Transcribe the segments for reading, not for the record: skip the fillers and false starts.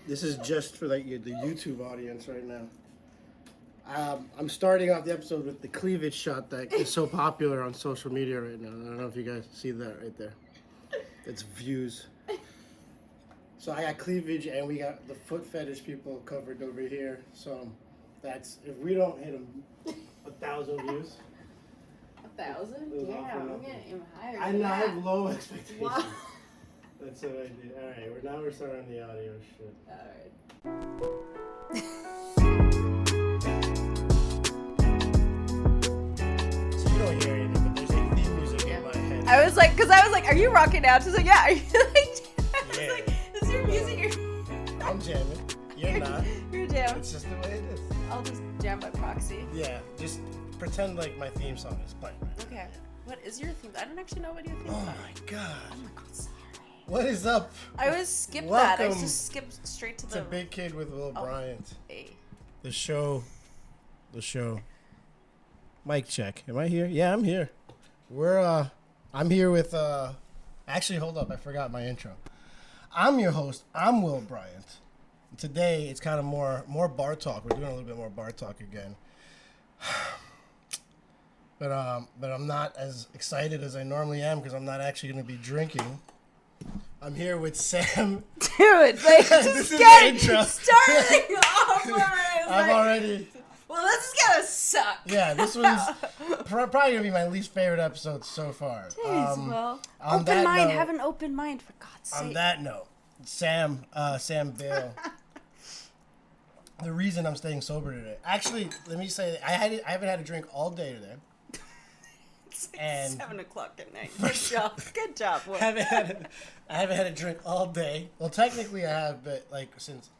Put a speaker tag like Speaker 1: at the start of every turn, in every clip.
Speaker 1: This is just for like the YouTube audience right now. I'm starting off the episode with the cleavage shot that is so popular on social media right now. I don't know if you guys see that right there. It's views. So I got cleavage and we got the foot fetish people covered over here. So that's, if we don't hit them 1,000 views.
Speaker 2: 1,000? Yeah, I'm getting even higher.
Speaker 1: I know, I have low expectations.
Speaker 2: Wow.
Speaker 1: That's what I do. Alright, now we're starting the audio shit.
Speaker 2: Alright.
Speaker 1: So you don't hear anything, but there's like theme music in my head.
Speaker 2: I was like, are you rocking out? She's like, yeah. Are you like,
Speaker 1: Yeah.
Speaker 2: I was like, is your music?
Speaker 1: I'm jamming. You're not.
Speaker 2: You're jamming.
Speaker 1: It's just the way it is.
Speaker 2: I'll just jam by proxy.
Speaker 1: Yeah, just pretend like my theme song is playing right now.
Speaker 2: Okay. What is your theme? I don't actually know what your theme
Speaker 1: Oh
Speaker 2: song
Speaker 1: my god.
Speaker 2: Oh my god, sorry.
Speaker 1: What is up?
Speaker 2: I always skip that. I
Speaker 1: Welcome
Speaker 2: just skipped straight to
Speaker 1: It's
Speaker 2: the.
Speaker 1: a big kid with Will Bryant.
Speaker 2: Hey.
Speaker 1: The show. Mic check. Am I here? Yeah, I'm here. I'm here with, actually, hold up. I forgot my intro. I'm your host. I'm Will Bryant. Today, it's kind of more bar talk. We're doing a little bit more bar talk again. But I'm not as excited as I normally am because I'm not actually going to be drinking. I'm here with Sam.
Speaker 2: Dude, like,
Speaker 1: This
Speaker 2: just
Speaker 1: is
Speaker 2: get
Speaker 1: the intro.
Speaker 2: starting off already.
Speaker 1: I'm already...
Speaker 2: Well, this is gonna suck.
Speaker 1: Yeah, this one's probably going to be my least favorite episode so far.
Speaker 2: Jeez, well,
Speaker 1: on
Speaker 2: open
Speaker 1: that
Speaker 2: mind.
Speaker 1: note-
Speaker 2: Have an open mind, for God's sake.
Speaker 1: On that note, Sam Bail. The reason I'm staying sober today. Actually, let me say, I haven't had a drink all day today.
Speaker 2: It's like
Speaker 1: And
Speaker 2: 7 o'clock at night. Good job. Good job. Will.
Speaker 1: I haven't had a drink all day. Well, technically I have, but like since,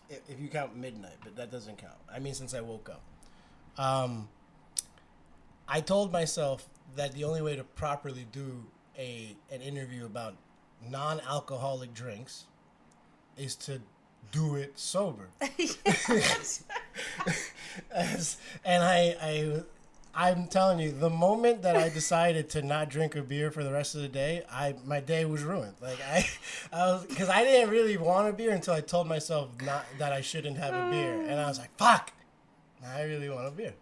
Speaker 1: if you count midnight, but that doesn't count. I mean, since I woke up. I told myself that the only way to properly do an interview about non-alcoholic drinks is to do it sober. And I'm telling you, the moment that I decided to not drink a beer for the rest of the day, my day was ruined. Like I was, because I didn't really want a beer until I told myself not that I shouldn't have a beer, and I was like, "Fuck, I really want a beer."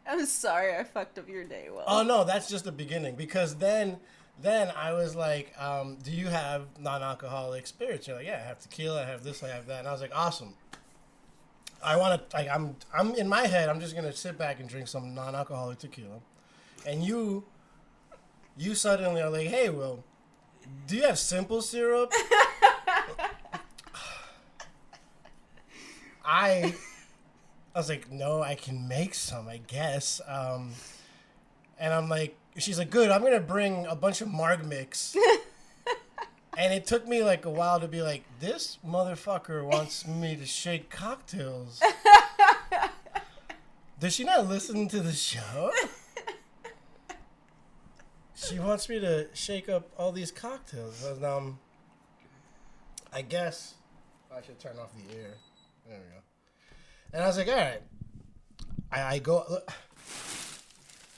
Speaker 2: I'm sorry I fucked up your day, Will.
Speaker 1: Oh no, that's just the beginning. Because then I was like, "Do you have non-alcoholic spirits?" You're like, "Yeah, I have tequila, I have this, I have that," and I was like, "Awesome." I want to, like, I'm in my head, I'm just going to sit back and drink some non-alcoholic tequila. And you suddenly are like, "Hey, Will, do you have simple syrup?" I was like, "No, I can make some, I guess." And I'm like, she's like, "Good, I'm going to bring a bunch of Marg Mix." And it took me like a while to be like, this motherfucker wants me to shake cocktails. Does she not listen to the show? She wants me to shake up all these cocktails. I guess I should turn off the air. There we go. And I was like, all right. I go, look,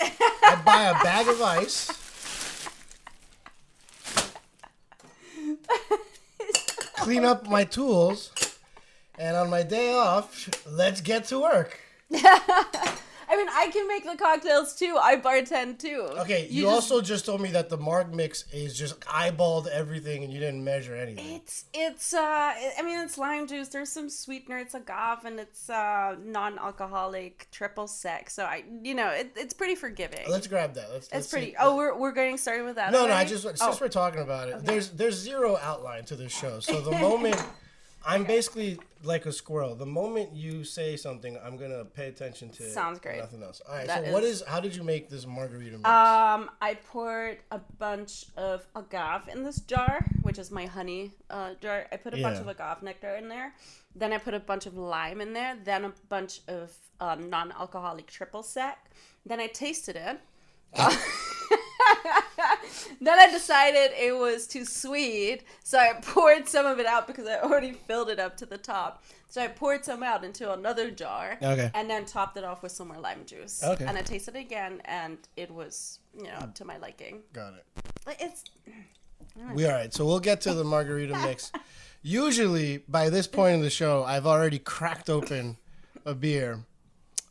Speaker 1: I buy a bag of ice. Clean up my tools, and on my day off, let's get to work.
Speaker 2: I mean, I can make the cocktails too. I bartend too.
Speaker 1: Okay, you also just told me that the Marg Mix is just eyeballed everything and you didn't measure anything.
Speaker 2: I mean, it's lime juice. There's some sweetener. It's agave, and it's non-alcoholic triple sec. So it's pretty forgiving.
Speaker 1: Let's grab that. Let's
Speaker 2: pretty.
Speaker 1: see.
Speaker 2: Oh, we're getting started with that.
Speaker 1: No,
Speaker 2: already?
Speaker 1: since we're talking about it,
Speaker 2: Okay.
Speaker 1: there's zero outline to this show. So the moment I'm basically like a squirrel. The moment you say something, I'm gonna pay attention to.
Speaker 2: Sounds great.
Speaker 1: Nothing else. All right.
Speaker 2: That
Speaker 1: So how did you make this margarita mix?
Speaker 2: I poured a bunch of agave in this jar, which is my honey jar. I put a bunch of agave nectar in there. Then I put a bunch of lime in there. Then a bunch of non-alcoholic triple sec. Then I tasted it. Then I decided it was too sweet, so I poured some of it out because I already filled it up to the top. So I poured some out into another jar, and then topped it off with some more lime juice.
Speaker 1: Okay.
Speaker 2: And I tasted it again, and it was, up to my liking.
Speaker 1: Got it.
Speaker 2: It's...
Speaker 1: We all right. So we'll get to the margarita mix. Usually, by this point in the show, I've already cracked open a beer.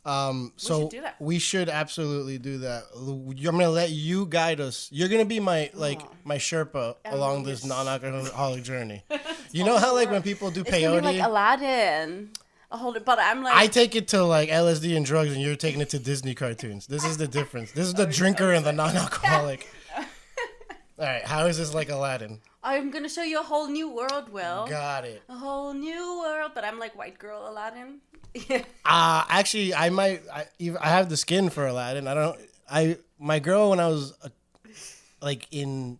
Speaker 1: So we should absolutely do that. I'm gonna let you guide us. You're gonna be my my Sherpa along this non-alcoholic journey. You know how like when people do peyote,
Speaker 2: it's gonna be like Aladdin. But I'm like,
Speaker 1: I take it to like LSD and drugs, and you're taking it to Disney cartoons. This is the difference. This is the drinker and the non-alcoholic. All right, how is this like Aladdin?
Speaker 2: I'm gonna show you a whole new world, Will.
Speaker 1: Got it.
Speaker 2: A whole new world, but I'm like white girl Aladdin.
Speaker 1: Actually, I have the skin for Aladdin. My girl when I was like in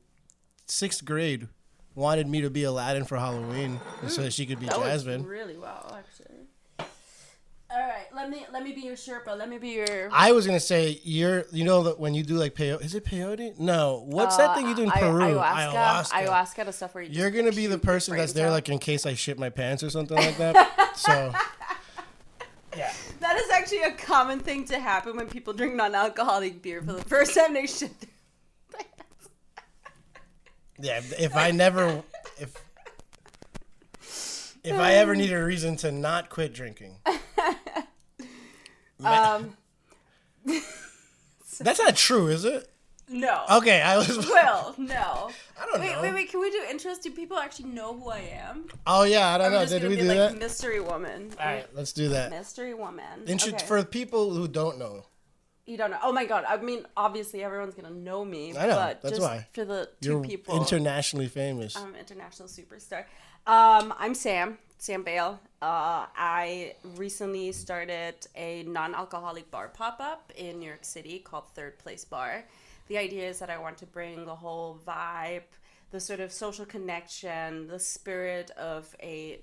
Speaker 1: 6th grade wanted me to be Aladdin for Halloween so that she could be Jasmine.
Speaker 2: That really well, actually. All right, let me be your Sherpa. Let me be your.
Speaker 1: I was gonna say you know that when you do like peyote, is it peyote? No, what's that thing you do in Peru?
Speaker 2: Ayahuasca, the stuff where
Speaker 1: you're gonna be the person that's there, like in case I shit my pants or something like that. So. Yeah.
Speaker 2: That is actually a common thing to happen when people drink non-alcoholic beer for the first time. They shit their pants.
Speaker 1: Yeah, if I ever need a reason to not quit drinking. That's not true, is it?
Speaker 2: No.
Speaker 1: Okay, I was.
Speaker 2: Will, no.
Speaker 1: I don't know.
Speaker 2: Wait. Can we do intros? Do people actually know who I am?
Speaker 1: Oh yeah, I don't know. Did we do
Speaker 2: like
Speaker 1: that?
Speaker 2: Mystery woman.
Speaker 1: All right, let's do that.
Speaker 2: Mystery woman.
Speaker 1: Okay. For people who don't know.
Speaker 2: You don't know. Oh my god. I mean, obviously everyone's gonna know me.
Speaker 1: I know.
Speaker 2: But
Speaker 1: that's
Speaker 2: just
Speaker 1: why.
Speaker 2: For the
Speaker 1: You're
Speaker 2: people.
Speaker 1: Internationally famous.
Speaker 2: I'm an international superstar. I'm Sam Bail. I recently started a non-alcoholic bar pop-up in New York City called Third Place Bar. The idea is that I want to bring the whole vibe, the sort of social connection, the spirit of a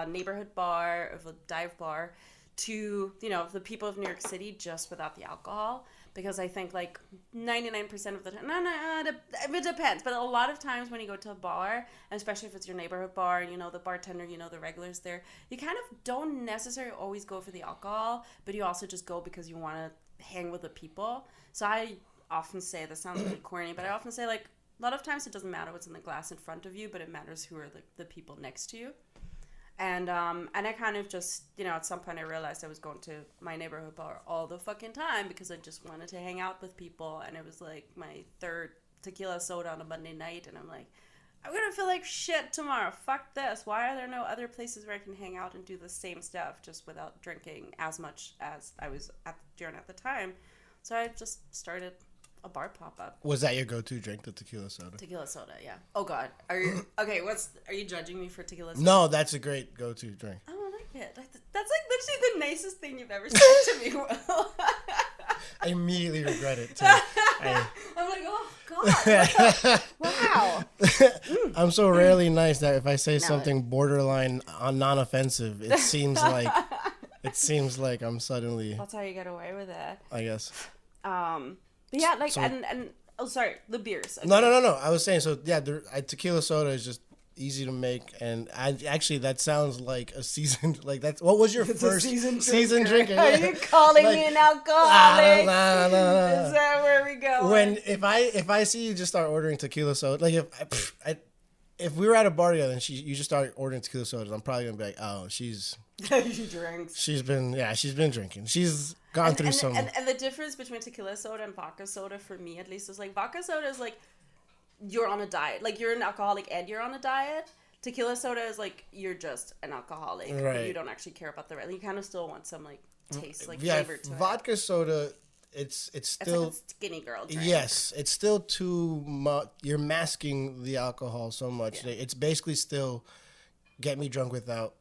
Speaker 2: neighborhood bar, of a dive bar, to, the people of New York City just without the alcohol. Because I think like 99% of the time, it depends. But a lot of times when you go to a bar, and especially if it's your neighborhood bar, the bartender, the regulars there, you kind of don't necessarily always go for the alcohol, but you also just go because you want to hang with the people. So I often say, this sounds really corny, but I often say like a lot of times it doesn't matter what's in the glass in front of you, but it matters who are the people next to you. And I kind of just, at some point I realized I was going to my neighborhood bar all the fucking time because I just wanted to hang out with people, and it was like my 3rd tequila soda on a Monday night, and I'm like, I'm gonna feel like shit tomorrow. Fuck this. Why are there no other places where I can hang out and do the same stuff just without drinking as much as I was doing at the time? So I just started a bar pop-up.
Speaker 1: Was that your go-to drink, the tequila soda?
Speaker 2: Tequila soda, yeah. Oh God, are you okay? Are you judging me for tequila soda?
Speaker 1: No, that's a great go-to drink.
Speaker 2: I don't like it. That's like literally the nicest thing you've ever said to me, Will.
Speaker 1: I immediately regret it too.
Speaker 2: I'm like, oh God, wow.
Speaker 1: I'm so rarely nice that if I say something borderline non-offensive, it seems like I'm suddenly.
Speaker 2: That's how you get away with it,
Speaker 1: I guess.
Speaker 2: But yeah, like, and oh, sorry, the beers. Okay.
Speaker 1: No. I was saying, so yeah, tequila soda is just easy to make, and that sounds like a seasoned, like that's, what was your first season drinker?
Speaker 2: Yeah. Are you calling me an alcoholic? No. Is that where we go?
Speaker 1: If I see you just start ordering tequila soda, like if we were at a bar together and you just start ordering tequila sodas, I'm probably gonna be like, oh, she
Speaker 2: drinks.
Speaker 1: She's been drinking. She's gone through some.
Speaker 2: And the difference between tequila soda and vodka soda, for me at least, is like vodka soda is like you're on a diet. Like you're an alcoholic and you're on a diet. Tequila soda is like you're just an alcoholic. Right. You don't actually care about the rest. You kind of still want some like taste, like flavor to it.
Speaker 1: Vodka soda, it's still
Speaker 2: like a skinny girl drink.
Speaker 1: Yes, it's still too much. You're masking the alcohol so much.
Speaker 2: Yeah.
Speaker 1: It's basically still get me drunk without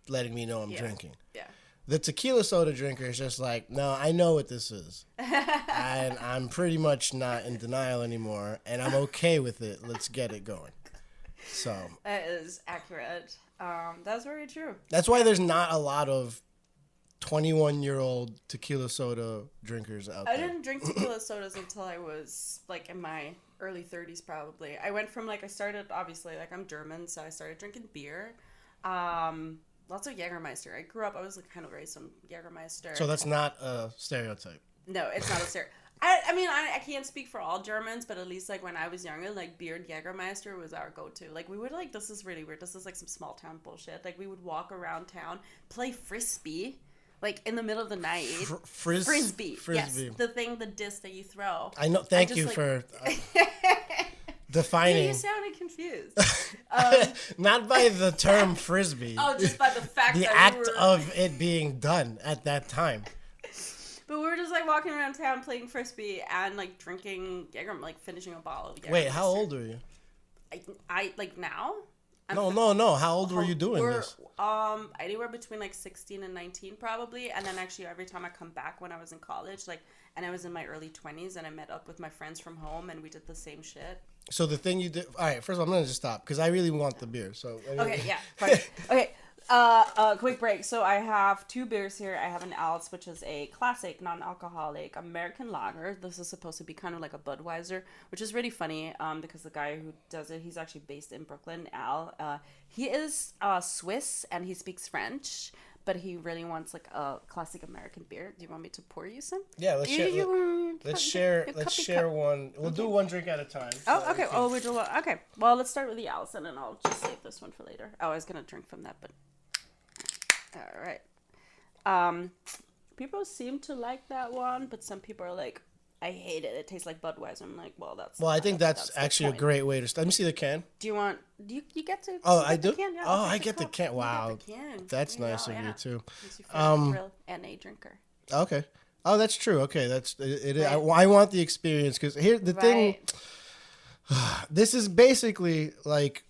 Speaker 1: letting me know I'm drinking.
Speaker 2: Yeah.
Speaker 1: The tequila soda drinker is just like, no, I know what this is. And I'm pretty much not in denial anymore, and I'm okay with it. Let's get it going. So
Speaker 2: that is accurate. That's very true.
Speaker 1: That's why there's not a lot of 21-year-old tequila soda drinkers out there.
Speaker 2: I didn't drink tequila sodas until I was like in my early 30s probably. I went from I started, obviously, like I'm German, so I started drinking beer. Lots of Jägermeister. I was kind of raised on Jägermeister.
Speaker 1: So that's not a stereotype.
Speaker 2: No, it's not a stereotype. I mean, I can't speak for all Germans, but at least like when I was younger, like beer and Jägermeister was our go-to. Like we would like, this is really weird. This is like some small town bullshit. Like we would walk around town, play frisbee, like in the middle of the night. Frisbee. Yes, the disc that you throw.
Speaker 1: I know. Thank you for defining.
Speaker 2: Yeah, you sounded confused.
Speaker 1: Not by the term frisbee.
Speaker 2: Oh, just by the fact
Speaker 1: the
Speaker 2: that
Speaker 1: act of it being done at that time.
Speaker 2: But we were just like walking around town playing frisbee and like drinking Jaeger, like finishing a bottle of Jaeger.
Speaker 1: Wait, how old are you?
Speaker 2: I like now?
Speaker 1: No. How old were you doing this?
Speaker 2: Anywhere between like 16 and 19 probably. And then actually every time I come back when I was in college, like, and I was in my early 20s and I met up with my friends from home and we did the same shit.
Speaker 1: So the thing you did, all right, first of all, I'm going to just stop because I really want the beer. So
Speaker 2: okay, yeah, fine. Okay. Quick break. So I have 2 beers here. I have an Al's, which is a classic non-alcoholic American lager. This is supposed to be kind of like a Budweiser, which is really funny because the guy who does it, he's actually based in Brooklyn, Al. He is Swiss and he speaks French, but he really wants like a classic American beer. Do you want me to pour you some?
Speaker 1: Yeah, let's share. Let's share one. We'll do one drink at a time.
Speaker 2: Oh, okay. Oh, we do one. Okay. Well, let's start with the Al's and then I'll just save this one for later. Oh, I was gonna drink from that, but. All right. People seem to like that one, but some people are like, I hate it. It tastes like Budweiser. I'm like, well, that's.
Speaker 1: Well, I think that's actually a great way to start. Let me see the can.
Speaker 2: Do you want? You get to?
Speaker 1: Oh, I do.
Speaker 2: Can? Yeah,
Speaker 1: I get the can. Wow, that's nice of you too.
Speaker 2: Real NA drinker.
Speaker 1: Okay. Oh, that's true. Okay, that's it. Right. I want the experience because here the thing. This is basically like.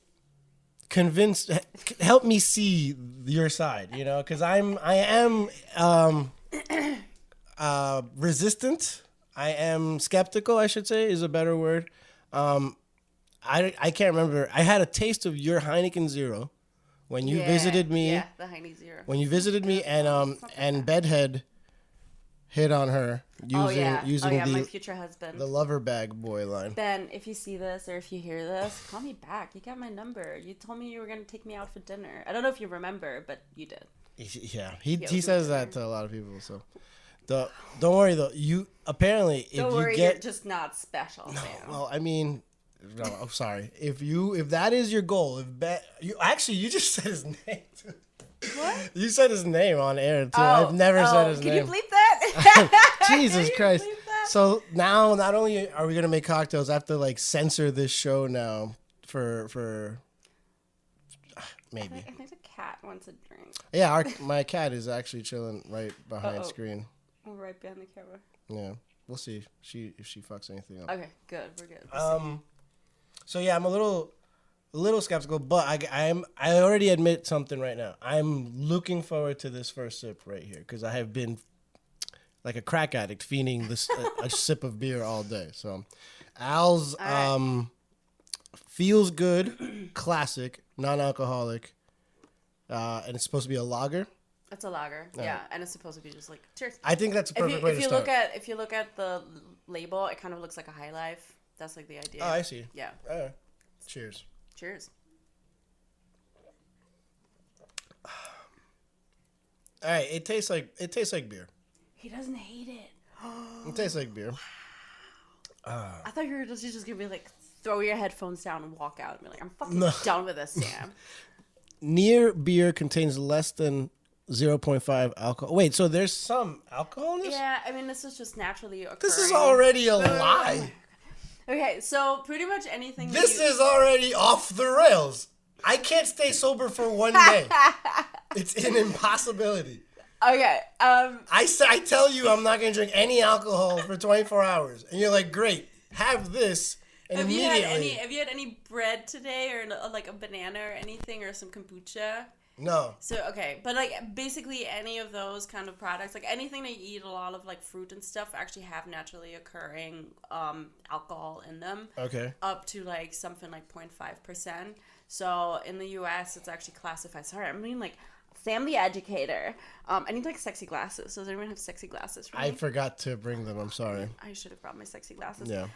Speaker 1: Help me see your side, you know, because I am resistant. I am skeptical, I should say, is a better word. I can't remember. I had a taste of your Heineken Zero when you visited me.
Speaker 2: Yeah, the Heineken Zero.
Speaker 1: When you visited me and Bedhead hit on her using
Speaker 2: my future husband.
Speaker 1: The lover bag boy line.
Speaker 2: Ben, if you see this or if you hear this, call me back. You got my number. You told me you were gonna take me out for dinner. I don't know if you remember, but you did.
Speaker 1: Yeah, he says that to a lot of people. So, don't worry though. You apparently
Speaker 2: you're just not special.
Speaker 1: No,
Speaker 2: Sam.
Speaker 1: well, I mean, no, I'm sorry. If that is your goal, you just said his name.
Speaker 2: What?
Speaker 1: You said his name on air too. I've never said his name.
Speaker 2: Can you bleep that?
Speaker 1: Jesus Christ. So now not only are we gonna make cocktails, I have to like censor this show now for maybe.
Speaker 2: I think the cat wants a drink.
Speaker 1: Yeah, my cat is actually chilling right behind screen.
Speaker 2: Oh, right behind the camera.
Speaker 1: Yeah, we'll see if she fucks anything up.
Speaker 2: Okay, good. We're good.
Speaker 1: So yeah, I'm a little skeptical, but I already admit something right now. I'm looking forward to this first sip right here because I have been like a crack addict fiending this a sip of beer all day. So Al's feels good, classic, non-alcoholic, and it's supposed to be a lager.
Speaker 2: It's a lager, yeah, and it's supposed to be just like cheers.
Speaker 1: I think that's a perfect way to start.
Speaker 2: If you look at the label, it kind of looks like a High Life. That's like the idea.
Speaker 1: Oh, I see.
Speaker 2: Yeah.
Speaker 1: Cheers.
Speaker 2: Cheers.
Speaker 1: All right, it tastes like beer.
Speaker 2: He doesn't hate it.
Speaker 1: It tastes like beer.
Speaker 2: I thought you were just gonna be like, throw your headphones down and walk out and be like, I'm fucking done with this, Sam.
Speaker 1: Near beer contains less than 0.5 alcohol. Wait, so there's some alcohol in this?
Speaker 2: Yeah, I mean, this is just naturally occurring.
Speaker 1: This is already a lie.
Speaker 2: Okay, so pretty much anything.
Speaker 1: This is already off the rails. I can't stay sober for one day. It's an impossibility.
Speaker 2: Okay.
Speaker 1: I tell you I'm not going to drink any alcohol for 24 hours. And you're like, great, have this. And
Speaker 2: have you had any bread today or like a banana or anything or some kombucha?
Speaker 1: No.
Speaker 2: So, okay. But like basically any of those kind of products, like anything that you eat, a lot of like fruit and stuff actually have naturally occurring alcohol in them.
Speaker 1: Okay.
Speaker 2: Up to like something like 0.5%. So in the US, it's actually classified. Sorry, I mean like Sam the educator. I need like sexy glasses. Does anyone have sexy glasses for me?
Speaker 1: I forgot to bring them. I'm sorry.
Speaker 2: I should have brought my sexy glasses.
Speaker 1: Yeah.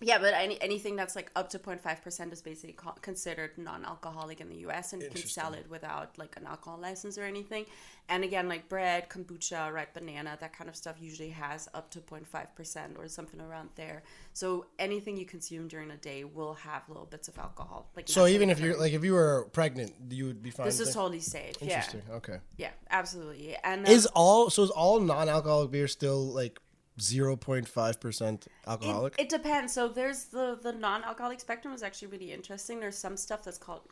Speaker 2: Yeah, but anything that's like up to 0.5% is basically considered non-alcoholic in the US, and you can sell it without like an alcohol license or anything. And again, like bread, kombucha, ripe banana, that kind of stuff usually has up to 0.5% or something around there. So anything you consume during a day will have little bits of alcohol. Like,
Speaker 1: so even if you're like, if you were pregnant, you would be fine.
Speaker 2: This is totally safe.
Speaker 1: Interesting.
Speaker 2: Yeah.
Speaker 1: Okay.
Speaker 2: Yeah, absolutely. And
Speaker 1: is all non-alcoholic beer still like 0.5% alcoholic?
Speaker 2: It depends. So there's the non-alcoholic spectrum is actually really interesting. There's some stuff that's called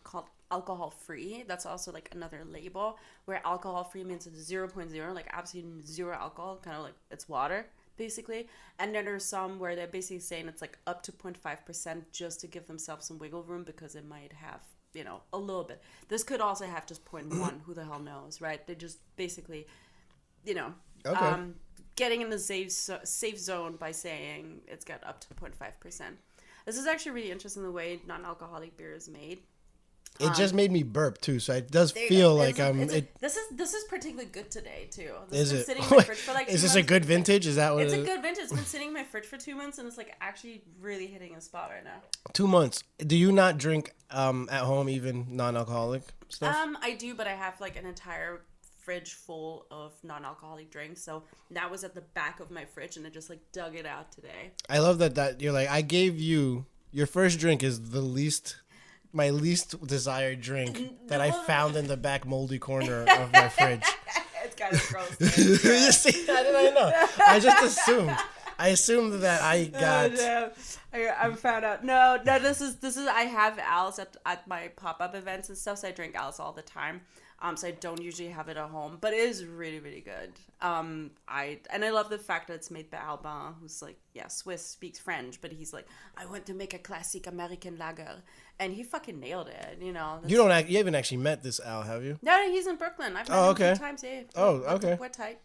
Speaker 2: alcohol free. That's also like another label where alcohol free means it's 0.0, like absolutely zero alcohol, kind of like it's water basically. And then there's some where they're basically saying it's like up to 0.5% just to give themselves some wiggle room because it might have, you know, a little bit. This could also have just 0.1. Who the hell knows, right? They just basically, you know,
Speaker 1: okay.
Speaker 2: Getting in the safe zone by saying it's got up to 0.5%. This is actually really interesting the way non-alcoholic beer is made.
Speaker 1: It just made me burp too, so it does feel like
Speaker 2: This is particularly good today too.
Speaker 1: Is it?
Speaker 2: Sitting in my fridge for like
Speaker 1: is this
Speaker 2: months.
Speaker 1: a good vintage? Is that what
Speaker 2: it's
Speaker 1: it
Speaker 2: a
Speaker 1: is?
Speaker 2: good vintage. It's been sitting in my fridge for 2 months, and it's like actually really hitting a spot right now.
Speaker 1: 2 months. Do you not drink at home even non-alcoholic stuff?
Speaker 2: I do, but I have like an entire fridge full of non-alcoholic drinks, so that was at the back of my fridge, and I just like dug it out today.
Speaker 1: I love that you're like, I gave you your first drink is my least desired drink that I found in the back moldy corner of my fridge.
Speaker 2: It's kind of gross.
Speaker 1: You see, how did I know? I just assumed. I assumed that I got.
Speaker 2: Oh, no. I found out. No. This is. I have Al's at my pop-up events and stuff, so I drink Al's all the time. So I don't usually have it at home, but it is really, really good. I love the fact that it's made by Albin, who's like, Swiss, speaks French, but he's like, I want to make a classic American lager, and he fucking nailed it. You know.
Speaker 1: You haven't actually met this Al, have you?
Speaker 2: No, he's in Brooklyn. I've met him
Speaker 1: okay.
Speaker 2: 2 times. Yeah.
Speaker 1: Okay.
Speaker 2: We're tight.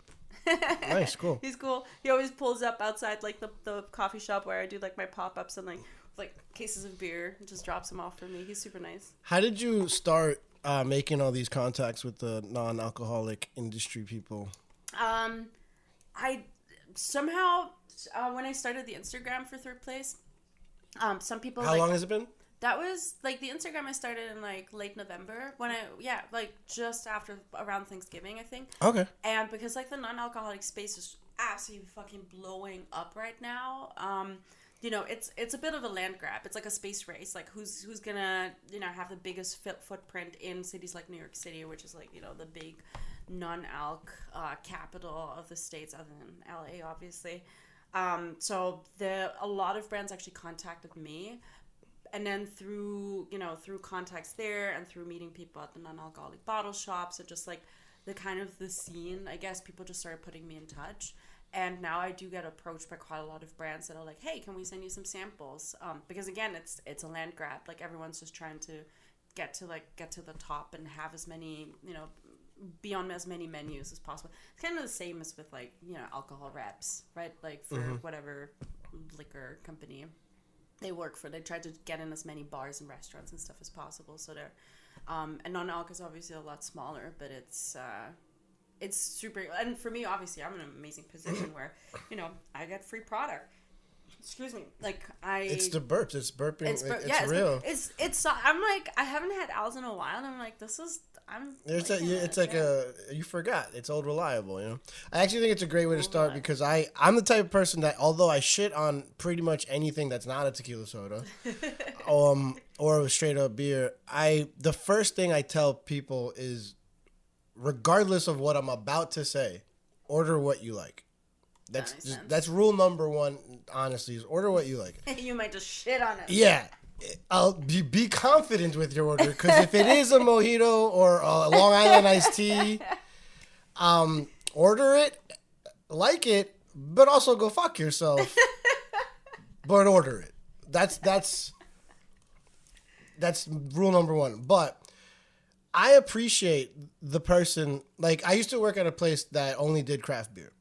Speaker 1: Nice, cool.
Speaker 2: He's cool. He always pulls up outside like the coffee shop where I do like my pop-ups and like cases of beer and just drops them off for me. He's super nice.
Speaker 1: How did you start making all these contacts with the non-alcoholic industry people?
Speaker 2: I somehow when I started the Instagram for Third Place, some people.
Speaker 1: How long has it been?
Speaker 2: That was like the Instagram I started in like late November when like just after around Thanksgiving, I think.
Speaker 1: Okay.
Speaker 2: And because like the non-alcoholic space is absolutely fucking blowing up right now. You know, it's a bit of a land grab. It's like a space race. Like who's gonna, you know, have the biggest footprint in cities like New York City, which is like, you know, the big non-alc capital of the States, other than LA, obviously. So a lot of brands actually contacted me. And then through contacts there and through meeting people at the non-alcoholic bottle shops and just like the scene, I guess people just started putting me in touch. And now I do get approached by quite a lot of brands that are like, hey, can we send you some samples? Because again, it's a land grab. Like everyone's just trying to get to the top and have as many, you know, be on as many menus as possible. It's kind of the same as with like, you know, alcohol reps, right? Like for whatever liquor company they work for, they try to get in as many bars and restaurants and stuff as possible. So they're and non-alc is obviously a lot smaller, but it's super. And for me, obviously, I'm in an amazing position where, you know, I get free product. Excuse me, like it's
Speaker 1: the burps. It's burping. It's
Speaker 2: real. It's. I'm like, I haven't had Al's in a while, and I'm like, this is.
Speaker 1: You forgot. It's old reliable, you know. I actually think it's a great way to start because I'm the type of person that, although I shit on pretty much anything that's not a tequila soda, or a straight up beer, the first thing I tell people is, regardless of what I'm about to say, order what you like. That's rule number 1. Honestly, is order what you like.
Speaker 2: You might just shit on it.
Speaker 1: Yeah. I'll be confident with your order, because if it is a mojito or a Long Island iced tea, order it, like it, but also go fuck yourself. But order it. That's rule number 1. But I appreciate the person. Like, I used to work at a place that only did craft beer,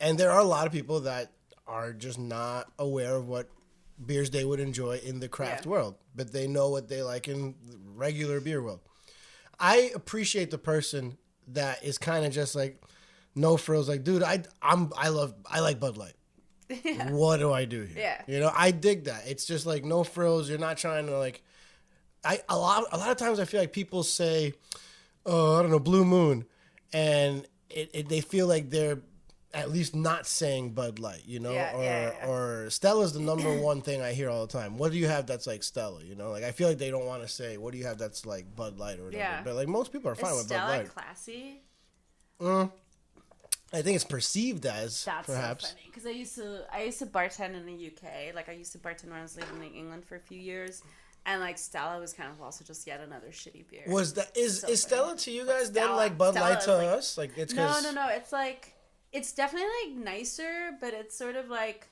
Speaker 1: and there are a lot of people that are just not aware of what beers they would enjoy in the craft world, but they know what they like in the regular beer world. I appreciate the person that is kind of just like no frills, like, dude, I like Bud Light. Yeah. What do I do here?
Speaker 2: Yeah.
Speaker 1: You know, I dig that. It's just like no frills. You're not trying to like. A lot of times I feel like people say, "Oh, I don't know, Blue Moon," and they feel like they're at least not saying Bud Light, you know, or Stella's the number one thing I hear all the time. What do you have that's like Stella? You know, like I feel like they don't want to say what do you have that's like Bud Light or whatever. Yeah. But like most people are fine with Bud Light.
Speaker 2: Is Stella classy?
Speaker 1: I think it's perceived as
Speaker 2: that's
Speaker 1: perhaps.
Speaker 2: So funny because I used to bartend in the UK. Like I used to bartend when I was living in England for a few years. And like Stella was kind of also just yet another shitty beer.
Speaker 1: Was that is Stella to you guys then like Bud Light to us? Like it's
Speaker 2: no. It's like it's definitely like nicer, but it's sort of like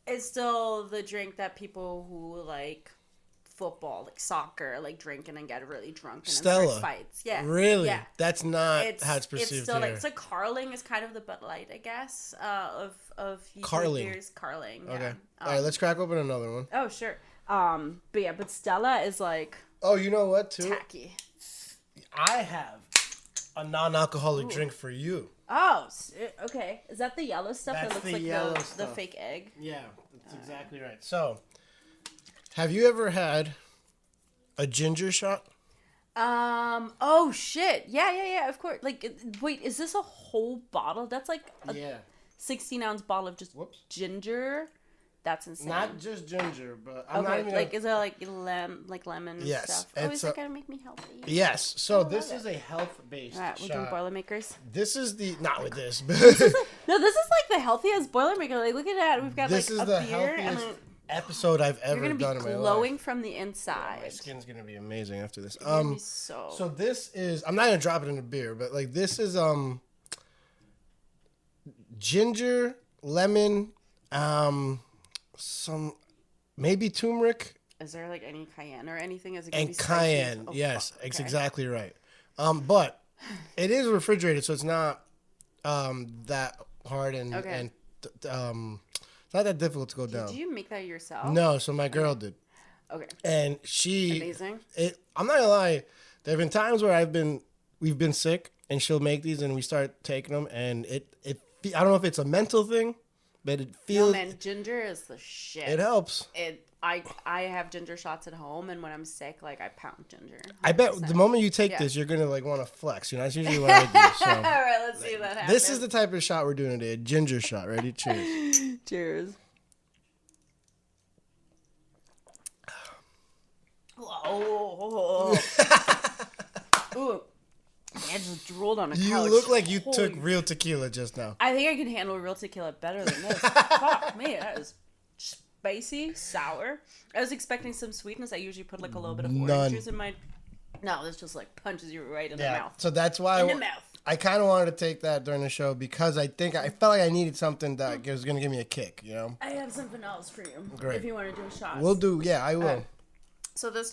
Speaker 2: it's still the drink that people who like football, like soccer, like drinking and get really drunk and start fights. Yeah,
Speaker 1: really.
Speaker 2: Yeah.
Speaker 1: That's not how it's perceived.
Speaker 2: It's still
Speaker 1: here.
Speaker 2: Like it's like Carling is kind of the Bud Light, I guess. Of
Speaker 1: Carling.
Speaker 2: Beers, Carling.
Speaker 1: Okay.
Speaker 2: Yeah.
Speaker 1: All right, let's crack open another one.
Speaker 2: Oh sure. But Stella is like.
Speaker 1: Oh, you know what too?
Speaker 2: Tacky.
Speaker 1: I have a non-alcoholic drink for you.
Speaker 2: Oh, okay. Is that the yellow stuff
Speaker 1: that looks like
Speaker 2: the fake egg?
Speaker 1: Yeah, that's exactly right. So, have you ever had a ginger shot?
Speaker 2: Oh shit. Yeah. Of course. Like, wait, is this a whole bottle? That's like a 16-ounce bottle of just ginger. That's insane.
Speaker 1: Not just ginger, but I'm not even
Speaker 2: like is it like lemon and stuff? Oh, is that gonna make me healthy?
Speaker 1: Yes. So this is a health-based shot.
Speaker 2: Alright, we're doing Boilermakers.
Speaker 1: This is the not with this.
Speaker 2: No, this is like the healthiest Boilermaker. Like look at that. We've got
Speaker 1: this
Speaker 2: like
Speaker 1: is the
Speaker 2: beer
Speaker 1: healthiest episode I've ever done in my life. You're gonna be
Speaker 2: glowing from the inside.
Speaker 1: Yeah, my skin's gonna be amazing after this.
Speaker 2: So
Speaker 1: this is I'm not gonna drop it in the beer, but like this is ginger, lemon, some maybe turmeric.
Speaker 2: Is there like any cayenne or anything? Is it
Speaker 1: and cayenne? Yes, it's exactly right. But it is refrigerated, so it's not that hard and it's not that difficult to go down.
Speaker 2: Did you make that yourself?
Speaker 1: No, so my girl did.
Speaker 2: Okay.
Speaker 1: And she
Speaker 2: amazing.
Speaker 1: I'm not gonna lie. There have been times where we've been sick, and she'll make these, and we start taking them, and I don't know if it's a mental thing. But it feels.
Speaker 2: No, man, ginger is the shit.
Speaker 1: It helps.
Speaker 2: I have ginger shots at home, and when I'm sick, like I pound ginger. 100%.
Speaker 1: I bet the moment you take this, you're gonna like want to flex. You know, that's usually what I do. So.
Speaker 2: All right, let's see if that happens.
Speaker 1: This is the type of shot we're doing today. A ginger shot. Ready? Cheers.
Speaker 2: Cheers. Oh. Ooh. I just drooled on a couch.
Speaker 1: You look like you took real tequila just now.
Speaker 2: I think I can handle real tequila better than this. Fuck me, that is spicy, sour. I was expecting some sweetness. I usually put like a little bit of orange juice in my. No, this just like punches you right in the mouth.
Speaker 1: So that's why I kind of wanted to take that during the show because I felt like I needed something that was going to give me a kick. You know.
Speaker 2: I have something else for you.
Speaker 1: Great.
Speaker 2: If you want to do a shot.
Speaker 1: We'll do. Yeah, I will.
Speaker 2: So this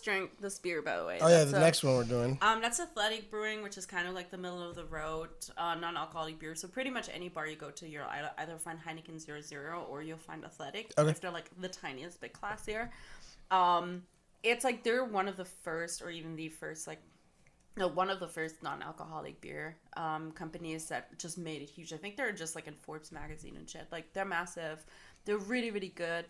Speaker 2: beer, by the way.
Speaker 1: Oh yeah, the next one we're doing.
Speaker 2: That's Athletic Brewing, which is kind of like the middle of the road, non-alcoholic beer. So pretty much any bar you go to, you'll either find Heineken 00 or you'll find Athletic.
Speaker 1: Okay.
Speaker 2: If they're like the tiniest bit classier. It's like they're one of the first, or even the first, one of the first non-alcoholic beer companies that just made it huge. I think they're just like in Forbes magazine and shit. Like they're massive. They're really, really good.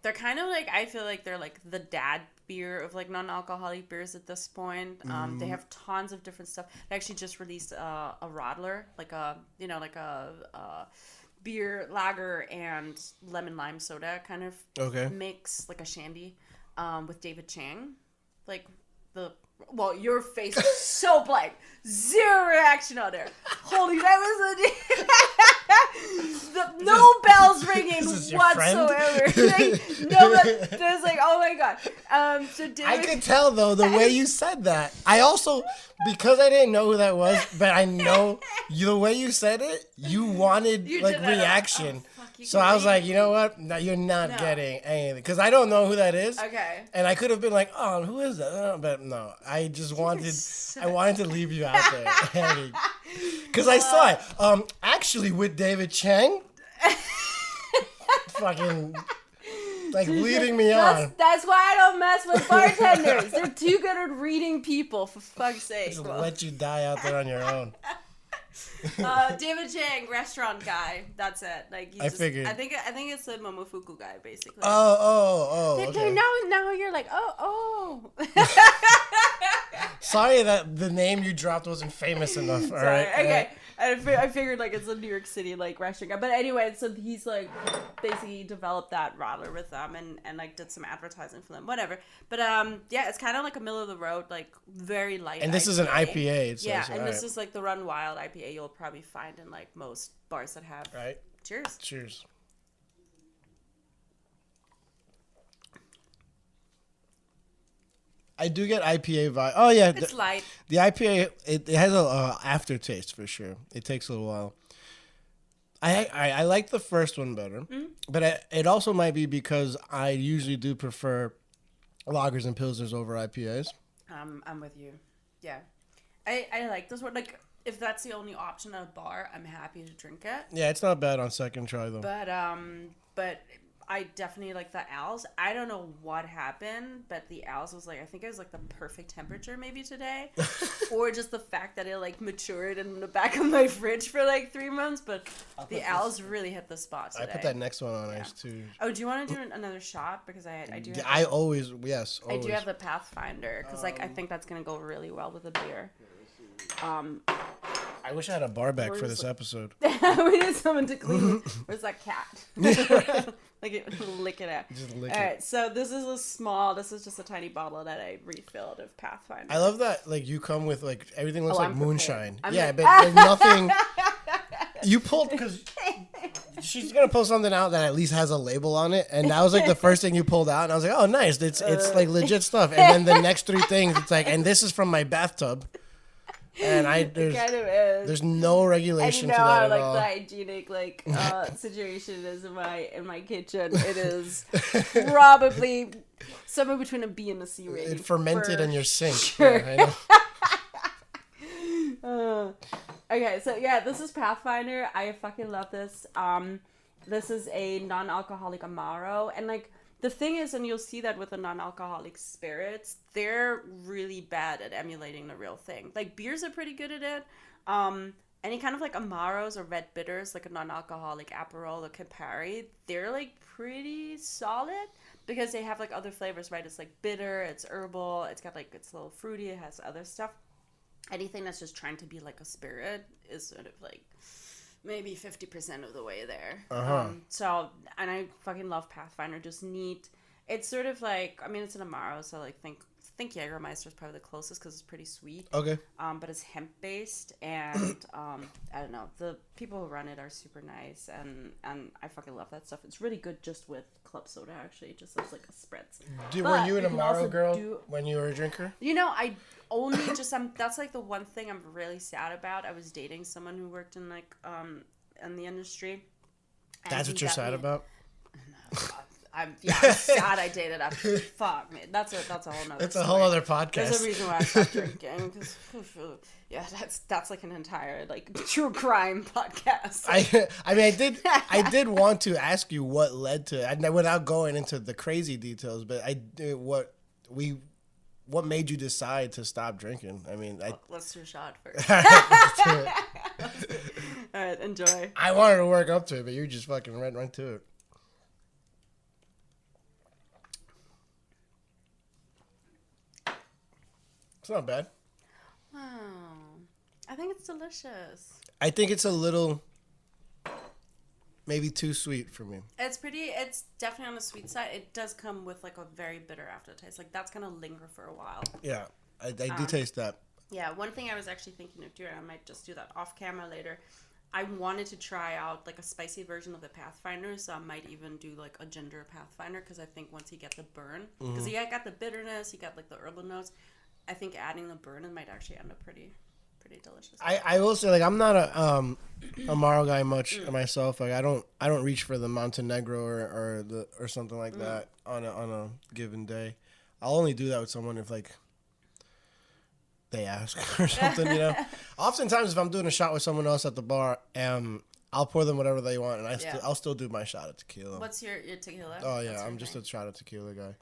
Speaker 2: They're kind of like, I feel like they're like the dad beer of like non-alcoholic beers at this point. They have tons of different stuff. They actually just released a Radler, like a beer lager and lemon lime soda kind of mix, like a shandy, with David Chang. Like your face is so blank. Zero reaction on there. Holy, that was no bells ringing whatsoever. There's like, oh my god. So David,
Speaker 1: I could tell though the way you said that. I also, because I didn't know who that was, but I know the way you said it, you wanted reaction. So I was like, you know what? No, you're not getting anything. Because I don't know who that is.
Speaker 2: Okay.
Speaker 1: And I could have been like, oh, who is that? But no, I just wanted to leave you out there. Because I saw it. Actually, with David Chang. Fucking, like, leading me on.
Speaker 2: That's why I don't mess with bartenders. They're too good at reading people, for fuck's sake.
Speaker 1: Just let you die out there on your own.
Speaker 2: David Chang, restaurant guy. That's it. Like
Speaker 1: I figured.
Speaker 2: I think it's the Momofuku guy, basically.
Speaker 1: Oh. Okay.
Speaker 2: Now you're like, oh.
Speaker 1: Sorry that the name you dropped wasn't famous enough. All right.
Speaker 2: Okay. I figured like it's a New York City like restaurant guy, but anyway, so he's like basically developed that radler with them and like did some advertising for them, whatever. But yeah, it's kind of like a middle of the road, like very light.
Speaker 1: And this is an IPA. It says,
Speaker 2: yeah, and this is like the Run Wild IPA you'll probably find in like most bars that have.
Speaker 1: Right.
Speaker 2: Cheers.
Speaker 1: Cheers. I do get IPA vibe. Oh yeah,
Speaker 2: it's light.
Speaker 1: The IPA it has a aftertaste for sure. It takes a little while. I like the first one better, but it also might be because I usually do prefer lagers and pilsners over IPAs.
Speaker 2: I'm with you. Yeah, I like this one. Like if that's the only option at a bar, I'm happy to drink it.
Speaker 1: Yeah, it's not bad on second try though.
Speaker 2: But I definitely like the Al's. I don't know what happened, but the Al's was like, I think it was like the perfect temperature maybe today. Or just the fact that it like matured in the back of my fridge for like 3 months. But the Al's really hit the spot today.
Speaker 1: I put that next one on ice too.
Speaker 2: Oh, do you want to do another shot? Because I do.
Speaker 1: I always.
Speaker 2: I do have the Pathfinder because like I think that's going to go really well with the beer.
Speaker 1: I wish I had a bar back for this episode.
Speaker 2: We need someone to clean. Where's that cat? Lick it out.
Speaker 1: Just lick
Speaker 2: All right, so this is just a tiny bottle that I refilled of Pathfinder.
Speaker 1: I love that, like, you come with, like, everything looks like moonshine. But there's nothing. You pulled, because she's going to pull something out that at least has a label on it, and that was, like, the first thing you pulled out, and I was like, oh, nice. It's like, legit stuff. And then the next 3 things, it's like, and this is from my bathtub. And there's no regulation to that
Speaker 2: how,
Speaker 1: at
Speaker 2: like,
Speaker 1: all.
Speaker 2: the hygienic situation is in my kitchen. It is probably somewhere between a B and a C rating.
Speaker 1: It fermented in your sink.
Speaker 2: Sure.
Speaker 1: Yeah, I know.
Speaker 2: Okay, so yeah, this is Pathfinder. I fucking love this. This is a non-alcoholic Amaro, and like. The thing is, and you'll see that with the non-alcoholic spirits, they're really bad at emulating the real thing. Like, beers are pretty good at it. Any kind of, like, Amaros or red bitters, like a non-alcoholic Aperol or Campari, they're, like, pretty solid because they have, like, other flavors, right? It's, like, bitter, it's herbal, it's got, like, it's a little fruity, it has other stuff. Anything that's just trying to be, like, a spirit is sort of, like... maybe 50% of the way there. So, and I fucking love Pathfinder. Just neat. It's sort of like, I mean, it's an Amaro, so like think Jägermeister is probably the closest because it's pretty sweet.
Speaker 1: Okay.
Speaker 2: But it's hemp based, and I don't know. The people who run it are super nice, and I fucking love that stuff. It's really good just with club soda, actually, just as like a spritz.
Speaker 1: Were you an Amaro girl when you were a drinker?
Speaker 2: You know, I only just that's like the one thing I'm really sad about. I was dating someone who worked in like in the industry.
Speaker 1: That's what you're sad about?
Speaker 2: No, I'm sad I dated up. Fuck, man. That's a whole nother
Speaker 1: It's a whole other podcast.
Speaker 2: There's a reason why I stopped drinking. Cause, yeah, that's like an entire like true crime podcast.
Speaker 1: I mean, I did want to ask you what led to it, without going into the crazy details, but what made you decide to stop drinking? I mean,
Speaker 2: let's do a shot first. All right, enjoy.
Speaker 1: I wanted to work up to it, but you just fucking right to it. It's not bad.
Speaker 2: Wow. I think it's delicious.
Speaker 1: I think it's a little, maybe too sweet for me.
Speaker 2: It's definitely on the sweet side. It does come with like a very bitter aftertaste. Like that's going to linger for a while.
Speaker 1: Yeah, I do taste that.
Speaker 2: Yeah, one thing I was actually thinking of doing, I might just do that off camera later. I wanted to try out like a spicy version of the Pathfinder, so I might even do like a ginger Pathfinder because I think once you get the burn, because you got the bitterness, you got like the herbal notes. I think adding the burn might actually end up pretty delicious.
Speaker 1: I will say, like, I'm not a Amaro guy much myself. Like, I don't reach for the Montenegro or something like that on a given day. I'll only do that with someone if like they ask or something, you know. Oftentimes, if I'm doing a shot with someone else at the bar, I'll pour them whatever they want, and I'll still do my shot of tequila.
Speaker 2: What's your tequila?
Speaker 1: Oh yeah, I'm just a shot of tequila guy.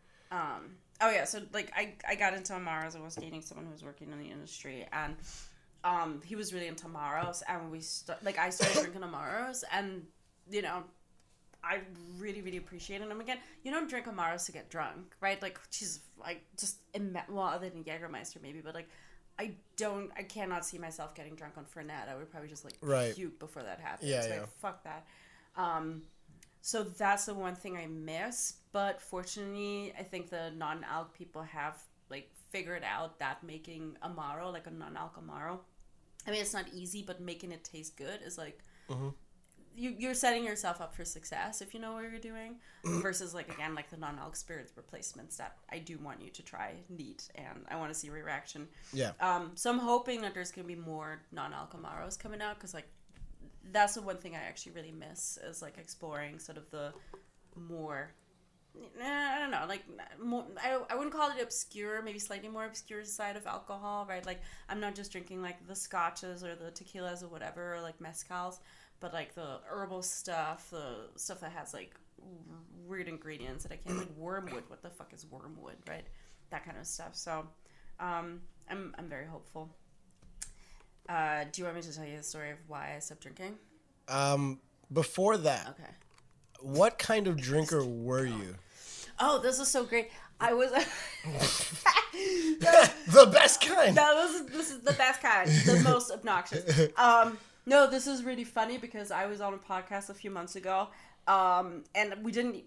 Speaker 2: Oh yeah, so like I got into Amaros. I was dating someone who was working in the industry, and he was really into Amaros, and I started drinking Amaros, and you know, I really, really appreciated him again. You don't drink Amaros to get drunk, right? Like, she's like well, other than Jägermeister maybe, but like, I cannot see myself getting drunk on Fernet. I would probably just like puke before that happens.
Speaker 1: Yeah,
Speaker 2: like, fuck that. So that's the one thing I miss. But fortunately, I think the non-alc people have like figured out that making Amaro, like a non-alc Amaro, I mean, it's not easy, but making it taste good is like, you're setting yourself up for success if you know what you're doing, versus like, again, like the non-alc spirits replacements that I do want you to try neat, and I want to see your reaction.
Speaker 1: Yeah.
Speaker 2: So I'm hoping that there's gonna be more non-alc Amaros coming out, because like that's the one thing I actually really miss is like exploring sort of the more, I don't know, like more, I wouldn't call it obscure, maybe slightly more obscure side of alcohol, right? Like, I'm not just drinking like the scotches or the tequilas or whatever, or like mezcals, but like the herbal stuff, the stuff that has like weird ingredients that I can't, like wormwood. What the fuck is wormwood, right? That kind of stuff. So I'm very hopeful. Do you want me to tell you the story of why I stopped drinking?
Speaker 1: Before that,
Speaker 2: Okay.
Speaker 1: What kind of drinker were you?
Speaker 2: Oh, this is so great. I was
Speaker 1: the best kind.
Speaker 2: This is the best kind. The most obnoxious. No, this is really funny because I was on a podcast a few months ago, and we didn't,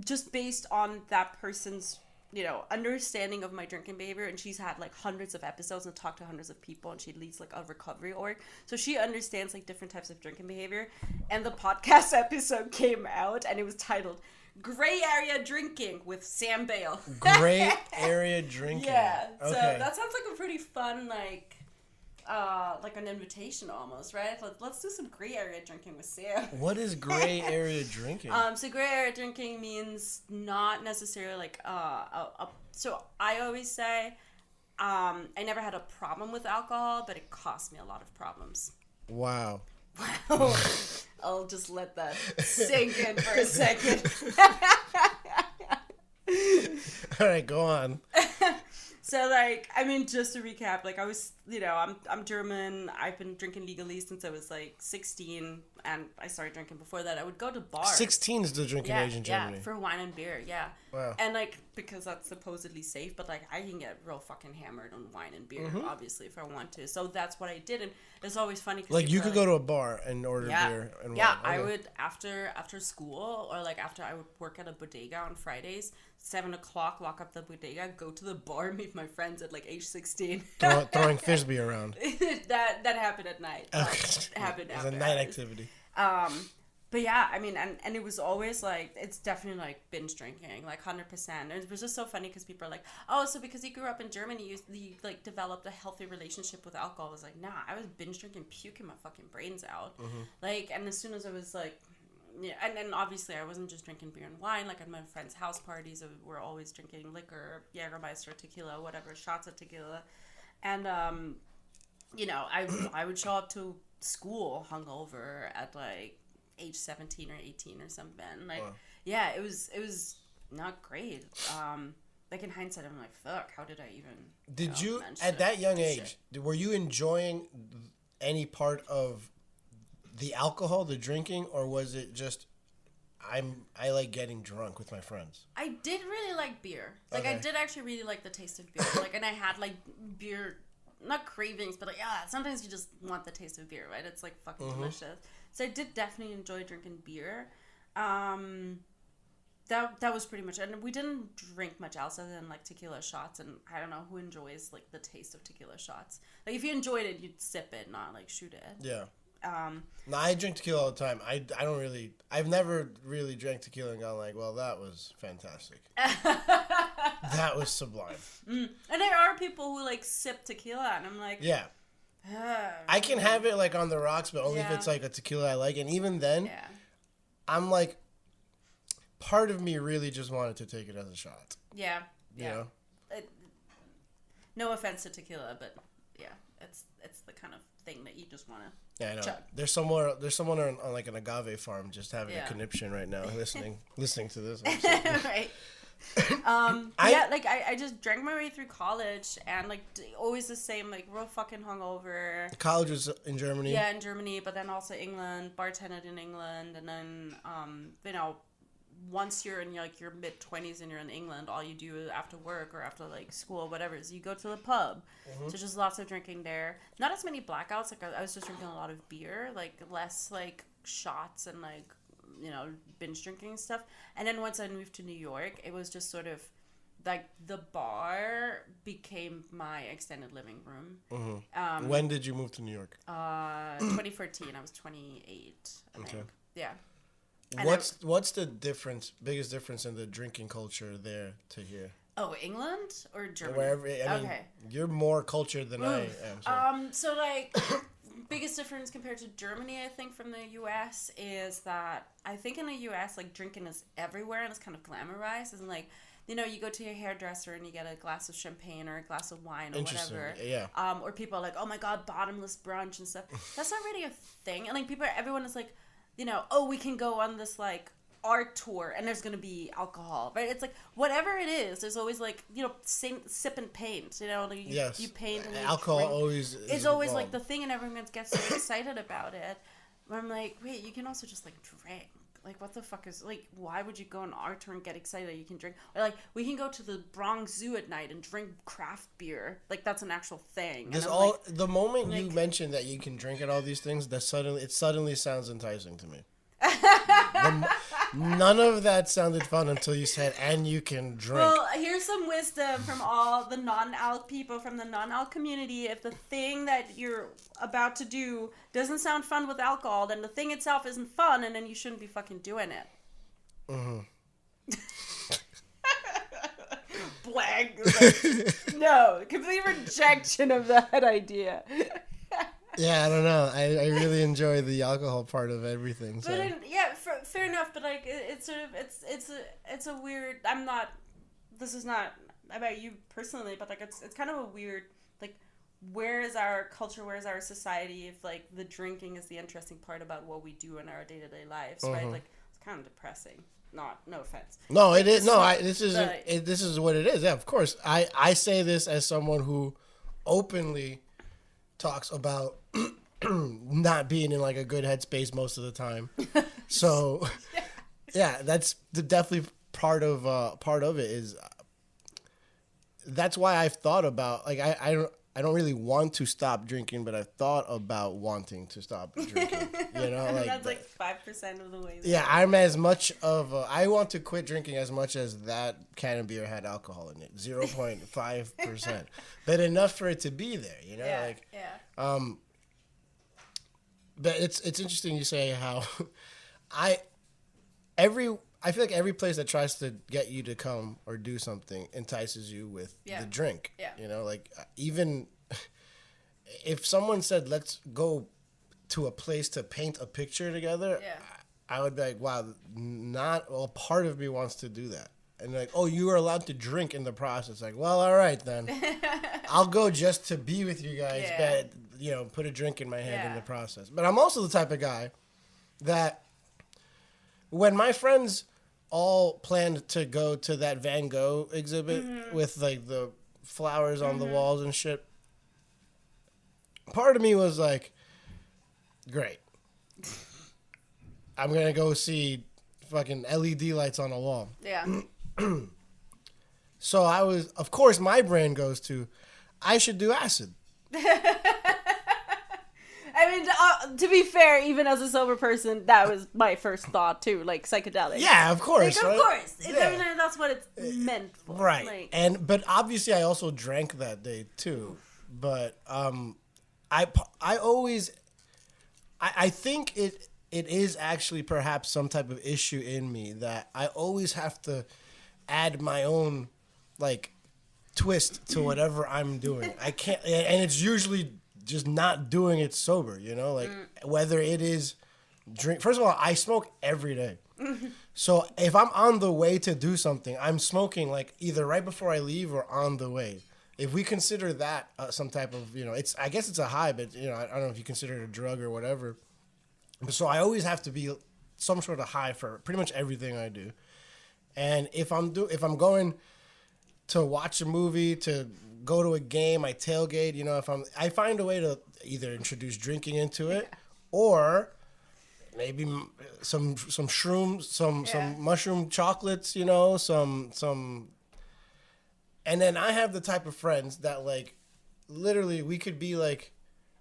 Speaker 2: just based on that person's, you know, understanding of my drinking behavior, and she's had like hundreds of episodes and talked to hundreds of people, and she leads like a recovery org, so she understands like different types of drinking behavior. And the podcast episode came out, and it was titled "Gray Area Drinking" with Sam Bail.
Speaker 1: Gray area drinking.
Speaker 2: Yeah.
Speaker 1: Okay.
Speaker 2: So that sounds like a pretty fun like an invitation almost, right? Let's do some gray area drinking with Sam.
Speaker 1: What is gray area drinking?
Speaker 2: So gray area drinking means not necessarily like so I always say I never had a problem with alcohol, but it cost me a lot of problems.
Speaker 1: Wow.
Speaker 2: I'll just let that sink in for a second.
Speaker 1: All right, go on.
Speaker 2: So, like, I mean, just to recap, like, I was, you know, I'm German. I've been drinking legally since I was, like, 16, and I started drinking before that. I would go to bars. 16 is
Speaker 1: the drinking age in Germany.
Speaker 2: Yeah, for wine and beer, yeah.
Speaker 1: Wow.
Speaker 2: And, like, because that's supposedly safe, but, like, I can get real fucking hammered on wine and beer, obviously, if I want to. So that's what I did, and it's always funny.
Speaker 1: Like, you could go to a bar and order beer and wine.
Speaker 2: Yeah, okay. I would, after school, or, like, after I would work at a bodega on Fridays, 7 o'clock, lock up the bodega, go to the bar, meet my friends at like age 16.
Speaker 1: Throwing frisbee around.
Speaker 2: that happened at night.
Speaker 1: Okay.
Speaker 2: Happened
Speaker 1: after. It was a night activity.
Speaker 2: But yeah, I mean, and it was always like, it's definitely like binge drinking, like 100%. And it was just so funny because people are like, oh, so because you grew up in Germany, you like developed a healthy relationship with alcohol. I was like, nah, I was binge drinking, puking my fucking brains out. Like, and as soon as I was like, yeah, and then obviously I wasn't just drinking beer and wine. Like at my friends' house parties, we're always drinking liquor, Jägermeister, tequila, whatever, shots of tequila. And, you know, I would show up to school hungover at like age 17 or 18 or something. Like, yeah, it was not great. Like in hindsight, I'm like, fuck, how did I even...
Speaker 1: Did you, at that young age, were you enjoying any part of the alcohol, the drinking, or was it just I like getting drunk with my friends? I
Speaker 2: did really like beer. Like I did actually really like the taste of beer. Like, and I had like beer, not cravings, but like sometimes you just want the taste of beer, right? It's like fucking delicious. So I did definitely enjoy drinking beer. That was pretty much, and we didn't drink much else other than like tequila shots, and I don't know who enjoys like the taste of tequila shots. Like if you enjoyed it, you'd sip it, not like shoot it.
Speaker 1: Yeah. No, I drink tequila all the time. I've never really drank tequila and gone like, well, that was fantastic. That was sublime.
Speaker 2: And there are people who like sip tequila, and I'm like,
Speaker 1: yeah. I can have it like on the rocks, but only if it's like a tequila I like. And even then, I'm like, part of me really just wanted to take it as a shot. Yeah. You know?
Speaker 2: No offense to tequila, but yeah, it's the kind of thing that you just want to.
Speaker 1: Yeah, I know. Chug. There's someone on like an agave farm just having a conniption right now, listening to this.
Speaker 2: Right. I just drank my way through college and like always the same, like real fucking hungover.
Speaker 1: College was in Germany.
Speaker 2: Yeah, in Germany, but then also England, bartended in England, and then once you're in like your mid-20s and you're in England, all you do after work or after like school, whatever, is you go to the pub. So just lots of drinking there. Not as many blackouts. Like I was just drinking a lot of beer, like less like shots and like binge drinking and stuff. And then once I moved to New York, it was just sort of like the bar became my extended living room.
Speaker 1: When did you move to New York?
Speaker 2: 2014. I was 28. I think. Yeah. And
Speaker 1: What's the biggest difference in the drinking culture there to here?
Speaker 2: Oh, England or Germany?
Speaker 1: Wherever. I mean, you're more cultured than I am.
Speaker 2: So like, biggest difference compared to Germany, I think, from the U.S. is that I think in the U.S. like drinking is everywhere and it's kind of glamorized. And like, you go to your hairdresser and you get a glass of champagne or a glass of wine or whatever.
Speaker 1: Yeah.
Speaker 2: Or people are like, oh my god, bottomless brunch and stuff. That's not really a thing. And like everyone is like, oh, we can go on this like art tour and there's gonna be alcohol, right? It's like whatever it is, there's always like sip and paint. You paint and
Speaker 1: alcohol
Speaker 2: drink.
Speaker 1: always.
Speaker 2: It's always like the thing, and everyone gets so excited about it. But I'm like, wait, you can also just like drink. Like, what the fuck is like? Why would you go on art tour and get excited that you can drink? Or like, we can go to the Bronx Zoo at night and drink craft beer. Like, that's an actual thing.
Speaker 1: The moment you mention that you can drink at all these things, it suddenly sounds enticing to me. None of that sounded fun until you said, and you can drink.
Speaker 2: Well, here's some wisdom from all the non-alc people from the non-alc community. If the thing that you're about to do doesn't sound fun with alcohol, then the thing itself isn't fun, and then you shouldn't be fucking doing it. Blank. Like, no, complete rejection of that idea.
Speaker 1: Yeah, I don't know. I really enjoy the alcohol part of everything. So.
Speaker 2: But fair enough. But like, it's sort of it's a weird. This is not about you personally, but like it's kind of a weird like. Where is our culture? Where is our society? If like the drinking is the interesting part about what we do in our day-to-day lives, right? Like it's kind of depressing. No offense.
Speaker 1: No, it is. No, this is what it is. Yeah, of course. I say this as someone who openly talks about not being in like a good headspace most of the time. So yeah, that's definitely part of it is that's why I've thought about like I don't really want to stop drinking, but I've thought about wanting to stop drinking. Like
Speaker 2: that's like 5% of the way.
Speaker 1: Yeah, I'm as much of I want to quit drinking as much as that can of beer had alcohol in it, 0.5%, but enough for it to be there. But it's interesting you say how I feel like every place that tries to get you to come or do something entices you with the drink. Yeah. Like even if someone said, let's go to a place to paint a picture together, I would be like, wow, part of me wants to do that. And like, oh, you are allowed to drink in the process. Like, well, all right then. I'll go just to be with you guys, but put a drink in my hand in the process. But I'm also the type of guy that when my friends all planned to go to that Van Gogh exhibit with like the flowers on the walls and shit, part of me was like, great. I'm going to go see fucking LED lights on a wall.
Speaker 2: Yeah.
Speaker 1: So of course my brain goes to, I should do acid.
Speaker 2: I mean, to be fair, even as a sober person, that was my first thought too, like psychedelics.
Speaker 1: Yeah, of course.
Speaker 2: Like, of course. I mean, that's what it's meant for.
Speaker 1: Right.
Speaker 2: Like,
Speaker 1: but obviously I also drank that day too. But I think it is actually perhaps some type of issue in me that I always have to add my own like twist to whatever I'm doing. I can't, and it's usually just not doing it sober, like whether it is drink. First of all, I smoke every day. So if I'm on the way to do something, I'm smoking like either right before I leave or on the way. If we consider that some type of, I guess it's a high, but I don't know if you consider it a drug or whatever. So I always have to be some sort of high for pretty much everything I do. And if I'm going to watch a movie, to go to a game, I tailgate, you know, I find a way to either introduce drinking into it or maybe some shrooms, some mushroom chocolates, you know, some and then I have the type of friends that like literally we could be like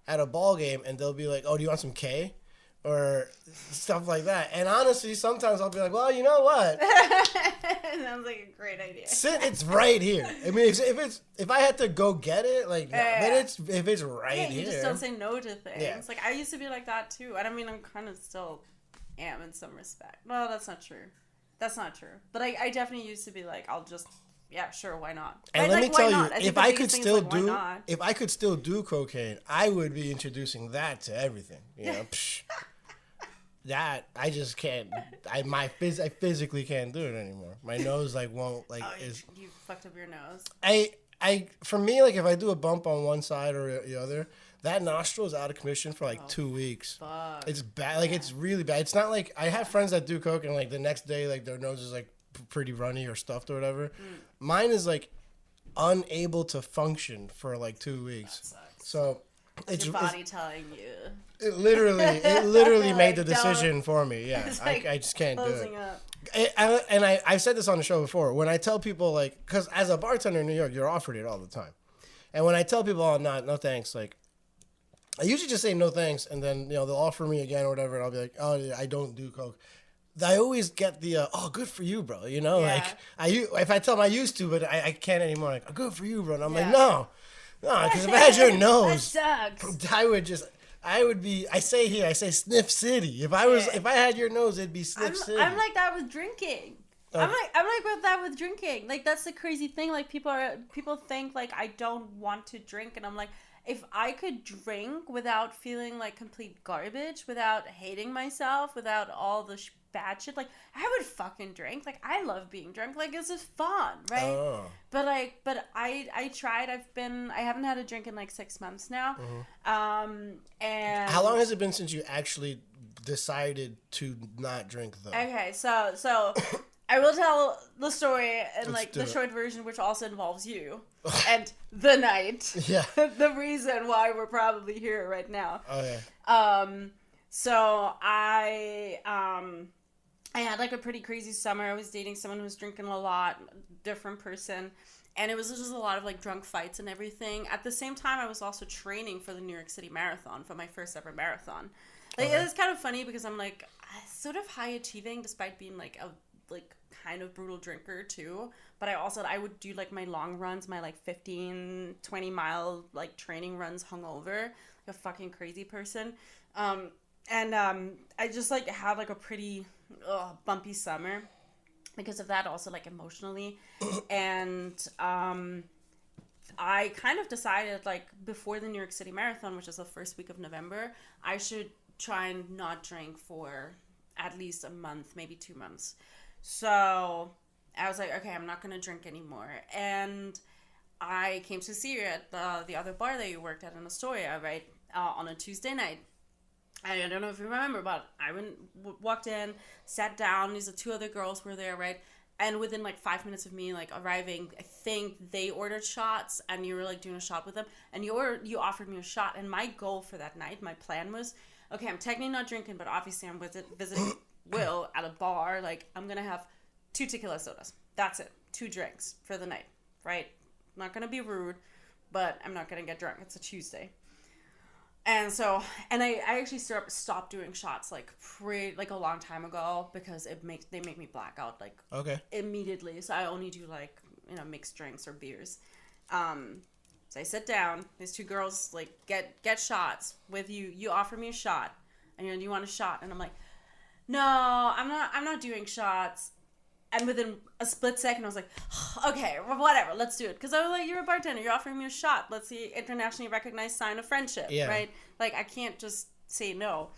Speaker 1: at a ball game and they'll be like, "Oh, do you want some K?" or stuff like that. And honestly, sometimes I'll be like, "Well, you know what?
Speaker 2: Sounds like a great idea.
Speaker 1: It's right here. I mean, if I had to go get it, like, but if it's right here,
Speaker 2: you just don't say no to things.
Speaker 1: Yeah.
Speaker 2: Like I used to be like that too. And I mean, I'm kind of still am in some respect. Well, that's not true. But I definitely used to be like, I'll just. Yeah, sure, why not?
Speaker 1: And
Speaker 2: right?
Speaker 1: let
Speaker 2: like,
Speaker 1: me tell
Speaker 2: you,
Speaker 1: if I could still do cocaine, I would be introducing that to everything. You know, that I just can't. I physically can't do it anymore. My nose like won't like.
Speaker 2: You fucked up your nose.
Speaker 1: For me, like if I do a bump on one side or the other, that nostril is out of commission for like 2 weeks.
Speaker 2: Fuck.
Speaker 1: It's bad. Like it's really bad. It's not like I have friends that do coke and like the next day like their nose is like pretty runny or stuffed or whatever. Mine is like unable to function for like 2 weeks.
Speaker 2: That sucks.
Speaker 1: So
Speaker 2: it's your body telling you.
Speaker 1: It literally
Speaker 2: like,
Speaker 1: made the decision for me. Yeah,
Speaker 2: like
Speaker 1: I just can't do it.
Speaker 2: Up.
Speaker 1: I said this on the show before. When I tell people like, because as a bartender in New York, you're offered it all the time. And when I tell people, "Oh, no thanks," like I usually just say no thanks, and then you know they'll offer me again or whatever, and I'll be like, "Oh, yeah, I don't do coke." I always get the "oh, good for you, bro." You know, like if I tell them I used to, but I can't anymore. Like, "Oh, good for you, bro." And I'm like, no, because if I had your nose,
Speaker 2: that sucks.
Speaker 1: I say Sniff City. If I had your nose, it'd be Sniff City.
Speaker 2: I'm like that with drinking. I'm like that with drinking. Like that's the crazy thing. Like people think like I don't want to drink, and I'm like, if I could drink without feeling like complete garbage, without hating myself, without all the bad shit, like I would fucking drink. Like I love being drunk. Like this is fun, right?
Speaker 1: Oh.
Speaker 2: But I tried. I haven't had a drink in like 6 months now.
Speaker 1: Mm-hmm.
Speaker 2: And
Speaker 1: how long has it been since you actually decided to not drink though?
Speaker 2: Okay, so I will tell the story in like the
Speaker 1: it.
Speaker 2: short version, which also involves you and the night.
Speaker 1: Yeah.
Speaker 2: The reason why we're probably here right now.
Speaker 1: Okay.
Speaker 2: So I had like a pretty crazy summer. I was dating someone who was drinking a lot, different person. And it was just a lot of like drunk fights and everything. At the same time, I was also training for the New York City Marathon, for my first ever marathon. Like it's kind of funny because I'm like sort of high achieving despite being like a kind of brutal drinker too. But I would do like my long runs, my like 15, 20 mile like training runs hungover, like a fucking crazy person. I just like had like a pretty bumpy summer because of that, also like emotionally. And I kind of decided like before the New York City Marathon, which is the first week of November, I should try and not drink for at least a month, maybe 2 months. So I was like, okay, I'm not going to drink anymore. And I came to see you at the other bar that you worked at in Astoria, right? On a Tuesday night. I don't know if you remember, but I walked in, sat down. These 2 other girls were there, right? And within like 5 minutes of me like arriving, I think they ordered shots, and you were like doing a shot with them, and you offered me a shot. And my goal for that night, my plan was, okay, I'm technically not drinking, but obviously I'm visiting Will at a bar. Like I'm gonna have 2 tequila sodas. That's it. 2 drinks for the night, right? I'm not gonna be rude, but I'm not gonna get drunk. It's a Tuesday. And so, and I actually stopped doing shots like a long time ago because they make me black out like immediately. So I only do like, mixed drinks or beers. So I sit down, these 2 girls like get shots with you. You offer me a shot, and do you want a shot? And I'm like, no, I'm not doing shots. And within a split second, I was like, okay, well, whatever, let's do it. Because I was like, you're a bartender, you're offering me a shot. Let's see, internationally recognized sign of friendship, right? Like, I can't just say no.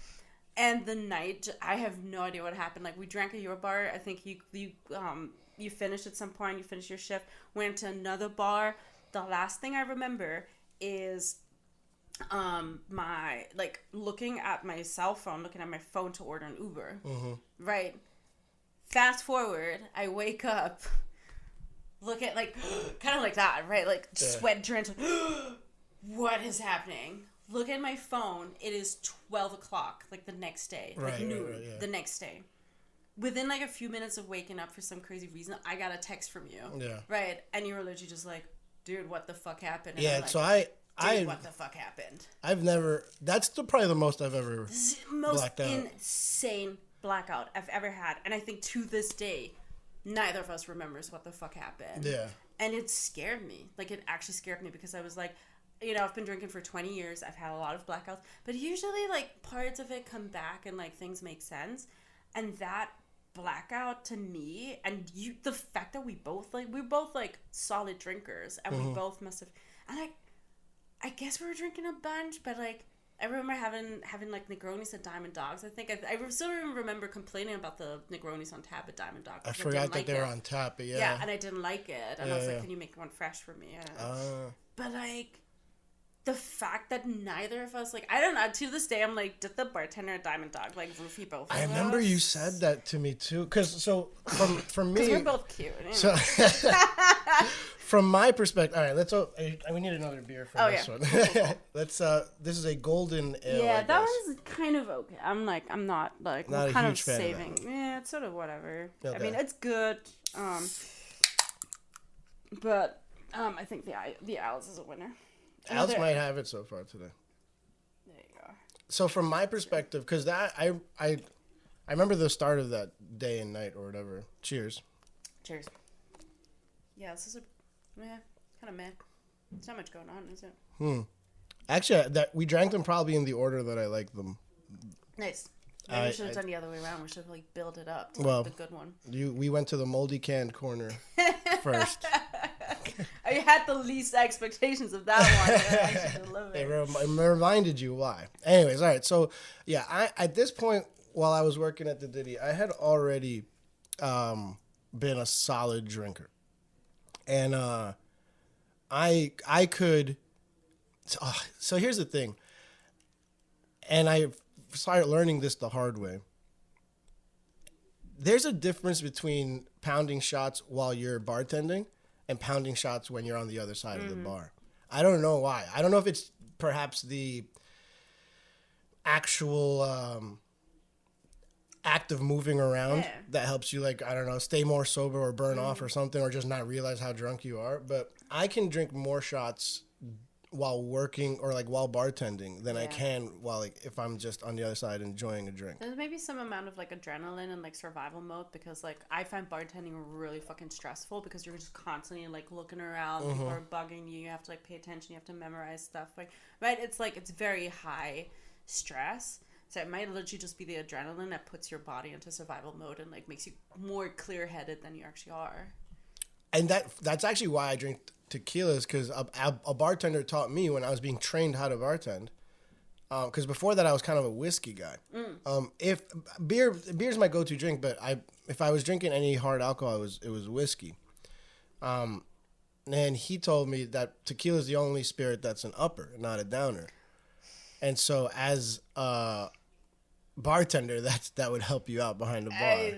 Speaker 2: And the night, I have no idea what happened. Like, we drank at your bar. I think you finished at some point. You finished your shift. Went to another bar. The last thing I remember is my, like, looking at my cell phone, looking at my phone to order an Uber, right? fast forward, I wake up, look at like, kind of like that, right? Like sweat drenched. What is happening? Look at my phone. It is 12 o'clock, like the next day, like noon, the next day. Within like a few minutes of waking up for some crazy reason, I got a text from you. Yeah. Right? And you were literally just like, dude, what the fuck happened? And
Speaker 1: yeah,
Speaker 2: like,
Speaker 1: so
Speaker 2: what the fuck happened?
Speaker 1: I've never, that's probably the most I've ever
Speaker 2: blacked out. Insane blackout I've ever had. And I think to this day, neither of us remembers what the fuck happened. Yeah. And it scared me. Like, it actually scared me because I was like, you know, I've been drinking for 20 years. I've had a lot of blackouts. But usually, like, parts of it come back and, like, things make sense. And that blackout to me, and you, the fact that we're both like solid drinkers, and we both must have, and I guess we were drinking a bunch, but like I remember having like Negronis at Diamond Dogs. I think I still remember complaining about the Negronis on tap at Diamond Dogs.
Speaker 1: I forgot that they were on tap, but yeah,
Speaker 2: and I didn't like it, and I was like, can you make one fresh for me? I don't know. But like, the fact that neither of us, like, I don't know, to this day, I'm like, did the bartender at Diamond Dog, like, roofie both of us?
Speaker 1: I remember you said that to me, too. Because, so, from me...
Speaker 2: Because we're both cute.
Speaker 1: So, from my perspective... All right, we need another beer for this one. Let's, this is a golden ale,
Speaker 2: yeah, that one's kind of okay. I'm not, like,
Speaker 1: not
Speaker 2: kind
Speaker 1: a
Speaker 2: of
Speaker 1: huge fan
Speaker 2: saving.
Speaker 1: of that.
Speaker 2: Yeah, it's sort of whatever.
Speaker 1: Okay.
Speaker 2: I mean, it's good. But, I think the Alice is a winner.
Speaker 1: Alice might have it so far today.
Speaker 2: There you go.
Speaker 1: So from my perspective, because that I remember the start of that day and night or whatever. Cheers.
Speaker 2: Cheers. Yeah, this is kind of meh. There's not much going on, is it?
Speaker 1: Actually, that we drank them probably in the order that I like them.
Speaker 2: Nice. Maybe we should have done the other way around. We should have like built it up to like, the good one. We went to the moldy canned corner first. I had the least expectations of that one.
Speaker 1: It reminded you why. Anyways, all right. So, yeah, at this point, while I was working at the Diddy, I had already been a solid drinker. And I could... So here's the thing. And I started learning this the hard way. There's a difference between pounding shots while you're bartending and pounding shots when you're on the other side of the bar. I don't know why. I don't know if it's perhaps the actual act of moving around that helps you, like, I don't know, stay more sober or burn off or something, or just not realize how drunk you are. But I can drink more shots while working or like while bartending than I can while, like, if I'm just on the other side enjoying a drink.
Speaker 2: There's maybe some amount of like adrenaline and like survival mode, because like I find bartending really fucking stressful because you're just constantly like looking around, people are bugging you, you have to like pay attention, you have to memorize stuff, like, right? It's like, it's very high stress. So it might literally just be the adrenaline that puts your body into survival mode and like makes you more clear-headed than you actually are.
Speaker 1: And that's actually why I drink tequilas, because a bartender taught me when I was being trained how to bartend. Because before that, I was kind of a whiskey guy. If beer's my go-to drink, but if I was drinking any hard alcohol, it was whiskey. And he told me that tequila is the only spirit that's an upper, not a downer. And so as a bartender, that would help you out behind the bar.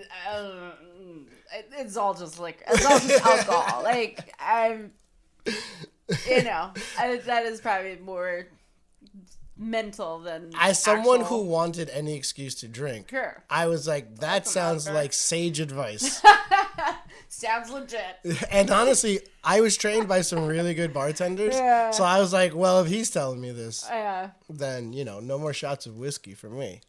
Speaker 2: It's all just alcohol. Like, that is probably more mental than
Speaker 1: as someone who wanted any excuse to drink. Sure. I was like, that sounds like sage advice.
Speaker 2: Sounds legit.
Speaker 1: And honestly, I was trained by some really good bartenders. Yeah. So I was like, well, if he's telling me this, then, no more shots of whiskey for me.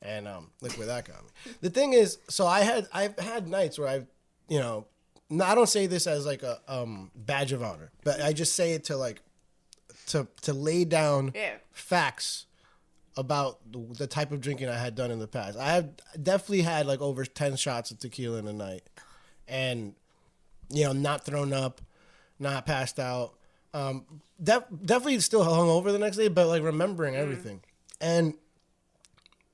Speaker 1: And look where that got me. The thing is, so I've had nights where I don't say this as like a badge of honor, but I just say it to like to lay down facts about the type of drinking I had done in the past. I have definitely had like over 10 shots of tequila in a night, and not thrown up, not passed out, definitely still hungover the next day, but like remembering everything. And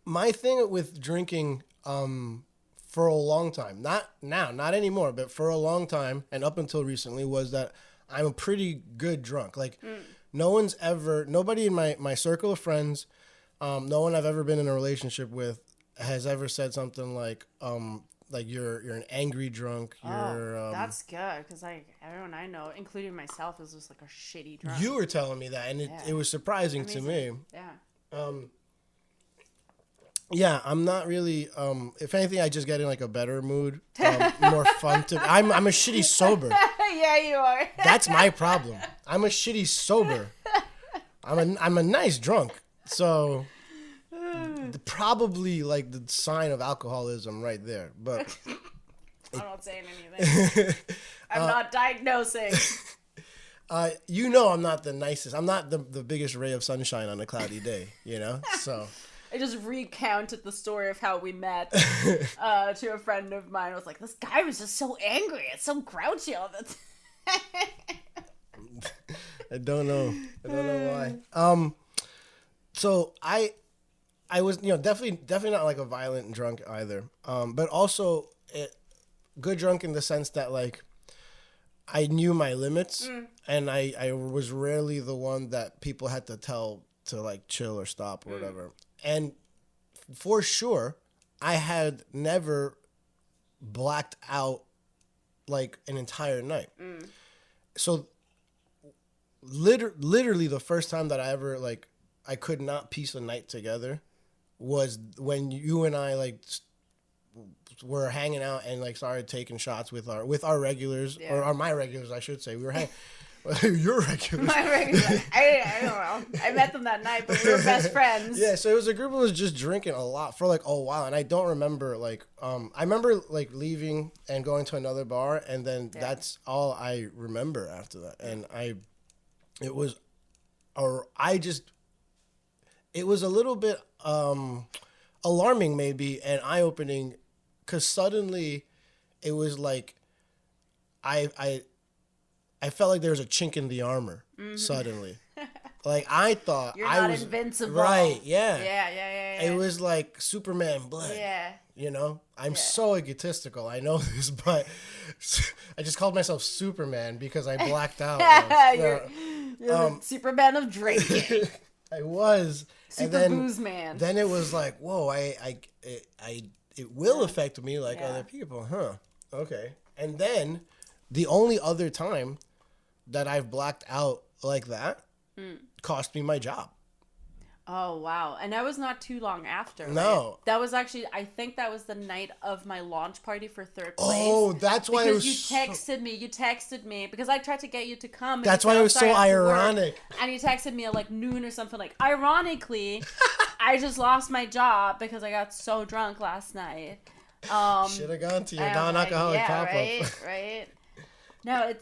Speaker 1: my thing with drinking for a long time, not now, not anymore, but for a long time and up until recently, was that I'm a pretty good drunk. Like nobody in my circle of friends, no one I've ever been in a relationship with has ever said something like, like you're an angry drunk. You're
Speaker 2: that's good because everyone I know, including myself, is just like a shitty drunk.
Speaker 1: You were telling me that, and it was surprising to me.
Speaker 2: Yeah.
Speaker 1: Yeah, I'm not really. If anything, I just get in like a better mood, more fun to. I'm a shitty sober.
Speaker 2: Yeah, you are.
Speaker 1: That's my problem. I'm a shitty sober. I'm a nice drunk. So probably like the sign of alcoholism right there. But
Speaker 2: I'm not saying anything. I'm not diagnosing.
Speaker 1: I'm not the nicest. I'm not the biggest ray of sunshine on a cloudy day. So.
Speaker 2: I just recounted the story of how we met to a friend of mine. I was like, this guy was just so angry. It's so grouchy all the time.
Speaker 1: I don't know why. So I was, definitely not like a violent drunk either. But also good drunk in the sense that like I knew my limits and I was rarely the one that people had to tell to like chill or stop or whatever. And for sure, I had never blacked out like an entire night. So literally the first time that I ever like I could not piece a night together was when you and I like were hanging out and like started taking shots with our regulars or my regulars, I should say. We were hanging. Your regulars. My regulars.
Speaker 2: I don't know. I met them that night, but we were best friends.
Speaker 1: Yeah, so it was a group that was just drinking a lot for like a while, and I don't remember like I remember like leaving and going to another bar, and then that's all I remember after that. And it was a little bit alarming maybe and eye opening, because suddenly it was like I felt like there was a chink in the armor suddenly. Like I thought
Speaker 2: You're
Speaker 1: I
Speaker 2: not
Speaker 1: was
Speaker 2: invincible.
Speaker 1: Right, yeah.
Speaker 2: Yeah.
Speaker 1: It was like Superman blood.
Speaker 2: Yeah.
Speaker 1: I'm so egotistical. I know this, but I just called myself Superman because I blacked out.
Speaker 2: You're the Superman of drinking.
Speaker 1: I was.
Speaker 2: Super booze man.
Speaker 1: Then it was like, whoa, it will affect me like other people, huh? Okay. And then the only other time that I've blacked out like that cost me my job.
Speaker 2: Oh, wow. And that was not too long after, right?
Speaker 1: No.
Speaker 2: That was actually, I think that was the night of my launch party for third place.
Speaker 1: Oh, that's why
Speaker 2: because you texted me, because I tried to get you to come.
Speaker 1: That's why it was so ironic.
Speaker 2: And you texted me at like noon or something like, ironically, I just lost my job because I got so drunk last night.
Speaker 1: Should have gone to your non-alcoholic pop-up.
Speaker 2: Right. No,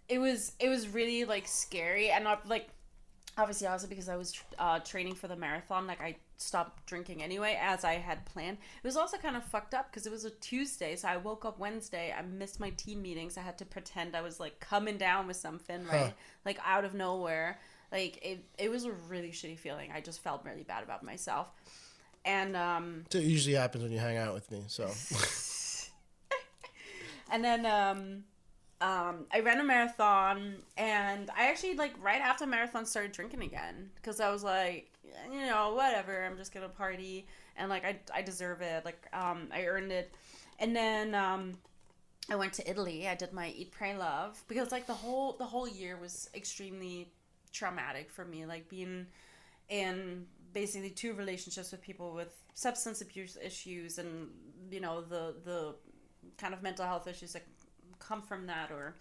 Speaker 2: it was really like scary, and not like obviously also because I was training for the marathon. Like I stopped drinking anyway as I had planned. It was also kind of fucked up because it was a Tuesday, so I woke up Wednesday. I missed my team meetings. I had to pretend I was like coming down with something, right? Like out of nowhere. Like it was a really shitty feeling. I just felt really bad about myself, and
Speaker 1: it usually happens when you hang out with me. So,
Speaker 2: and then I ran a marathon, and I actually, like, right after marathon started drinking again, because I was like, whatever, I'm just gonna party, and, like, I deserve it, like, I earned it, and then, I went to Italy. I did my Eat, Pray, Love, because, like, the whole year was extremely traumatic for me, like, being in basically 2 relationships with people with substance abuse issues, and, the kind of mental health issues that come from that or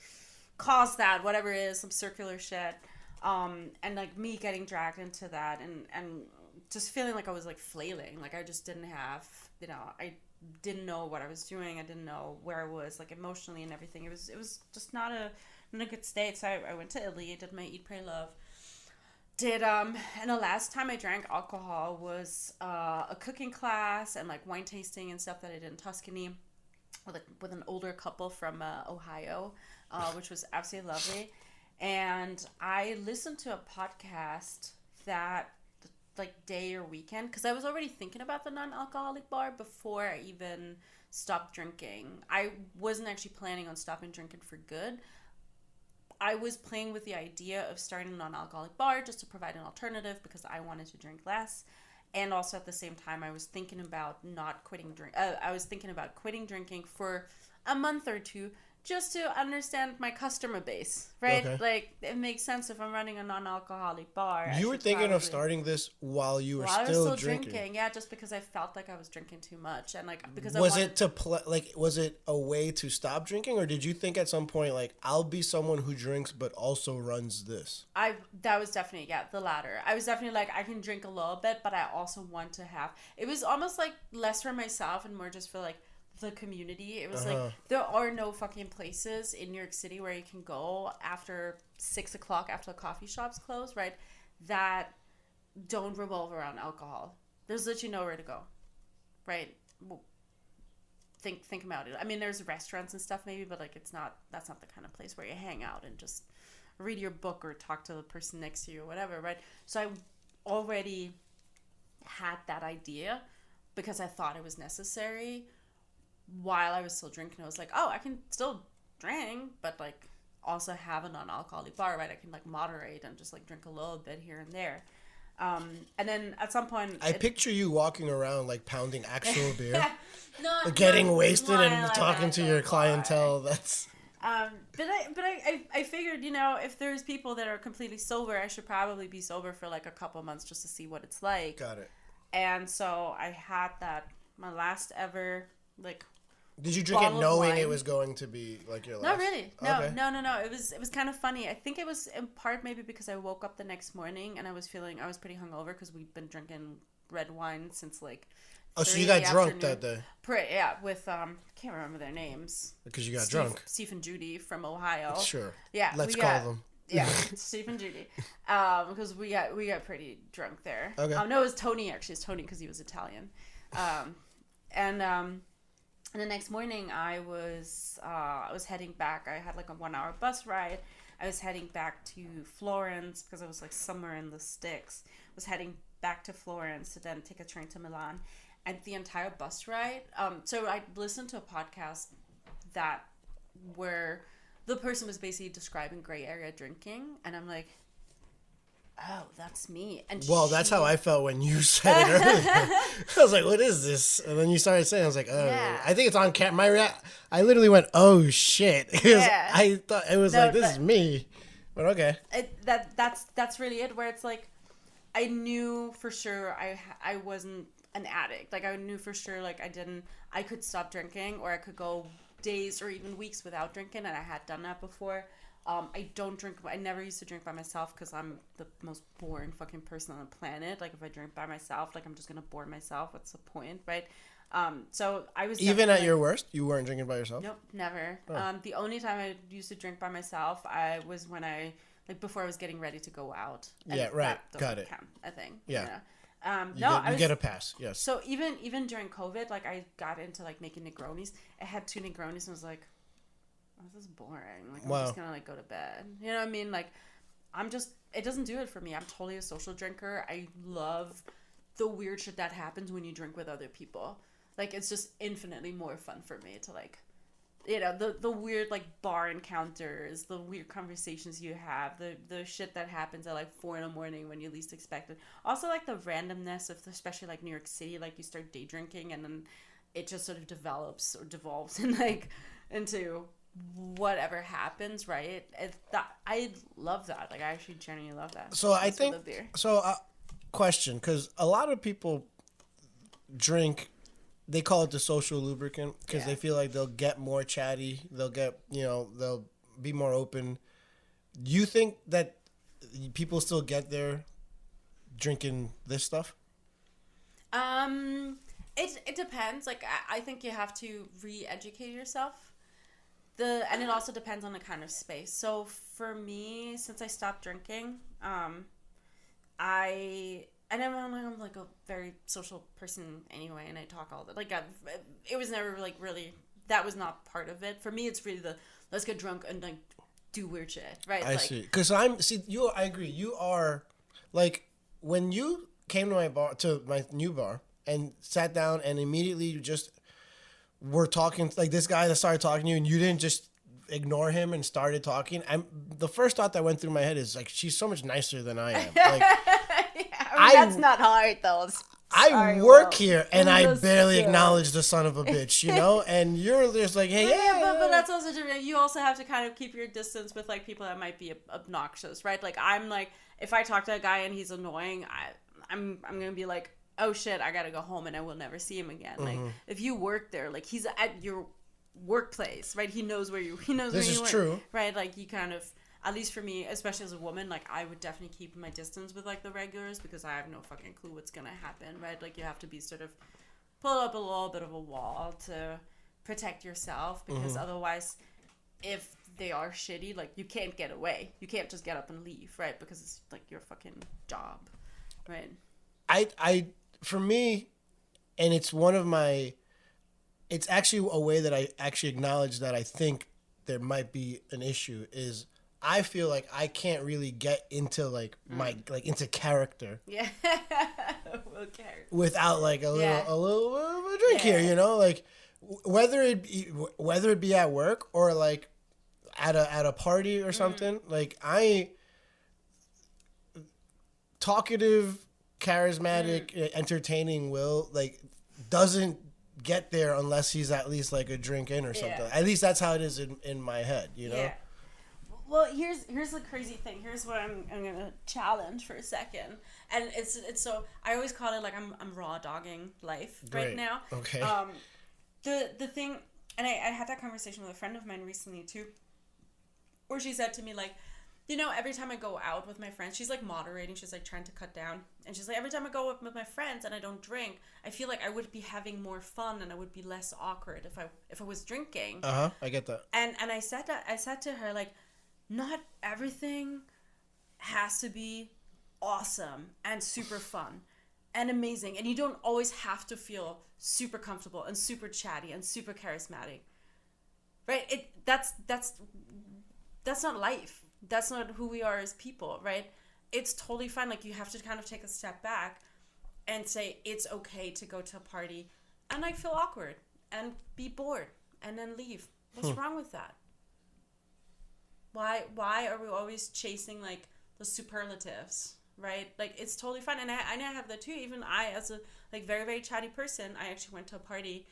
Speaker 2: cause that, whatever it is, some circular shit, and like me getting dragged into that and just feeling like I was like flailing, like I just didn't have, I didn't know what I was doing, I didn't know where I was like emotionally and everything. It was just not in a good state. So I went to Italy, did my Eat, Pray, Love, and the last time I drank alcohol was a cooking class and like wine tasting and stuff that I did in Tuscany with an older couple from Ohio, which was absolutely lovely. And I listened to a podcast that like day or weekend, because I was already thinking about the non-alcoholic bar before I even stopped drinking. I wasn't actually planning on stopping drinking for good. I was playing with the idea of starting a non-alcoholic bar just to provide an alternative because I wanted to drink less. And also at the same time, I was thinking about not quitting drink. I was thinking about quitting drinking for a month or two, just to understand my customer base, right?
Speaker 1: Okay.
Speaker 2: Like, it makes sense if I'm running a non-alcoholic bar.
Speaker 1: You were thinking of starting this while you were still drinking.
Speaker 2: Yeah, just because I felt like I was drinking too much, and like because
Speaker 1: was it a way to stop drinking, or did you think at some point like I'll be someone who drinks but also runs this?
Speaker 2: That was definitely the latter. I was definitely like, I can drink a little bit, but I also want to have. It was almost like less for myself and more just for like the community. It was like, there are no fucking places in New York City where you can go after 6 o'clock, after the coffee shops close, right, that don't revolve around alcohol. There's literally nowhere to go, right? Think about it. I mean, there's restaurants and stuff maybe, but like that's not the kind of place where you hang out and just read your book or talk to the person next to you or whatever, right? So I already had that idea because I thought it was necessary while I was still drinking. I was like, oh, I can still drink, but like also have a non-alcoholic bar, right? I can like moderate and just like drink a little bit here and there. And then at some point,
Speaker 1: I picture you walking around like pounding actual beer,
Speaker 2: not
Speaker 1: getting wasted and talking to your clientele. That's.
Speaker 2: But I figured, you know, if there's people that are completely sober, I should probably be sober for like a couple months just to see what it's like.
Speaker 1: Got it.
Speaker 2: And so I had my last ever like.
Speaker 1: Did you drink it knowing it was going to be like your last?
Speaker 2: Not really. No,
Speaker 1: okay.
Speaker 2: no. It was kind of funny. I think it was in part maybe because I woke up the next morning and I was pretty hungover because we'd been drinking red wine since like.
Speaker 1: Oh, so you got drunk that day?
Speaker 2: Yeah, with can't remember their names.
Speaker 1: Because you got drunk.
Speaker 2: Steve and Judy from Ohio.
Speaker 1: Sure.
Speaker 2: Yeah.
Speaker 1: Let's call them.
Speaker 2: Yeah, Steve and Judy. Because we got pretty drunk there.
Speaker 1: Okay.
Speaker 2: No, it was Tony actually. It's Tony because he was Italian. And the next morning I was heading back. I had like a 1 hour bus ride. I was heading back to Florence because I was like somewhere in the sticks. I was heading back to Florence to then take a train to Milan. And the entire bus ride, so I listened to a podcast where the person was basically describing gray area drinking, and I'm like, oh, that's me. And
Speaker 1: that's how I felt when you said it earlier. I was like, what is this? And then you started saying, I was like, oh, yeah. I think it's on camera. I literally went, oh shit, because I thought it was this is me, but okay.
Speaker 2: That's really it. Where it's like, I knew for sure I wasn't an addict. Like I knew for sure like I could stop drinking, or I could go days or even weeks without drinking, and I had done that before. I don't drink. I never used to drink by myself because I'm the most boring fucking person on the planet. Like if I drink by myself, like I'm just gonna bore myself. What's the point, right? So I was
Speaker 1: even at your worst, you weren't drinking by yourself.
Speaker 2: Nope, never.
Speaker 1: Oh.
Speaker 2: The only time I used to drink by myself, was when before I was getting ready to go out.
Speaker 1: Yeah, right. Got it.
Speaker 2: Count, I think.
Speaker 1: Yeah.
Speaker 2: You
Speaker 1: get a pass. Yes.
Speaker 2: So even during COVID, like I got into like making Negronis. I had 2 Negronis and was like, oh, this is boring. Like I'm just gonna like go to bed. You know what I mean? Like it doesn't do it for me. I'm totally a social drinker. I love the weird shit that happens when you drink with other people. Like it's just infinitely more fun for me to like, you know, the weird like bar encounters, the weird conversations you have, the shit that happens at like 4 a.m. when you least expect it. Also like the randomness of especially like New York City, like you start day drinking and then it just sort of develops or devolves and like into whatever happens, right? I love that. Like I actually genuinely love that.
Speaker 1: So I think question, because a lot of people drink. They call it the social lubricant because they feel like they'll get more chatty. They'll get, they'll be more open. Do you think that people still get there drinking this stuff?
Speaker 2: It depends. Like, I think you have to re-educate yourself. And it also depends on the kind of space. So for me, since I stopped drinking, I'm like a very social person anyway, and I talk all the it was never like really, that was not part of it. For me, it's really let's get drunk and like do weird shit, right?
Speaker 1: I see. Because I agree. You are like, when you came to my new bar and sat down and immediately you just were talking, like this guy that started talking to you and you didn't just ignore him and started talking. The first thought that went through my head is like, she's so much nicer than I am. Like,
Speaker 2: that's not hard though.
Speaker 1: I work here and I barely acknowledge the son of a bitch, you know? And you're just like, hey,
Speaker 2: but that's also different. You also have to kind of keep your distance with like people that might be obnoxious, right? Like I'm like, if I talk to a guy and he's annoying, I'm gonna be like, oh shit, I gotta go home and I will never see him again. Like if you work there, like he's at your workplace, right? He knows where you work.
Speaker 1: This is true,
Speaker 2: right? Like you kind of, at least for me, especially as a woman, like I would definitely keep my distance with like the regulars because I have no fucking clue what's gonna happen, right? Like you have to be sort of pull up a little bit of a wall to protect yourself because otherwise, if they are shitty, like you can't get away. You can't just get up and leave, right? Because it's like your fucking job, right?
Speaker 1: I for me, and it's one of my, it's actually a way that I actually acknowledge that I think there might be an issue is I feel like I can't really get into like my like into character.
Speaker 2: Yeah.
Speaker 1: Without like a little of a drink here, you know, like whether it be at work or like at a party or something. Like talkative, charismatic, entertaining Will like doesn't get there unless he's at least like a drink in or something. At least that's how it is in my head, you know.
Speaker 2: Yeah. Well, here's the crazy thing. Here's what I'm gonna challenge for a second, and it's so I always call it like I'm raw dogging life right now.
Speaker 1: Okay.
Speaker 2: The thing, and I had that conversation with a friend of mine recently too, where she said to me like, you know, every time I go out with my friends, she's like moderating, she's like trying to cut down, and she's like, every time I go out with my friends and I don't drink, I feel like I would be having more fun and I would be less awkward if I was drinking.
Speaker 1: I get that.
Speaker 2: And I said to her like, not everything has to be awesome and super fun and amazing. And you don't always have to feel super comfortable and super chatty and super charismatic. Right? That's not life. That's not who we are as people, right? It's totally fine. Like you have to kind of take a step back and say it's okay to go to a party and like feel awkward and be bored and then leave. What's wrong with that? Why are we always chasing like the superlatives, right? Like it's totally fun, and I have that too. Even I, as a like very very chatty person, I actually went to a party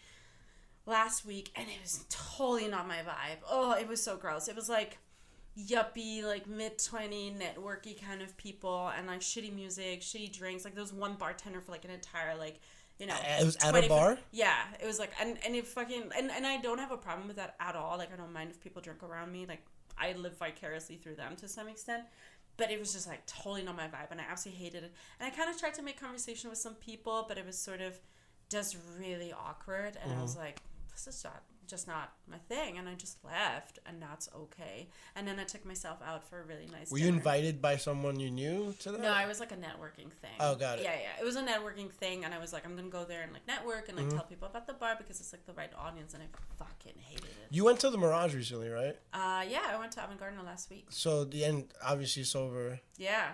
Speaker 2: last week, and it was totally not my vibe. Oh, it was so gross. It was like yuppie, like mid-20 networky kind of people, and like shitty music, shitty drinks. Like there was one bartender for like an entire like. You know,
Speaker 1: it was at a bar?
Speaker 2: Yeah, it was like, and it fucking, and I don't have a problem with that at all. Like, I don't mind if people drink around me. Like, I live vicariously through them to some extent. But it was just, like, totally not my vibe, and I absolutely hated it. And I kind of tried to make conversation with some people, but it was sort of just really awkward. And I was like, this is just not my thing. And I just left, and that's okay. And then I took myself out for a really nice
Speaker 1: Were
Speaker 2: dinner.
Speaker 1: you invited by someone you knew to that?
Speaker 2: No, it was like a networking thing.
Speaker 1: Oh, got it.
Speaker 2: Yeah. It was a networking thing, and I was like, I'm going to go there and like network and like tell people about the bar because it's like the right audience, and I fucking hated it.
Speaker 1: You went to the Mirage recently, right?
Speaker 2: Yeah, I went to Avant Garden last week.
Speaker 1: So, the end, obviously sober.
Speaker 2: Yeah.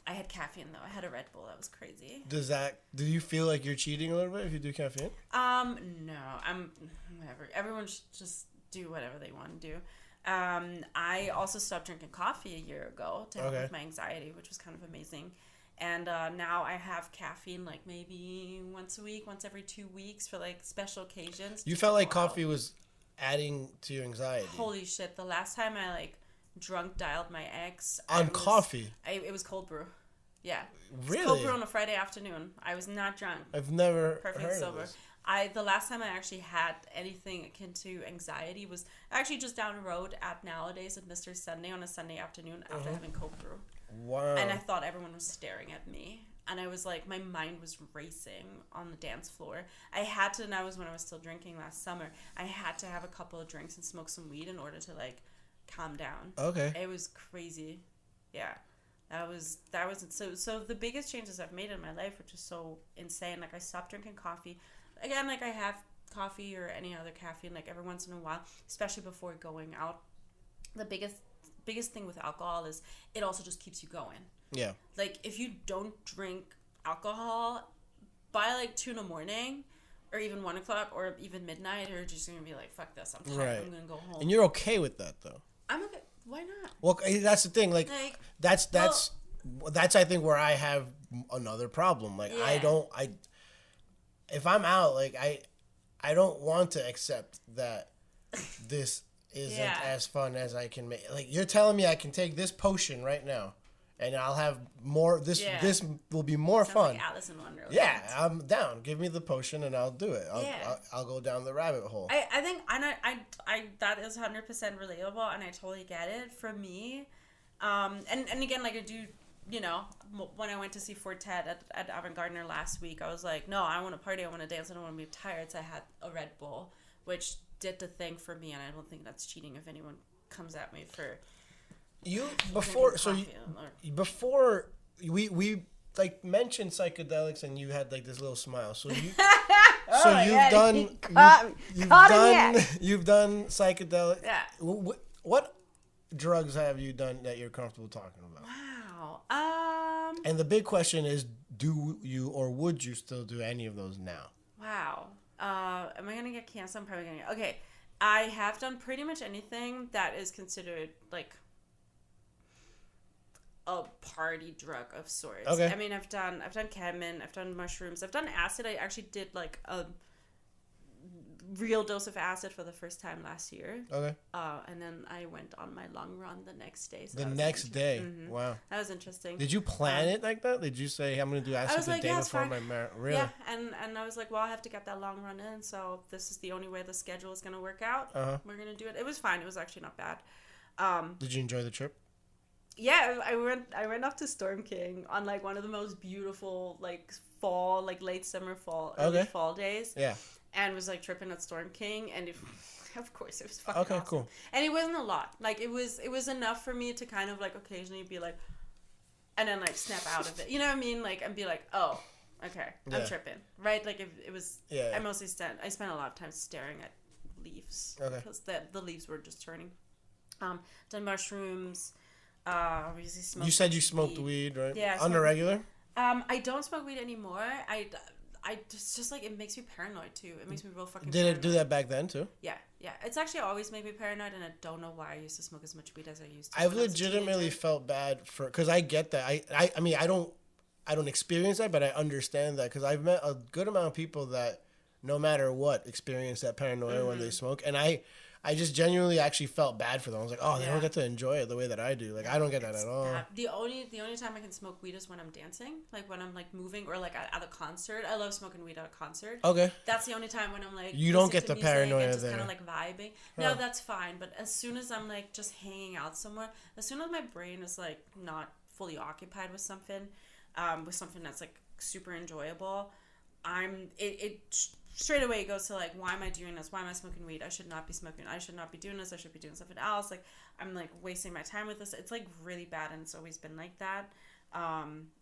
Speaker 2: I had caffeine though. I had a Red Bull. That was crazy.
Speaker 1: Do you feel like you're cheating a little bit if you do caffeine?
Speaker 2: No. I'm whatever. Everyone should just do whatever they want to do. I also stopped drinking coffee a year ago to help with my anxiety, which was kind of amazing. And now I have caffeine like maybe once a week, once every 2 weeks for like special occasions.
Speaker 1: You felt like coffee was adding to your anxiety.
Speaker 2: Holy shit. The last time I like drunk dialed my ex.
Speaker 1: Coffee?
Speaker 2: It was cold brew. Yeah.
Speaker 1: Really?
Speaker 2: Cold brew on a Friday afternoon. I was not drunk.
Speaker 1: I've never
Speaker 2: Perfect
Speaker 1: heard
Speaker 2: sober.
Speaker 1: of this.
Speaker 2: The last time I actually had anything akin to anxiety was actually just down the road at Nowadays at Mr. Sunday on a Sunday afternoon after having cold brew.
Speaker 1: Wow.
Speaker 2: And I thought everyone was staring at me. And I was like, my mind was racing on the dance floor. I had to, and that was when I was still drinking last summer, I had to have a couple of drinks and smoke some weed in order to like calm down.
Speaker 1: Okay.
Speaker 2: It was crazy. Yeah. That was so the biggest changes I've made in my life, which is so insane. Like I stopped drinking coffee. Again, like I have coffee or any other caffeine like every once in a while, especially before going out. The biggest thing with alcohol is it also just keeps you going.
Speaker 1: Yeah.
Speaker 2: Like if you don't drink alcohol by like 2 a.m. or even 1 o'clock or even midnight, you're just gonna be like, fuck this, I'm tired, I'm gonna go home.
Speaker 1: And you're okay with that though.
Speaker 2: I'm okay. Why not?
Speaker 1: Well, that's the thing. Like that's I think where I have another problem. Like I if I'm out, like I don't want to accept that this isn't as fun as I can make. Like you're telling me I can take this potion right now, and I'll have more. This will be more
Speaker 2: Sounds
Speaker 1: fun.
Speaker 2: Like Alice in Wonderland.
Speaker 1: Yeah, I'm down. Give me the potion and I'll do it. I'll go down the rabbit hole.
Speaker 2: I think I that is 100% relatable, and I totally get it. For me, and again, like I do, you know, when I went to see Fortet at Avant Gardner last week, I was like, no, I want to party, I want to dance, I don't want to be tired. So I had a Red Bull, which did the thing for me, and I don't think that's cheating if anyone comes at me for
Speaker 1: before we like mentioned psychedelics, and you had like this little smile. So you you've done psychedelic.
Speaker 2: Yeah.
Speaker 1: What drugs have you done that you're comfortable talking about?
Speaker 2: Wow.
Speaker 1: And the big question is, do you or would you still do any of those now?
Speaker 2: Wow. Am I gonna get canceled? I'm probably gonna get... Okay. I have done pretty much anything that is considered like a party drug of sorts.
Speaker 1: Okay.
Speaker 2: I mean, I've done ketamine, I've done mushrooms, I've done acid. I actually did like a real dose of acid for the first time last year.
Speaker 1: Okay.
Speaker 2: And then I went on my long run the next day. So
Speaker 1: the next day. Mm-hmm. Wow.
Speaker 2: That was interesting.
Speaker 1: Did you plan it like that? Did you say, I'm going to do acid the day before my marathon? Really?
Speaker 2: Yeah, and I was like, well, I have to get that long run in, so this is the only way the schedule is going to work out. We're going to do it. It was fine. It was actually not bad.
Speaker 1: Did you enjoy the trip?
Speaker 2: Yeah, I went up to Storm King on like one of the most beautiful like fall, like late summer, early fall days.
Speaker 1: Yeah.
Speaker 2: And was like tripping at Storm King, and of course it was fucking awesome.
Speaker 1: Cool.
Speaker 2: And it wasn't a lot. Like it was enough for me to kind of like occasionally be like, and then like snap out of it. You know what I mean? Like and be like, oh, okay, I'm tripping, right? Like it was. Yeah. I spent a lot of time staring at leaves because the leaves were just turning. Done mushrooms. Obviously smoked.
Speaker 1: You said you smoked weed, right?
Speaker 2: Yeah.
Speaker 1: On the regular?
Speaker 2: I don't smoke weed anymore. I just like it makes me paranoid too. It makes me real fucking.
Speaker 1: Did it do that back then too?
Speaker 2: Yeah. It's actually always made me paranoid, and I don't know why I used to smoke as much weed as I used to.
Speaker 1: I've legitimately felt bad because I get that. I mean I don't experience that, but I understand that because I've met a good amount of people that no matter what experience that paranoia when they smoke, and I just genuinely actually felt bad for them. I was like, oh, they don't get to enjoy it the way that I do. Like, I don't get that at all.
Speaker 2: The only time I can smoke weed is when I'm dancing. Like, when I'm, like, moving or, like, at a concert. I love smoking weed at a concert.
Speaker 1: Okay.
Speaker 2: That's the only time when I'm, like...
Speaker 1: You don't get the paranoia there.
Speaker 2: Just kind of, like, vibing. No, that's fine. But as soon as I'm, like, just hanging out somewhere, as soon as my brain is, like, not fully occupied with something that's, like, super enjoyable, it straight away it goes to like, why am I doing this? Why am I smoking weed? I should not be smoking. I should not be doing this. I should be doing something else. Like, I'm like wasting my time with this. It's like really bad, and it's always been like that.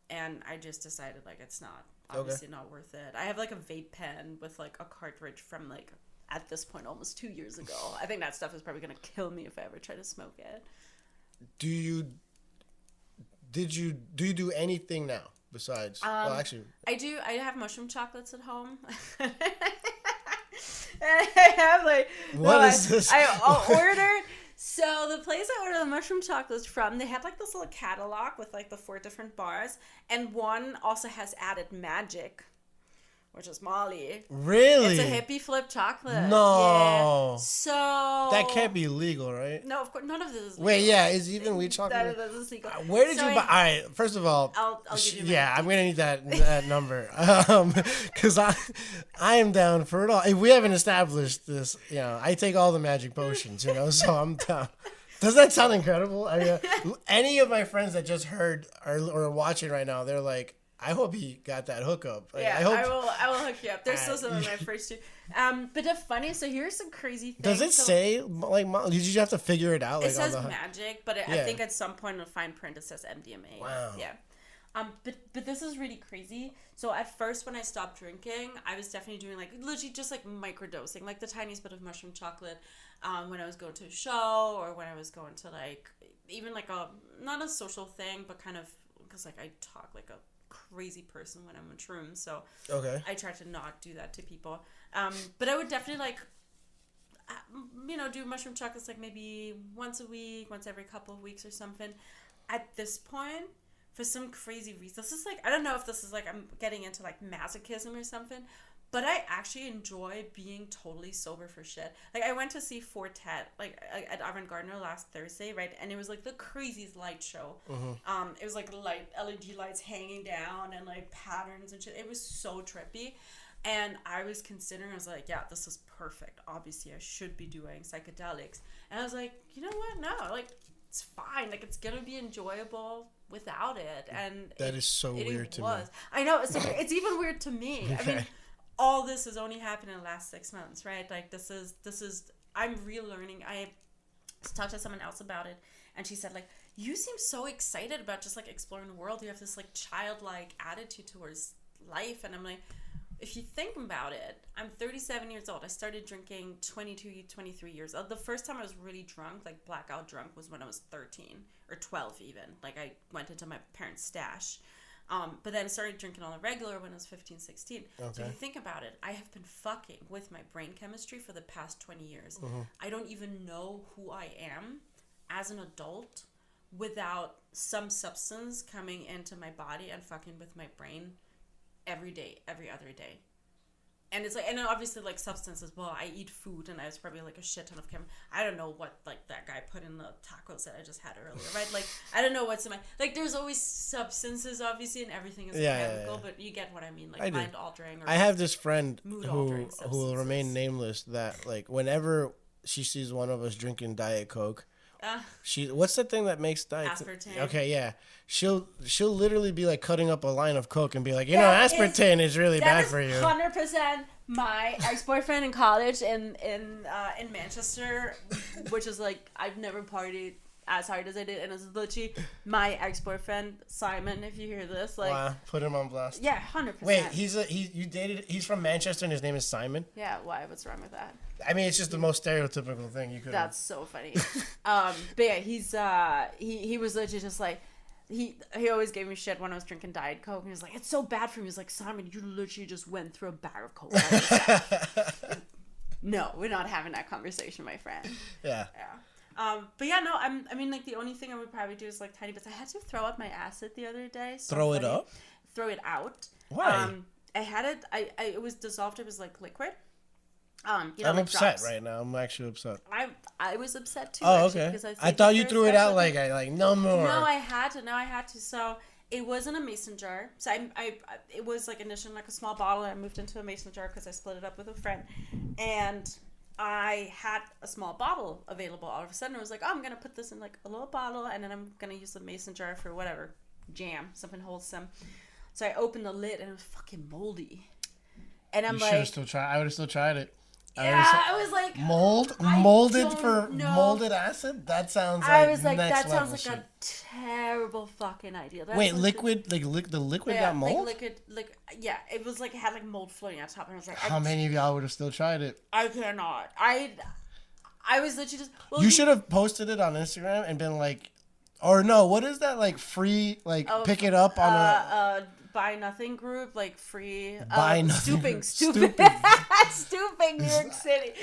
Speaker 2: And I just decided like it's not obviously not worth it. I have like a vape pen with like a cartridge from like at this point almost 2 years ago. I think that stuff is probably gonna kill me if I ever try to smoke it.
Speaker 1: Do you do anything now? Besides, well, actually,
Speaker 2: I do. I have mushroom chocolates at home. I have like
Speaker 1: is this?
Speaker 2: I ordered. So the place I ordered the mushroom chocolates from, they had like this little catalog with like the 4 different bars, and one also has added magic, which is Molly.
Speaker 1: Really?
Speaker 2: It's a hippie flip chocolate.
Speaker 1: No.
Speaker 2: Yeah. So
Speaker 1: that can't be legal, right?
Speaker 2: No, of course, none of this is legal.
Speaker 1: Wait, yeah, is even weed chocolate?
Speaker 2: That is legal.
Speaker 1: Where did you buy? All right, first of all,
Speaker 2: I'll give you
Speaker 1: I'm gonna need that number, because I am down for it all. If we haven't established this, I take all the magic potions, so I'm down. Does that sound incredible? I mean, any of my friends that just heard or are watching right now, they're like, I hope he got that hookup. Like,
Speaker 2: yeah, I will hook you up. There's still some of my first 2. But the funny, so here's some crazy things.
Speaker 1: Does it say, like, did you have to figure it out?
Speaker 2: It says magic, but I think at some point in the fine print it says MDMA.
Speaker 1: Wow.
Speaker 2: Yeah. But this is really crazy. So at first when I stopped drinking, I was definitely doing like literally just like microdosing, like the tiniest bit of mushroom chocolate when I was going to a show or when I was going to like even like not a social thing, but kind of because like I talk like a crazy person when I'm in shrooms, so I try to not do that to people. But I would definitely like do mushroom chocolates like maybe once a week, once every couple of weeks or something. At this point, for some crazy reason, this is like, I don't know if this is like I'm getting into like masochism or something, But I actually enjoy being totally sober for shit. Like, I went to see Fortet, like, at Avant Gardner last Thursday, right? And it was, like, the craziest light show. It was, like, LED lights hanging down and, like, patterns and shit. It was so trippy. And I was considering, I was like, yeah, this is perfect. Obviously, I should be doing psychedelics. And I was like, you know what? No, like, it's fine. Like, it's going to be enjoyable without it. And
Speaker 1: that is so weird to me.
Speaker 2: I know. It's even weird to me.
Speaker 1: Okay.
Speaker 2: I mean, all this has only happened in the last 6 months, right? Like, this is, I'm relearning. I talked to someone else about it, and she said, like, you seem so excited about just, like, exploring the world. You have this, like, childlike attitude towards life. And I'm like, if you think about it, I'm 37 years old. I started drinking 22, 23 years old. The first time I was really drunk, like blackout drunk, was when I was 13 or 12 even. Like, I went into my parents' stash. But then started drinking on the regular when I was 15, 16. Okay. So if you think about it, I have been fucking with my brain chemistry for the past 20 years. I don't even know who I am as an adult without some substance coming into my body and fucking with my brain every day, every other day. And it's like, and then obviously, like, substances, well, I eat food, and I was probably, like, a shit ton of chemicals. I don't know what, like, that guy put in the tacos that I just had earlier, right? Like, I don't know what's in my, like, there's always substances, obviously, and everything is chemical, but you get what I mean, like, mind-altering.
Speaker 1: I have this friend who will remain nameless that, like, whenever she sees one of us drinking Diet Coke, what's the thing that makes Diet
Speaker 2: aspartame.
Speaker 1: Okay, yeah. She'll literally be like cutting up a line of Coke and be like, aspartame is really bad for you.
Speaker 2: 100% my ex-boyfriend in college in Manchester, which is like, I've never partied as hard as I did, and it's literally my ex-boyfriend Simon. If you hear this, like,
Speaker 1: wow, put him on blast.
Speaker 2: Yeah, 100%.
Speaker 1: Wait, he's from Manchester and his name is Simon?
Speaker 2: Yeah, why? What's wrong with that?
Speaker 1: I mean, it's just the most stereotypical thing you could.
Speaker 2: That's so funny. But yeah, he was literally just like, he always gave me shit when I was drinking Diet Coke, and he was like, it's so bad for me. He was like, Simon, you literally just went through a bag of Coke. No, we're not having that conversation, my friend.
Speaker 1: Yeah.
Speaker 2: But yeah, no, I mean, like, the only thing I would probably do is, like, tiny bits. I had to throw up my acid the other day. So
Speaker 1: throw it up?
Speaker 2: Throw it out.
Speaker 1: Why?
Speaker 2: I had it, it was dissolved, it was, like, liquid.
Speaker 1: I'm
Speaker 2: like
Speaker 1: upset
Speaker 2: drops.
Speaker 1: right now. I'm actually upset.
Speaker 2: I was upset too.
Speaker 1: Oh,
Speaker 2: actually,
Speaker 1: okay.
Speaker 2: Because
Speaker 1: I thought you threw it out like no more.
Speaker 2: No, I had to. So it was in a mason jar. So it was like initially like a small bottle. I moved into a mason jar because I split it up with a friend, and I had a small bottle available. All of a sudden, I was like, oh, I'm gonna put this in like a little bottle, and then I'm gonna use the mason jar for whatever jam, something wholesome. So I opened the lid, and it was fucking moldy. And I'm like, I
Speaker 1: would have still tried it.
Speaker 2: Yeah, I was like,
Speaker 1: molded acid. That sounds like
Speaker 2: I was like,
Speaker 1: next
Speaker 2: that sounds like
Speaker 1: shit.
Speaker 2: a terrible fucking idea.
Speaker 1: Wait, liquid? The liquid got mold?
Speaker 2: Yeah, it was like, it had like mold floating on top, and I was like,
Speaker 1: how many of y'all would have still tried it?
Speaker 2: I cannot. I was literally just.
Speaker 1: Well, you should have posted it on Instagram and been like, or no, what is that, like, free, like, pick it up on a
Speaker 2: buy nothing group, like, free
Speaker 1: buy nothing
Speaker 2: stooping New York City.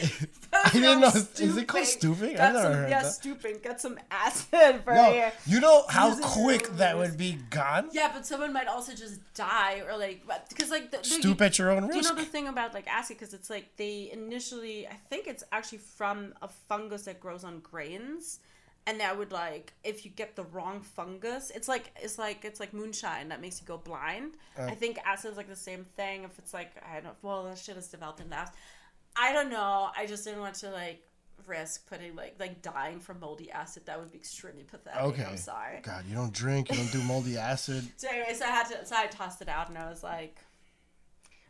Speaker 1: I didn't know. Is it called stooping? I never heard that.
Speaker 2: Stooping. Got some acid for you.
Speaker 1: You know how quick that would be gone?
Speaker 2: Yeah, but someone might also just die, or like, because like
Speaker 1: stoop at your own risk.
Speaker 2: Do you know the thing about like acid? Because it's like they initially, I think it's actually from a fungus that grows on grains. And that would, like, if you get the wrong fungus, it's like moonshine that makes you go blind. I think acid is like the same thing. If it's like, I don't know, well, that shit is developed in labs. I don't know. I just didn't want to like risk putting like dying from moldy acid. That would be extremely pathetic. Okay. I'm sorry.
Speaker 1: God, you don't drink. You don't do moldy acid.
Speaker 2: So anyway, so I tossed it out, and I was like,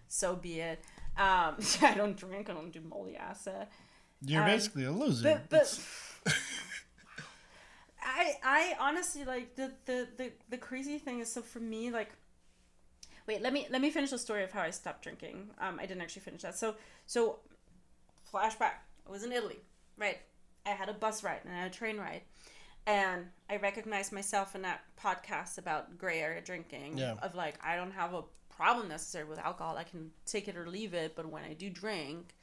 Speaker 2: so be it. I don't drink. I don't do moldy acid.
Speaker 1: You're basically a loser.
Speaker 2: But I honestly, like, the crazy thing is, so for me, like, wait, let me finish the story of how I stopped drinking. I didn't actually finish that. So flashback. I was in Italy, right? I had a bus ride and I had a train ride, and I recognized myself in that podcast about gray area drinking. Yeah. Of like, I don't have a problem necessarily with alcohol. I can take it or leave it, but when I do drink,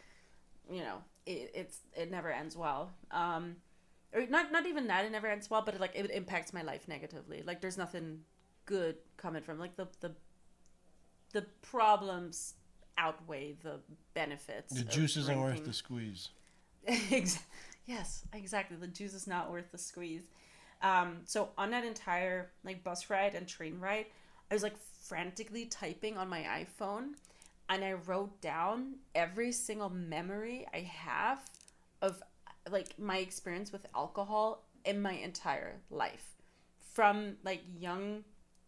Speaker 2: you know, it never ends well. Or not even that, it never ends well, but it impacts my life negatively. Like, there's nothing good coming from, like, the problems outweigh the benefits.
Speaker 3: The juice isn't worth
Speaker 2: drinking.
Speaker 3: the squeeze.
Speaker 2: Yes, exactly. The juice is not worth the squeeze. So on that entire like bus ride and train ride, I was like frantically typing on my iPhone, and I wrote down every single memory I have of like my experience with alcohol in my entire life, from like young,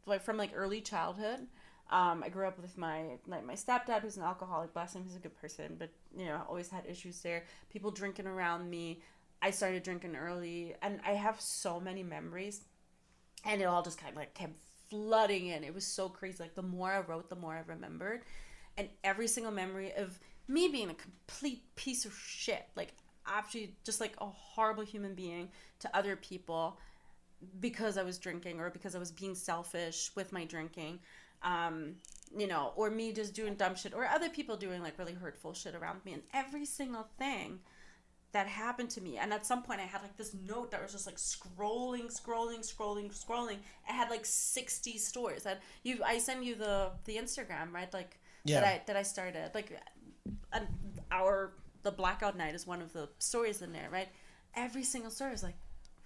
Speaker 2: like from like early childhood. I grew up with my stepdad, who's an alcoholic. Bless him, he's a good person, but you know, always had issues there. People drinking around me. I started drinking early, and I have so many memories, and it all just kind of like kept flooding in. It was so crazy. Like the more I wrote, the more I remembered, and every single memory of me being a complete piece of shit, like actually just like a horrible human being to other people because I was drinking or because I was being selfish with my drinking. You know, or me just doing dumb shit, or other people doing like really hurtful shit around me, and every single thing that happened to me. And at some point I had like this note that was just like scrolling. It had like 60 stories. I send you the Instagram, right? Like that I started. Like the blackout night is one of the stories in there, right? Every single story is like,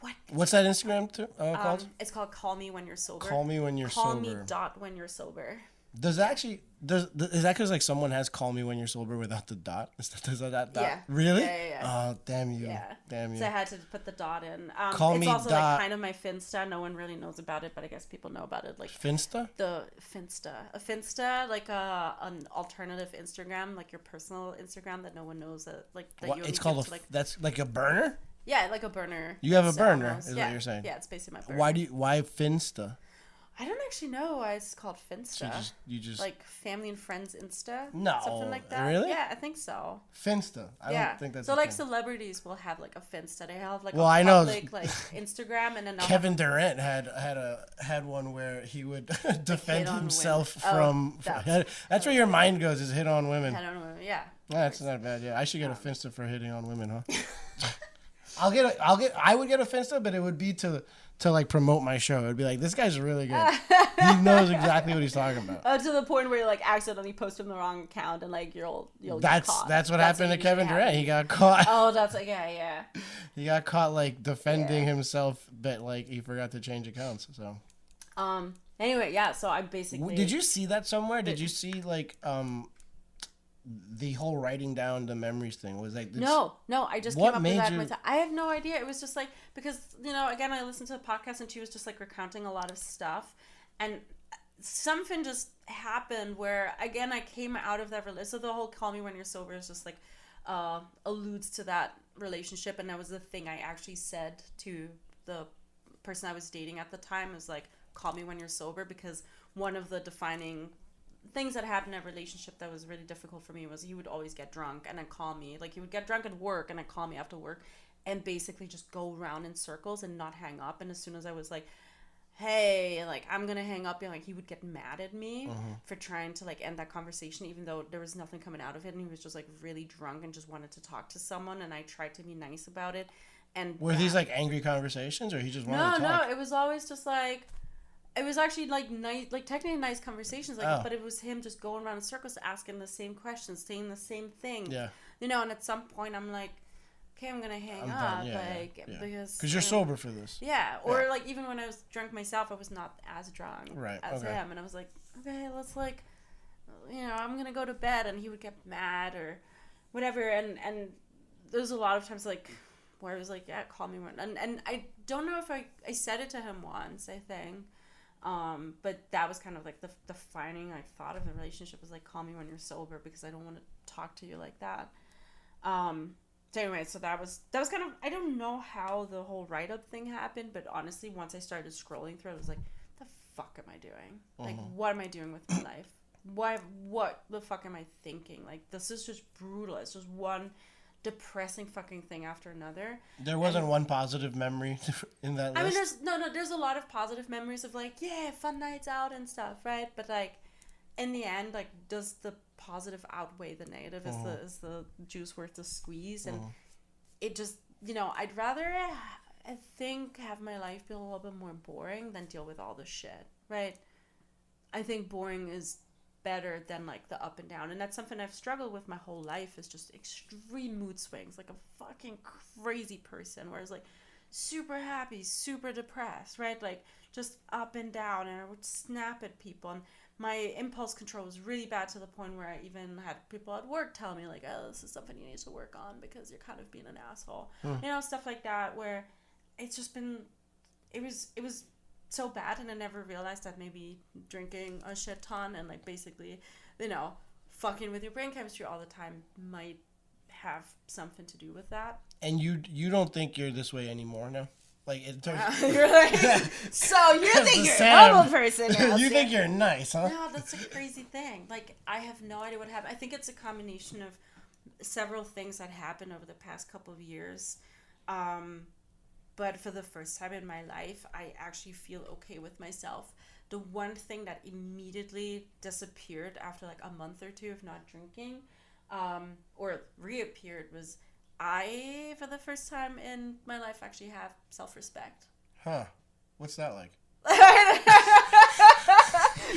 Speaker 2: what?
Speaker 3: What's that Instagram called?
Speaker 2: It's called Call Me When You're Sober.
Speaker 3: Call Me When You're
Speaker 2: Call
Speaker 3: Sober.
Speaker 2: Me when you're sober.
Speaker 3: Does that actually is that because like someone has Call Me When You're Sober without the dot? Does that dot?
Speaker 2: Yeah.
Speaker 3: Really?
Speaker 2: Yeah.
Speaker 3: Oh, damn you.
Speaker 2: Yeah.
Speaker 3: Damn you.
Speaker 2: So I had to put the dot in.
Speaker 3: Call
Speaker 2: it's
Speaker 3: me
Speaker 2: also
Speaker 3: dot.
Speaker 2: like kind of my Finsta. No one really knows about it, but I guess people know about it. Like
Speaker 3: Finsta?
Speaker 2: the Finsta. A Finsta, like an alternative Instagram, like your personal Instagram that no one knows that like that
Speaker 3: What?
Speaker 2: you.
Speaker 3: It's called that's like a burner?
Speaker 2: Yeah, like a burner.
Speaker 3: You have a
Speaker 2: So
Speaker 3: burner,
Speaker 2: almost.
Speaker 3: is
Speaker 2: Yeah.
Speaker 3: what you're saying.
Speaker 2: Yeah, it's basically my burner.
Speaker 3: Why Finsta?
Speaker 2: I don't actually know why it's called Finsta.
Speaker 3: So you just
Speaker 2: like family and friends Insta?
Speaker 3: No,
Speaker 2: Something like that?
Speaker 3: really?
Speaker 2: Yeah, I think so.
Speaker 3: Finsta. I don't think that's
Speaker 2: so
Speaker 3: a
Speaker 2: like
Speaker 3: thing.
Speaker 2: celebrities will have like a Finsta. They have like
Speaker 3: I know
Speaker 2: public like Instagram, and then they'll
Speaker 3: Kevin Durant had one where he would defend
Speaker 2: hit on
Speaker 3: himself
Speaker 2: women.
Speaker 3: from that's where your mind goes, is hit on women.
Speaker 2: I don't know. Yeah.
Speaker 3: That's not bad. Yeah, I should get a Finsta for hitting on women, huh? I would get a Finsta, but it would be to like promote my show. It'd be like, this guy's really good. He knows exactly what he's talking about.
Speaker 2: To the point where you like accidentally post from the wrong account, and like you'll get caught.
Speaker 3: That's what happened to Kevin Durant. He got caught.
Speaker 2: Oh, that's like yeah.
Speaker 3: He got caught like defending himself, but like he forgot to change accounts. So.
Speaker 2: Anyway, yeah. So I basically.
Speaker 3: Did you see that somewhere? Did you see like the whole writing down the memories thing was like
Speaker 2: no, I just came
Speaker 3: what
Speaker 2: up
Speaker 3: made
Speaker 2: with that
Speaker 3: you-
Speaker 2: myself. I have no idea. It was just like, because you know, again, I listened to a podcast and she was just like recounting a lot of stuff, and something just happened where again I came out of that so the whole Call Me When You're Sober is just like alludes to that relationship, and that was the thing I actually said to the person I was dating at the time, was like, call me when you're sober, because one of the defining things that happened in a relationship that was really difficult for me was he would always get drunk and then call me. Like, he would get drunk at work and then call me after work and basically just go around in circles and not hang up. And as soon as I was like, hey, like, I'm gonna hang up, and like, he would get mad at me for trying to like end that conversation, even though there was nothing coming out of it, and he was just like really drunk and just wanted to talk to someone, and I tried to be nice about it. And
Speaker 3: were these like angry conversations, or he just wanted to talk?
Speaker 2: No, it was always just like, it was actually like nice, like technically nice conversations, like, but it was him just going around in circles, asking the same questions, saying the same thing.
Speaker 3: Yeah.
Speaker 2: You know, and at some point I'm like, okay, I'm gonna hang up, because
Speaker 3: you're sober for this.
Speaker 2: Yeah, or like even when I was drunk myself, I was not as drunk as him, and I was like, okay, let's like, you know, I'm gonna go to bed, and he would get mad or whatever, and there's a lot of times like where I was like, yeah, call me when, and I don't know if I said it to him once, I think. But that was kind of like the defining like thought of the relationship, was like, call me when you're sober, because I don't want to talk to you like that. So anyway, so that was kind of, I don't know how the whole write-up thing happened, but honestly, once I started scrolling through it, I was like, the fuck am I doing? Like, what am I doing with my life? What the fuck am I thinking? Like, this is just brutal. It's just one depressing fucking thing after another.
Speaker 3: There wasn't one positive memory in that list?
Speaker 2: I mean, there's a lot of positive memories of like, yeah, fun nights out and stuff, right? But like, in the end, like, does the positive outweigh the negative? Is the juice worth the squeeze? And it just, you know, I'd rather, I think, have my life be a little bit more boring than deal with all the shit, right? I think boring is better than like the up and down. And that's something I've struggled with my whole life, is just extreme mood swings, like a fucking crazy person, where it's like super happy, super depressed, right? Like just up and down, and I would snap at people, and my impulse control was really bad, to the point where I even had people at work tell me like, oh, this is something you need to work on because you're kind of being an asshole. You know, stuff like that, where it's just been, it was so bad, and I never realized that maybe drinking a shit ton and like basically, you know, fucking with your brain chemistry all the time might have something to do with that.
Speaker 3: And you don't think you're this way anymore now? Like, in terms
Speaker 2: You're like, so you think you're
Speaker 3: Sam,
Speaker 2: a normal person now?
Speaker 3: You think you're nice, huh?
Speaker 2: No, that's a crazy thing. Like, I have no idea what happened. I think it's a combination of several things that happened over the past couple of years. But for the first time in my life, I actually feel okay with myself. The one thing that immediately disappeared after like a month or two of not drinking, or reappeared, was I, for the first time in my life, actually have self-respect.
Speaker 3: Huh. What's that like?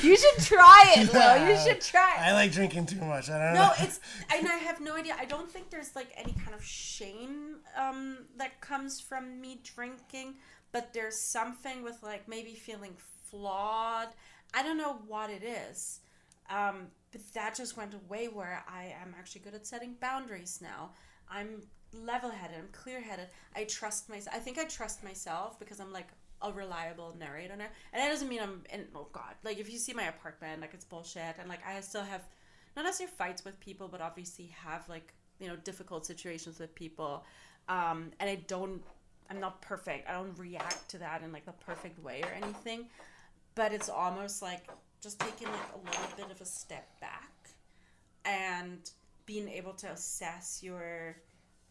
Speaker 2: You should try it, Will. You should try it.
Speaker 3: I like drinking too much. I don't know.
Speaker 2: No, and I have no idea. I don't think there's like any kind of shame that comes from me drinking, but there's something with like maybe feeling flawed. I don't know what it is. But that just went away, where I am actually good at setting boundaries now. I'm level-headed, I'm clear-headed. I trust myself. I think I trust myself because I'm like a reliable narrator now. And that doesn't mean I'm in, oh god, like if you see my apartment, like it's bullshit, and like I still have not necessarily fights with people, but obviously have like, you know, difficult situations with people. And I'm not perfect. I don't react to that in like the perfect way or anything. But it's almost like just taking like a little bit of a step back and being able to assess your,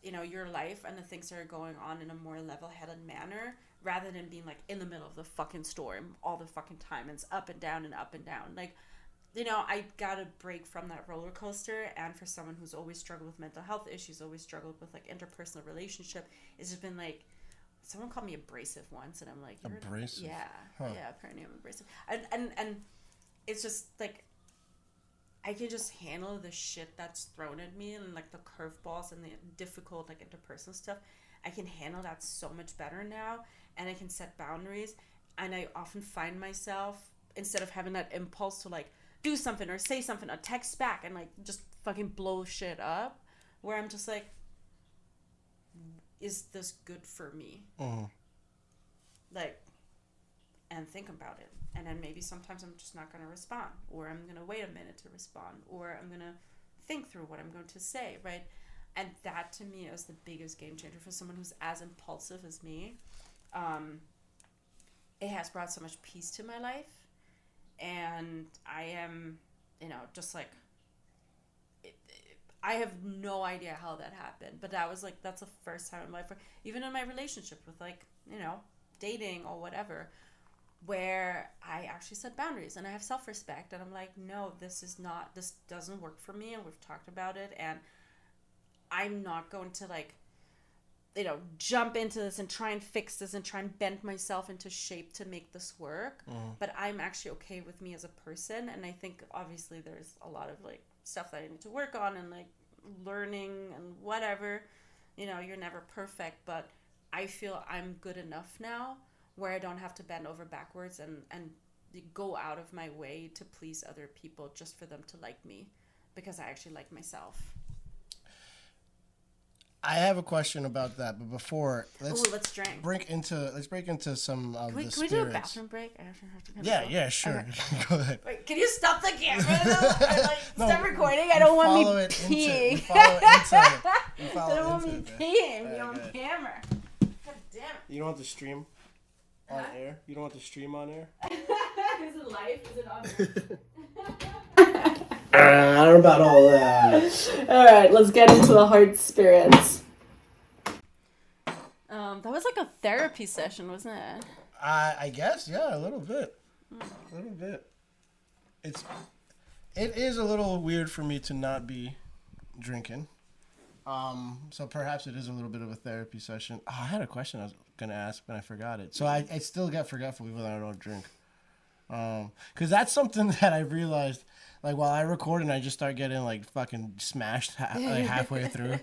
Speaker 2: you know, your life and the things that are going on in a more level-headed manner, rather than being like in the middle of the fucking storm all the fucking time, and it's up and down and up and down. Like, you know, I got a break from that roller coaster. And for someone who's always struggled with mental health issues, always struggled with like interpersonal relationship, it's just been like, someone called me abrasive once, and I'm like, you're
Speaker 3: abrasive?
Speaker 2: Yeah,
Speaker 3: huh.
Speaker 2: Yeah, apparently I'm abrasive. And it's just like, I can just handle the shit that's thrown at me, and like the curveballs and the difficult like interpersonal stuff. I can handle that so much better now, and I can set boundaries. And I often find myself, instead of having that impulse to like do something or say something or text back and like just fucking blow shit up, where I'm just like, is this good for me? Like, and think about it. And then maybe sometimes I'm just not going to respond, or I'm going to wait a minute to respond, or I'm going to think through what I'm going to say, right? And that to me is the biggest game changer for someone who's as impulsive as me. It has brought so much peace to my life. And I am, you know, just like, I have no idea how that happened, but that was like, that's the first time in my life, even in my relationship with like, you know, dating or whatever, where I actually set boundaries and I have self-respect, and I'm like, no, this doesn't work for me, and we've talked about it, and I'm not going to like, you know, jump into this and try and fix this and try and bend myself into shape to make this work. But I'm actually okay with me as a person. And I think obviously there's a lot of like stuff that I need to work on, and like learning and whatever, you know, you're never perfect, but I feel I'm good enough now where I don't have to bend over backwards and go out of my way to please other people just for them to like me, because I actually like myself.
Speaker 3: I have a question about that, but before
Speaker 2: let's drink.
Speaker 3: break into some of the spirits.
Speaker 2: Can we do a bathroom break? I actually have to
Speaker 3: Yeah, sure.
Speaker 2: Okay.
Speaker 3: Go ahead.
Speaker 2: Wait, can you stop the camera though? Or, like,
Speaker 3: No,
Speaker 2: stop recording? I don't want me peeing. I don't want me peeing. Be on camera. God damn it.
Speaker 1: You don't want to stream on air? You don't want to stream on air?
Speaker 2: Is it live? Is it on air?
Speaker 1: I don't know about all that.
Speaker 2: Alright, let's get into the hard spirits. That was like a therapy session, wasn't it?
Speaker 3: I guess, yeah, a little bit. A little bit. It is a little weird for me to not be drinking. So perhaps it is a little bit of a therapy session. Oh, I had a question I was going to ask, but I forgot it. So I still get forgetful even though I don't drink. Because that's something that I realized, like, while I record and I just start getting, like, fucking smashed like halfway through,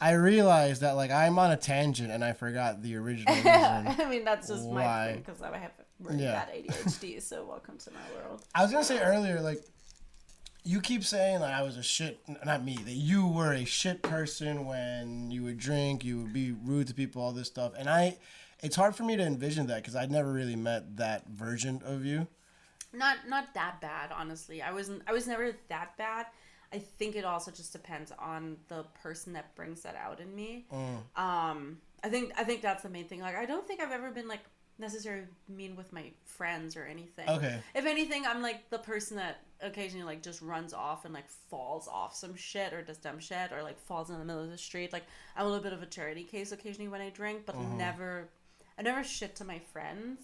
Speaker 3: I realized that, like, I'm on a tangent and I forgot the original reason.
Speaker 2: I mean, that's just my
Speaker 3: why.
Speaker 2: thing, because I have really bad ADHD, so welcome to my world.
Speaker 3: I was going to say earlier, like, you keep saying that I was a shit, not me, that you were a shit person when you would drink, you would be rude to people, all this stuff. And it's hard for me to envision that because I'd never really met that version of you.
Speaker 2: Not that bad, honestly. I was never that bad. I think it also just depends on the person that brings that out in me. I think that's the main thing. Like, I don't think I've ever been like necessarily mean with my friends or anything.
Speaker 3: Okay.
Speaker 2: If anything, I'm like the person that occasionally like just runs off and like falls off some shit or does dumb shit or like falls in the middle of the street. Like, I'm a little bit of a charity case occasionally when I drink, but I never shit to my friends.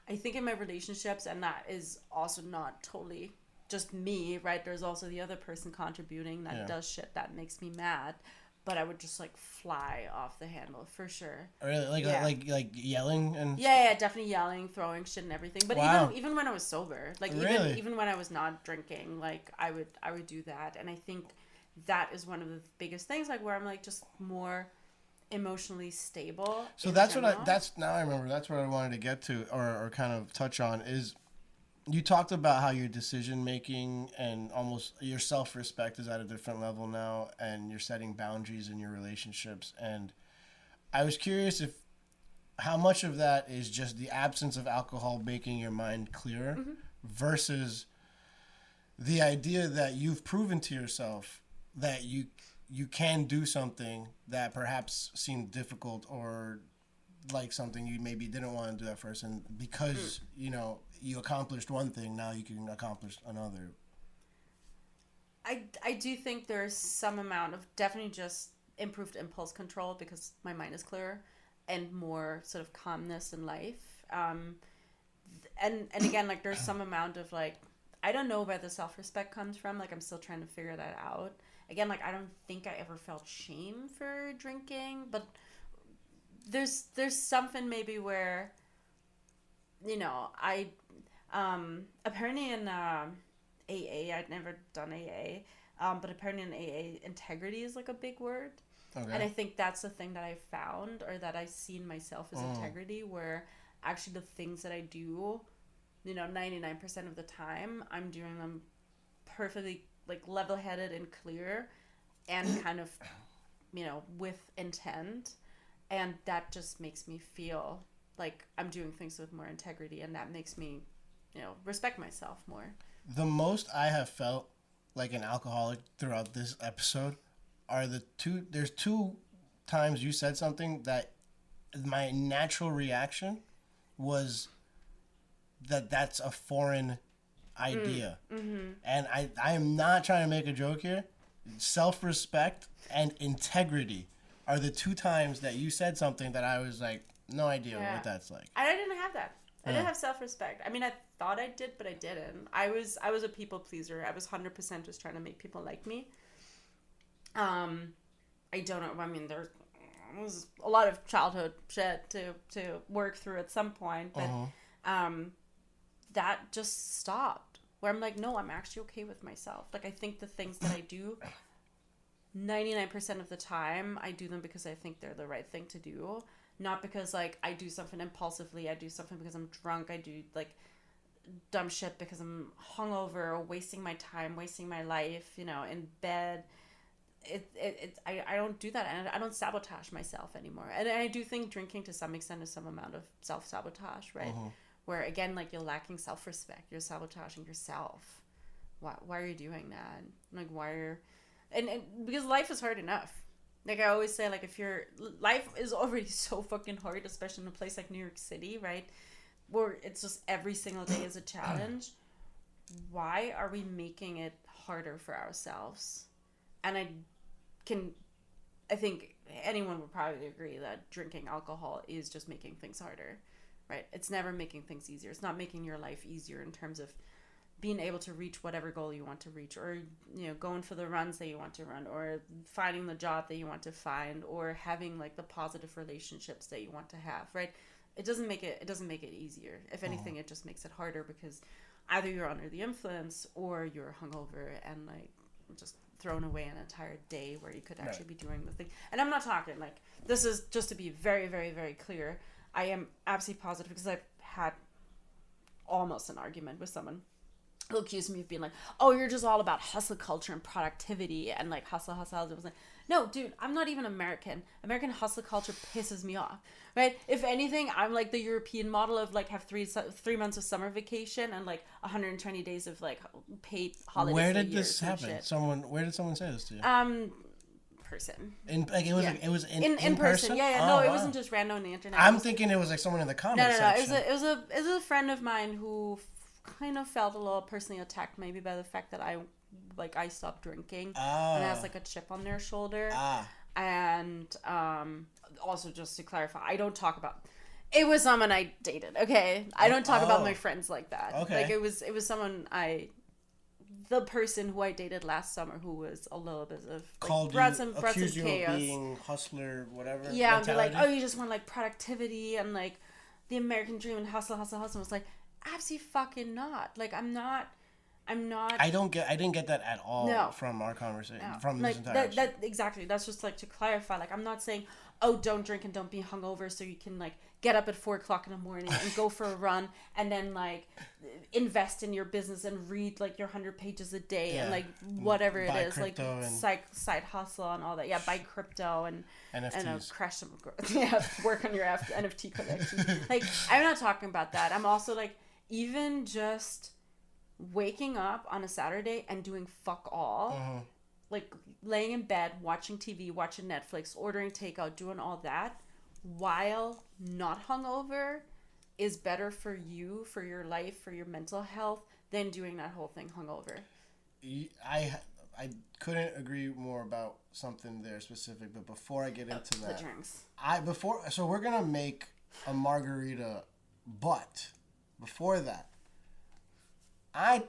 Speaker 2: I think in my relationships, and that is also not totally just me, right? There's also the other person contributing that does shit that makes me mad. But I would just like fly off the handle for sure.
Speaker 3: Really, like yelling and
Speaker 2: yeah, definitely yelling, throwing shit and everything. But even when I was sober, like even when I was not drinking, like I would do that. And I think that is one of the biggest things, like where I'm like just more emotionally stable.
Speaker 3: So now I remember that's what I wanted to get to or kind of touch on is. You talked about how your decision making and almost your self-respect is at a different level now, and you're setting boundaries in your relationships. And I was curious how much of that is just the absence of alcohol making your mind clearer versus the idea that you've proven to yourself that you can do something that perhaps seemed difficult or like something you maybe didn't want to do at first, and because you accomplished one thing, now you can accomplish another.
Speaker 2: I do think there's some amount of definitely just improved impulse control because my mind is clearer and more sort of calmness in life. And again, like there's some amount of like, I don't know where the self-respect comes from. Like I'm still trying to figure that out. Again, like I don't think I ever felt shame for drinking, but there's something maybe where, I apparently in AA, I'd never done AA, but apparently in AA, integrity is like a big word. Okay. And I think that's the thing that I found or that I see in myself as integrity, where actually the things that I do, 99% of the time, I'm doing them perfectly like level-headed and clear and kind of, with intent. And that just makes me feel like I'm doing things with more integrity, and that makes me, respect myself more.
Speaker 3: The most I have felt like an alcoholic throughout this episode are there's two times you said something that my natural reaction was that's a foreign idea. And I am not trying to make a joke here. Self-respect and integrity are the two times that you said something that I was like, no idea what that's like.
Speaker 2: I didn't have that. I didn't have self-respect. I mean, I thought I did, but I didn't. I was a people pleaser. I was 100% just trying to make people like me. I don't know. I mean, there was a lot of childhood shit to work through at some point, but that just stopped. Where I'm like, no, I'm actually okay with myself. Like, I think the things that I do, 99% of the time, I do them because I think they're the right thing to do. Not because, like, I do something impulsively. I do something because I'm drunk. I do, like, dumb shit because I'm hungover or wasting my time, wasting my life, in bed. I don't do that. And I don't sabotage myself anymore. And I do think drinking to some extent is some amount of self-sabotage, right? Where, again, like, you're lacking self-respect. You're sabotaging yourself. Why are you doing that? Like, why are... And because life is hard enough. Like, I always say, like, life is already so fucking hard, especially in a place like New York City, right? Where it's just every single day is a challenge. Why are we making it harder for ourselves? And I think anyone would probably agree that drinking alcohol is just making things harder, right? It's never making things easier. It's not making your life easier in terms of being able to reach whatever goal you want to reach, or going for the runs that you want to run, or finding the job that you want to find, or having like the positive relationships that you want to have, right? it doesn't make it easier. If anything, it just makes it harder because either you're under the influence or you're hungover and like just thrown away an entire day where you could actually be doing the thing. And I'm not talking like, this is just to be very, very, very clear. I am absolutely positive because I've had almost an argument with someone who accused me of being like, oh, you're just all about hustle culture and productivity and like hustle. I was like, no, dude, I'm not even American. American hustle culture pisses me off, right? If anything, I'm like the European model of like have 3 months of summer vacation and like 120 days of like paid holidays.
Speaker 3: Where did this happen? Where did someone say this to you?
Speaker 2: Person.
Speaker 3: It was in person.
Speaker 2: Yeah. No, it wasn't just random on the internet.
Speaker 3: I'm thinking it was like someone in the comments section.
Speaker 2: It was a friend of mine who kind of felt a little personally attacked maybe by the fact that I stopped drinking and has like a chip on their shoulder. And also just to clarify, I don't talk about. It was someone I dated. Okay, I don't talk about my friends like that.
Speaker 3: Okay,
Speaker 2: like it was someone the person who I dated last summer who was a little bit of like, brought some chaos.
Speaker 3: You of being hustler, whatever.
Speaker 2: Yeah, and be like, oh, you just want like productivity and like the American dream and hustle. I was like, absolutely fucking not. Like I'm not. I didn't get that at all from our conversation. No. From this entire. That exactly. That's just like to clarify. Like I'm not saying, oh, don't drink and don't be hungover so you can like get up at 4:00 in the morning and go for a run and then like invest in your business and read like your 100 pages a day and like whatever it is, like side hustle and all that. Yeah, buy crypto and NFTs. And crash some. Yeah, work on your NFT collection. Like I'm not talking about that. I'm also like even just waking up on a Saturday and doing fuck all, like laying in bed, watching TV, watching Netflix, ordering takeout, doing all that while not hungover is better for you, for your life, for your mental health than doing that whole thing hungover.
Speaker 3: I couldn't agree more about something there specific, but before I get into that,
Speaker 2: the drinks.
Speaker 3: So we're gonna make a margarita, but before that, I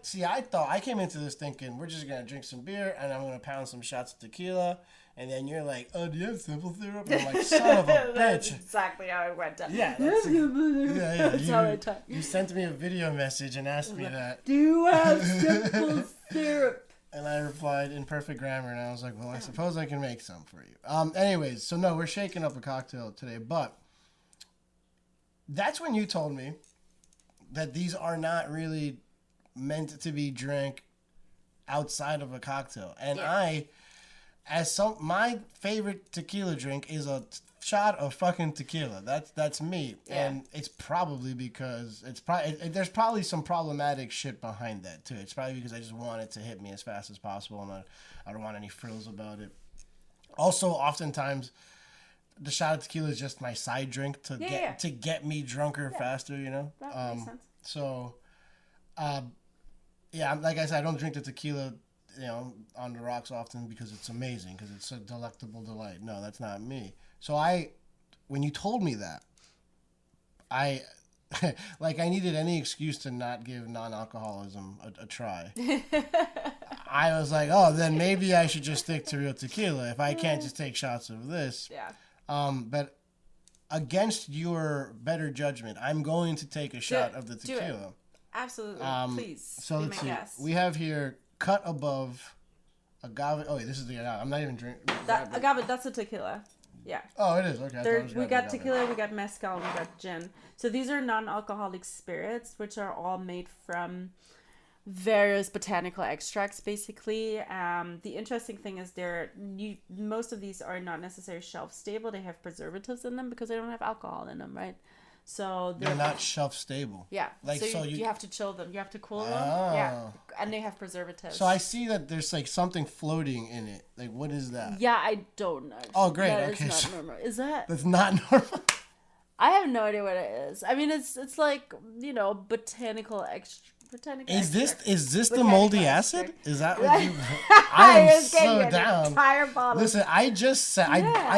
Speaker 3: came into this thinking we're just gonna drink some beer and I'm gonna pound some shots of tequila, and then you're like, oh, do you have simple syrup? And I'm like, son of a bitch.
Speaker 2: That's exactly how it went down.
Speaker 3: Yeah, that's how I talk. You sent me a video message and asked me that.
Speaker 2: Do you have simple syrup?
Speaker 3: And I replied in perfect grammar, and I was like, well, I suppose I can make some for you. Anyways, so no, we're shaking up a cocktail today, but that's when you told me that these are not really meant to be drank outside of a cocktail. And my favorite tequila drink is a shot of fucking tequila. That's me. Yeah. And it's probably because there's probably some problematic shit behind that too. It's probably because I just want it to hit me as fast as possible and I don't want any frills about it. Also, oftentimes the shot of tequila is just my side drink to get me drunker faster, you know?
Speaker 2: That makes sense.
Speaker 3: So yeah, like I said, I don't drink the tequila, you know, on the rocks often because it's amazing, because it's a delectable delight. No, that's not me. So when you told me that, I needed any excuse to not give non-alcoholism a try. I was like, oh, then maybe I should just stick to real tequila if I can't just take shots of this.
Speaker 2: Yeah.
Speaker 3: But against your better judgment, I'm going to take a shot of the tequila.
Speaker 2: Do it. Absolutely. Please.
Speaker 3: So let's see. Guest. We have here cut above agave. Oh, wait, this is the agave. I'm not even drinking.
Speaker 2: That agave, that's a tequila. Yeah.
Speaker 3: Oh, it is. Okay.
Speaker 2: We got tequila, we got mezcal, we got gin. So these are non-alcoholic spirits, which are all made from various botanical extracts, basically. The interesting thing is most of these are not necessarily shelf stable. They have preservatives in them because they don't have alcohol in them, right? So
Speaker 3: they're not shelf stable.
Speaker 2: Yeah. So you have to chill them. You have to cool them. Yeah. And they have preservatives.
Speaker 3: So I see that there's like something floating in it. Like, what is that?
Speaker 2: Yeah, I don't know.
Speaker 3: Oh, great.
Speaker 2: That
Speaker 3: okay.
Speaker 2: Is not normal. Is that?
Speaker 3: That's not normal.
Speaker 2: I have no idea what it is. I mean, it's like, you know, botanical extract.
Speaker 3: Is this the moldy acid? Is that what you? I am so down.
Speaker 2: Entire bottle.
Speaker 3: Listen, I just said I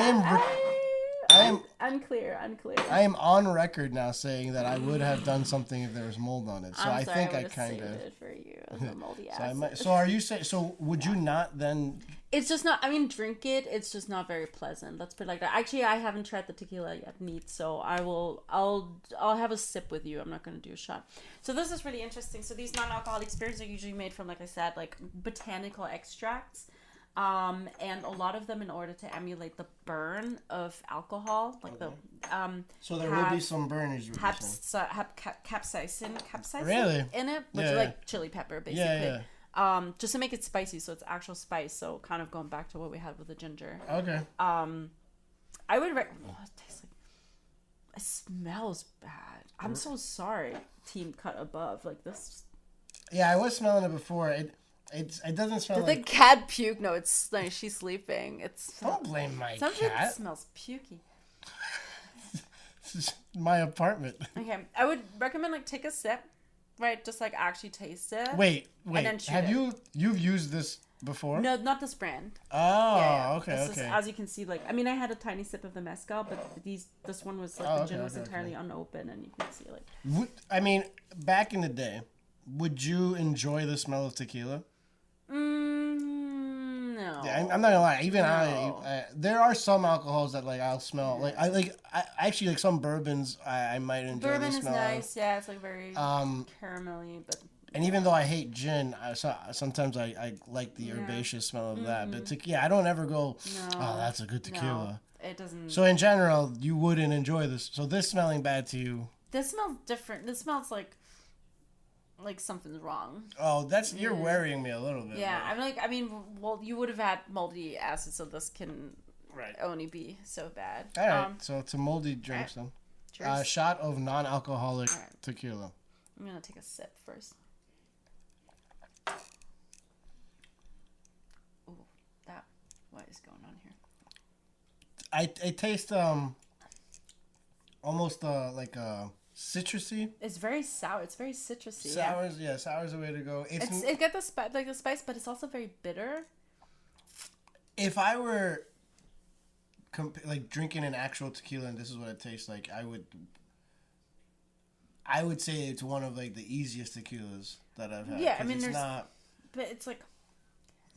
Speaker 3: am
Speaker 2: unclear.
Speaker 3: I am on record now saying that I would have done something if there was mold on it. So I think I kind of
Speaker 2: it for you. the moldy
Speaker 3: So,
Speaker 2: acid.
Speaker 3: so are you saying? So would you not then?
Speaker 2: It's just not. I mean, drink it. It's just not very pleasant. Let's put it like that. Actually, I haven't tried the tequila yet, neat. So I will. I'll have a sip with you. I'm not gonna do a shot. So this is really interesting. So these non-alcoholic spirits are usually made from, like I said, like botanical extracts, and a lot of them in order to emulate the burn of alcohol, like the
Speaker 3: So there will be some burn. Is what you're saying.
Speaker 2: capsaicin
Speaker 3: Really?
Speaker 2: in it, which
Speaker 3: Yeah,
Speaker 2: is like chili pepper, basically.
Speaker 3: Yeah.
Speaker 2: Just to make it spicy, so it's actual spice. So kind of going back to what we had with the ginger.
Speaker 3: Okay.
Speaker 2: I would. It tastes like. It smells bad. I'm so sorry, Team Cut Above. Like this.
Speaker 3: Yeah, I was smelling it before. It doesn't smell
Speaker 2: Did
Speaker 3: like.
Speaker 2: the cat puke? No, it's like she's sleeping. It's.
Speaker 3: Don't blame my
Speaker 2: Something
Speaker 3: cat.
Speaker 2: smells pukey.
Speaker 3: This is my apartment.
Speaker 2: Okay, I would recommend like take a sip, right? Just like actually taste it.
Speaker 3: Wait.
Speaker 2: And then shoot
Speaker 3: Have
Speaker 2: it.
Speaker 3: you've used this before?
Speaker 2: No, not this brand.
Speaker 3: Oh,
Speaker 2: Yeah.
Speaker 3: okay,
Speaker 2: This
Speaker 3: okay.
Speaker 2: is, as you can see, like I mean, I had a tiny sip of the mezcal, but this one was like
Speaker 3: Oh,
Speaker 2: the
Speaker 3: okay,
Speaker 2: gin was
Speaker 3: okay,
Speaker 2: entirely unopened, and you can see like.
Speaker 3: I mean, back in the day, would you enjoy the smell of tequila?
Speaker 2: No.
Speaker 3: Yeah, I'm not gonna lie. Even
Speaker 2: No.
Speaker 3: I there are some alcohols that like I'll smell. Like I actually like some bourbons. I might enjoy
Speaker 2: Bourbon
Speaker 3: the
Speaker 2: is
Speaker 3: smell.
Speaker 2: nice. Yeah, it's like very caramelly, but.
Speaker 3: And even though I hate gin, sometimes I like the herbaceous smell of that. But I don't ever go, oh, that's a good tequila.
Speaker 2: No, it doesn't.
Speaker 3: So in general, you wouldn't enjoy this. So this smelling bad to you.
Speaker 2: This smells different. This smells like something's wrong.
Speaker 3: Oh, you're worrying me a little bit.
Speaker 2: Yeah,
Speaker 3: bro.
Speaker 2: I mean, well, you would have had moldy acid, so this can
Speaker 3: Right.
Speaker 2: only be so bad.
Speaker 3: All right. So it's a moldy drink
Speaker 2: right.
Speaker 3: then.
Speaker 2: Cheers.
Speaker 3: Shot of non-alcoholic
Speaker 2: All right.
Speaker 3: tequila.
Speaker 2: I'm gonna take a sip first. Ooh, what is going on here?
Speaker 3: I taste almost like citrusy.
Speaker 2: It's very sour. It's very citrusy.
Speaker 3: Sour's sour's the way to go.
Speaker 2: It got the spice, but it's also very bitter.
Speaker 3: If I were drinking an actual tequila and this is what it tastes like, I would say it's one of like the easiest tequilas that I've had.
Speaker 2: Yeah, I
Speaker 3: 'cause
Speaker 2: mean,
Speaker 3: it's
Speaker 2: there's-
Speaker 3: not.
Speaker 2: But it's like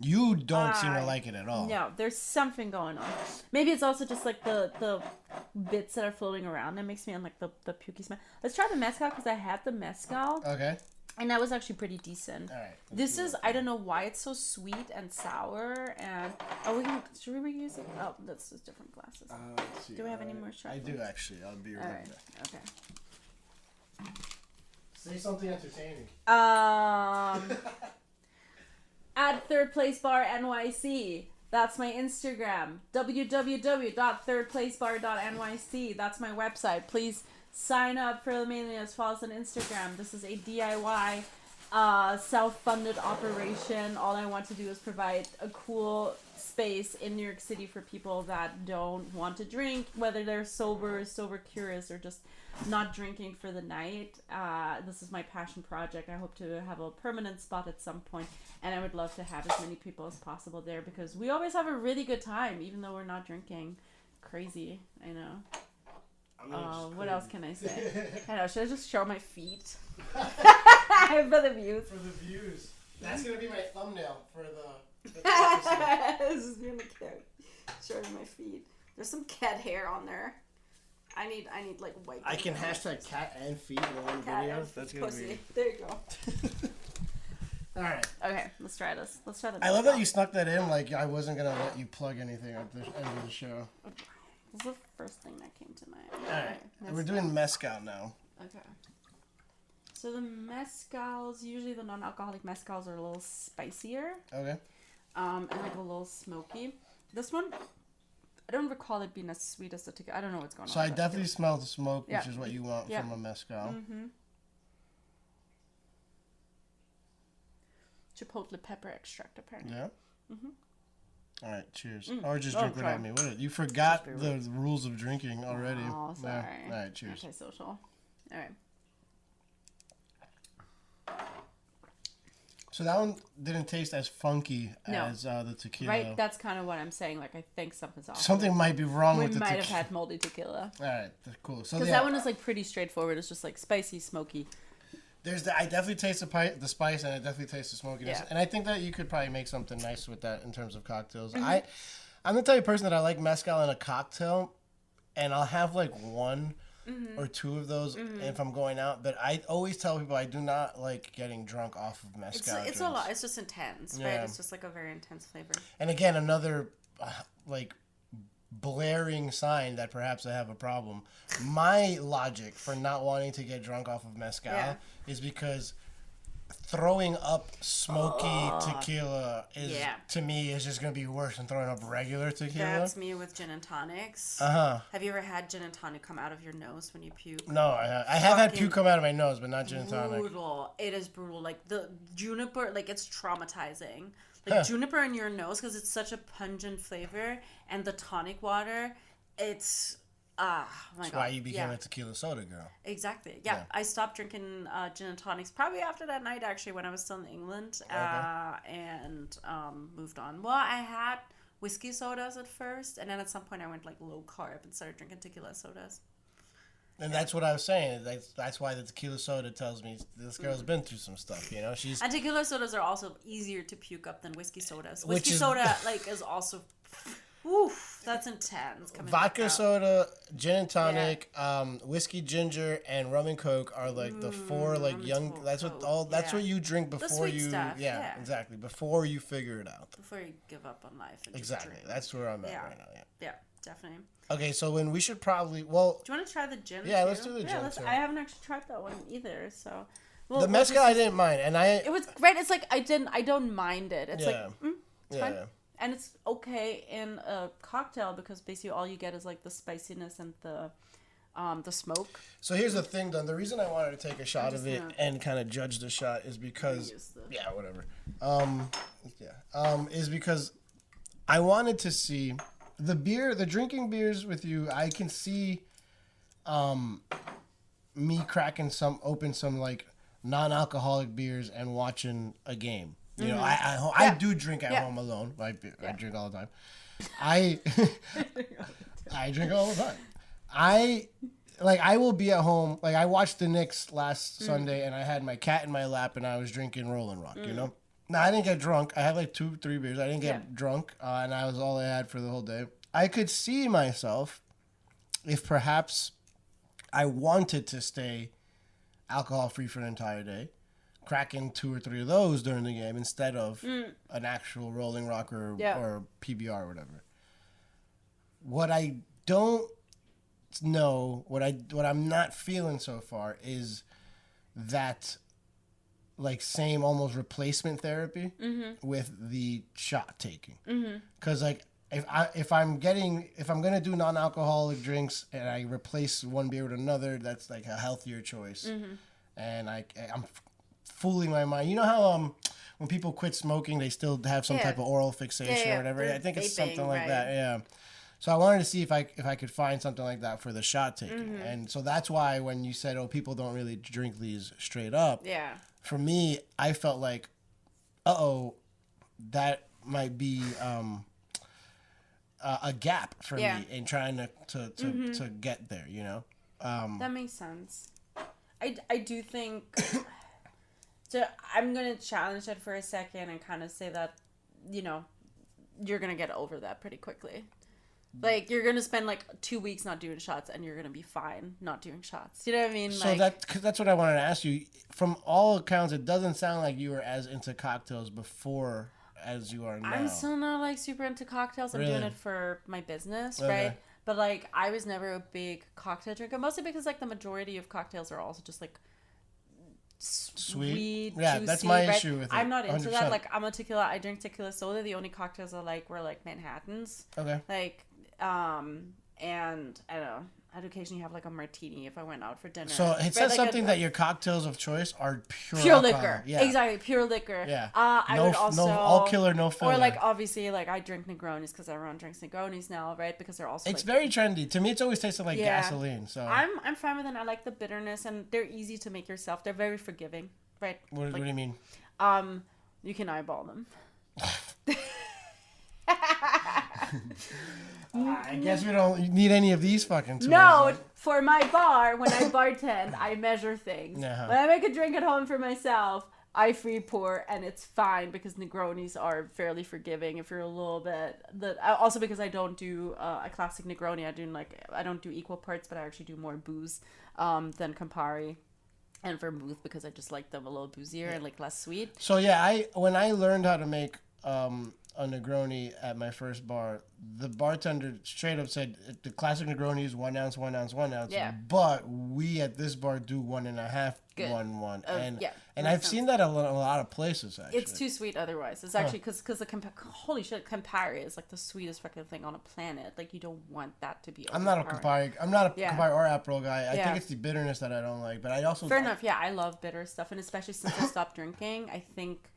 Speaker 3: You don't seem to like it at all.
Speaker 2: no, there's something going on. Maybe it's also just like the bits that are floating around that makes me on like the pukey smell. Let's try the mezcal because I had the mezcal
Speaker 3: Okay.
Speaker 2: and that was actually pretty decent.
Speaker 3: All right.
Speaker 2: This is I don't know why it's so sweet and sour and should we reuse it? Oh, that's just different glasses.
Speaker 3: Let's see.
Speaker 2: Do we have any more shots?
Speaker 3: I do actually. I'll be right
Speaker 2: All right.
Speaker 3: back.
Speaker 2: Okay.
Speaker 3: Say something entertaining.
Speaker 2: At Third Place Bar NYC. That's my Instagram. www.thirdplacebar.nyc. That's my website. Please sign up for the mailing list. Follow us on Instagram. This is a DIY self-funded operation. All I want to do is provide a cool space in New York City for people that don't want to drink, whether they're sober curious, or just not drinking for the night. This is my passion project. I hope to have a permanent spot at some point, and I would love to have as many people as possible there because we always have a really good time, even though we're not drinking. Crazy, I know. What else can I say? I know. Should I just show my feet for the views?
Speaker 3: For the views. That's gonna be my thumbnail for the
Speaker 2: This is really cute. Showing my feet. There's some cat hair on there. I need like white.
Speaker 1: I can hashtag cat and feet in one
Speaker 2: cat
Speaker 1: video.
Speaker 2: and
Speaker 1: That's gonna
Speaker 2: pussy.
Speaker 1: be.
Speaker 2: There you go.
Speaker 3: All right.
Speaker 2: Okay, let's try this. Let's try the.
Speaker 3: I love that you snuck that in. Like I wasn't gonna let you plug anything at the end of the show.
Speaker 2: This is the first thing that came to mind.
Speaker 3: All right. We're doing mezcal now.
Speaker 2: Okay. So the mezcals, usually the non-alcoholic mezcals are a little spicier.
Speaker 3: Okay.
Speaker 2: And like a little smoky. This one, I don't recall it being as sweet as the tequila. I don't know what's going on.
Speaker 3: So I
Speaker 2: with that
Speaker 3: definitely smell the smoke, which
Speaker 2: Yeah.
Speaker 3: is what you want
Speaker 2: Yeah.
Speaker 3: from a mezcal.
Speaker 2: Mm-hmm. Chipotle pepper extract, apparently.
Speaker 3: Yeah. All right. Cheers.
Speaker 2: Mm.
Speaker 3: Or just
Speaker 2: Oh,
Speaker 3: drink
Speaker 2: sorry.
Speaker 3: without me. What? You forgot
Speaker 2: Just
Speaker 3: the rules of drinking already.
Speaker 2: Oh, sorry.
Speaker 3: Yeah. All right. Cheers.
Speaker 2: Antisocial. All right.
Speaker 3: So that one didn't taste as funky
Speaker 2: No.
Speaker 3: as the tequila.
Speaker 2: Right? That's kind of what I'm saying. Like, I think something's off.
Speaker 3: Something might be wrong
Speaker 2: We
Speaker 3: with the
Speaker 2: might have
Speaker 3: tequila.
Speaker 2: had moldy tequila.
Speaker 3: All right. Cool. So
Speaker 2: Because
Speaker 3: yeah,
Speaker 2: that one is like pretty straightforward. It's just like spicy, smoky.
Speaker 3: I definitely taste the spice, and I definitely taste the smokiness.
Speaker 2: Yeah.
Speaker 3: And I think that you could probably make something nice with that in terms of cocktails. I'm the type of person that I like mezcal in a cocktail, and I'll have like one or two of those if I'm going out. But I always tell people I do not like getting drunk off of mezcal.
Speaker 2: It's a lot. It's just intense, right? It's just like a very intense flavor.
Speaker 3: And again, another like blaring sign that perhaps I have a problem. My logic for not wanting to get drunk off of mezcal is because throwing up smoky tequila is to me is just gonna be worse than throwing up regular tequila.
Speaker 2: That's me with gin and tonics. Have you ever had gin and tonic come out of your nose when you puke?
Speaker 3: No, I have had puke come out of my nose, but not gin and tonic.
Speaker 2: Brutal. It is brutal. Like the juniper, like it's traumatizing. Like juniper in your nose because it's such a pungent flavor, and the tonic water, it's my
Speaker 3: That's
Speaker 2: God.
Speaker 3: why you became a tequila soda girl.
Speaker 2: Exactly. Yeah. I stopped drinking gin and tonics probably after that night, actually, when I was still in England, and moved on. Well, I had whiskey sodas at first, and then at some point I went like low carb and started drinking tequila sodas.
Speaker 3: And that's what I was saying. That's why the tequila soda tells me this girl's been through some stuff. You know,
Speaker 2: and tequila sodas are also easier to puke up than whiskey sodas. Whiskey soda like is also, oof, that's intense.
Speaker 3: Vodka soda, gin and tonic, whiskey ginger, and rum and coke are like the four like young. That's what you drink before you.
Speaker 2: Stuff,
Speaker 3: exactly. Before you figure it out.
Speaker 2: Before you give up on life. And
Speaker 3: Exactly.
Speaker 2: Just drink.
Speaker 3: That's where I'm at right now.
Speaker 2: Yeah, definitely.
Speaker 3: Okay, so when we should probably
Speaker 2: do you want to try the gin?
Speaker 3: Yeah,
Speaker 2: too?
Speaker 3: let's do the gin. Too.
Speaker 2: I haven't actually tried that one either. So
Speaker 3: the mezcal I didn't mind, and
Speaker 2: it was great. It's like I don't mind it. It's it's fine. And it's okay in a cocktail because basically all you get is like the spiciness and the smoke.
Speaker 3: So here's the thing, though. The reason I wanted to take a shot of it and kind of judge the shot is because whatever. Is because I wanted to see the drinking beers with you. I can see me cracking open some like non-alcoholic beers and watching a game. You know, I do drink at home alone. I drink all the time. I drink all the time. I will be at home. Like I watched the Knicks last Sunday, and I had my cat in my lap, and I was drinking Rollin' Rock. You know, now I didn't get drunk. I had like 2-3 beers. I didn't get drunk, and I was all I had for the whole day. I could see myself if perhaps I wanted to stay alcohol free for an entire day, cracking 2 or 3 of those during the game instead of an actual Rolling Rock or PBR or whatever. What I don't know, what I'm not feeling so far is that like same almost replacement therapy with the shot taking. Because like if I'm gonna do non-alcoholic drinks and I replace one beer with another, that's like a healthier choice. And I'm fooling my mind. You know how when people quit smoking, they still have some type of oral fixation or whatever. I think it's something like that. Yeah. So I wanted to see if I could find something like that for the shot taking. And so that's why when you said, "Oh, people don't really drink these straight up." Yeah. For me, I felt like, that might be a gap for me in trying to get there. You know.
Speaker 2: That makes sense. I do think. So I'm gonna challenge it for a second and kind of say that, you know, you're gonna get over that pretty quickly. Like you're gonna spend like 2 weeks not doing shots, and you're gonna be fine not doing shots. You know what I mean?
Speaker 3: So that's what I wanted to ask you. From all accounts, it doesn't sound like you were as into cocktails before as you are now.
Speaker 2: I'm still not like super into cocktails. I'm doing it for my business, right? But like I was never a big cocktail drinker, mostly because like the majority of cocktails are also just like sweet,
Speaker 3: yeah,
Speaker 2: juicy,
Speaker 3: that's my
Speaker 2: right?
Speaker 3: issue with it.
Speaker 2: I'm not into
Speaker 3: 100%.
Speaker 2: that. Like I'm a tequila. I drink tequila soda. The only cocktails I like were like Manhattans.
Speaker 3: Okay.
Speaker 2: Like and I don't know. I'd occasionally have like a martini if I went out for dinner.
Speaker 3: So it says something that your cocktails of choice are
Speaker 2: pure
Speaker 3: alcohol.
Speaker 2: liquor.
Speaker 3: Yeah.
Speaker 2: Exactly, pure liquor.
Speaker 3: Yeah.
Speaker 2: I would also
Speaker 3: no all killer, no filler.
Speaker 2: Or like obviously like I drink Negronis because everyone drinks Negronis now, right? Because they're also
Speaker 3: it's very trendy. To me, it's always tasted like gasoline. So
Speaker 2: I'm fine with it. I like the bitterness, and they're easy to make yourself. They're very forgiving, right?
Speaker 3: What do you mean?
Speaker 2: You can eyeball them.
Speaker 3: I guess we don't need any of these fucking tools.
Speaker 2: No, for my bar, when I bartend, I measure things.
Speaker 3: Uh-huh.
Speaker 2: When I make a drink at home for myself, I free pour, and it's fine because Negronis are fairly forgiving if you're a little bit. Also because I don't do a classic Negroni. I don't do equal parts, but I actually do more booze than Campari. And vermouth because I just like them a little boozier and like less sweet.
Speaker 3: So yeah, when I learned how to make a Negroni at my first bar, the bartender straight up said the classic Negroni is 1 ounce, 1 ounce, 1 ounce.
Speaker 2: Yeah.
Speaker 3: But we at this bar do 1.5,
Speaker 2: Good.
Speaker 3: 1.
Speaker 2: Yeah,
Speaker 3: and
Speaker 2: makes
Speaker 3: I've
Speaker 2: sense.
Speaker 3: seen that a lot of places actually.
Speaker 2: It's too sweet otherwise. It's actually because holy shit, Campari is like the sweetest fucking thing on a planet. Like you don't want that to be.
Speaker 3: I'm not a
Speaker 2: overpowering.
Speaker 3: Campari or Aperol guy. I
Speaker 2: Yeah.
Speaker 3: think it's the bitterness that I don't like. But I also
Speaker 2: Fair enough. Yeah, I love bitter stuff, and especially since I stopped drinking, I think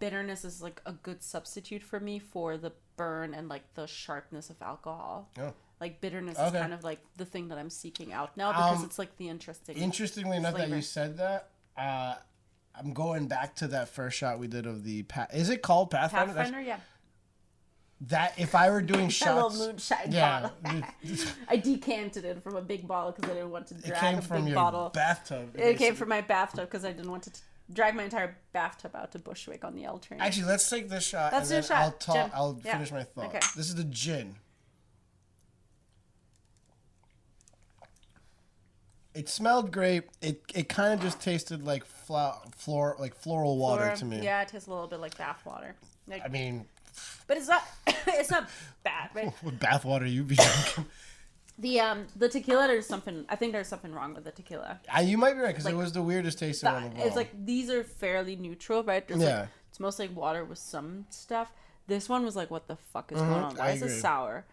Speaker 2: bitterness is like a good substitute for me for the burn and like the sharpness of alcohol.
Speaker 3: Oh.
Speaker 2: Like bitterness is kind of like the thing that I'm seeking out now because it's like the interesting.
Speaker 3: Interestingly enough,
Speaker 2: flavor.
Speaker 3: that you said that, I'm going back to that first shot we did of the is it called Pathfinder?
Speaker 2: Pathfinder, yeah.
Speaker 3: That if I were doing
Speaker 2: That
Speaker 3: shots,
Speaker 2: little moonshine
Speaker 3: yeah,
Speaker 2: bottle. I decanted it from a big bottle because I didn't want to
Speaker 3: it
Speaker 2: drag
Speaker 3: came
Speaker 2: a
Speaker 3: from
Speaker 2: big
Speaker 3: your
Speaker 2: bottle.
Speaker 3: bathtub.
Speaker 2: It came from my bathtub because I didn't want to drag my entire bathtub out to Bushwick on the L train.
Speaker 3: Actually, let's take this shot.
Speaker 2: Let's
Speaker 3: and
Speaker 2: do
Speaker 3: then
Speaker 2: a shot. Gin.
Speaker 3: I'll
Speaker 2: Yeah.
Speaker 3: finish my thought.
Speaker 2: Okay.
Speaker 3: This is the gin. It smelled great. It kind of just tasted like floral water to me.
Speaker 2: Yeah, it tastes a little bit like bath water. Like,
Speaker 3: I mean,
Speaker 2: but it's not it's not bad, right?
Speaker 3: what bath water you be drinking?
Speaker 2: The tequila, I think there's something wrong with the tequila.
Speaker 3: You might be right because
Speaker 2: Like,
Speaker 3: it was the weirdest tasting one of all.
Speaker 2: It's like these are fairly neutral, right? There's
Speaker 3: Yeah.
Speaker 2: like, it's mostly like water with some stuff. This one was like, what the fuck is going on? Why
Speaker 3: I
Speaker 2: is it
Speaker 3: agree.
Speaker 2: sour?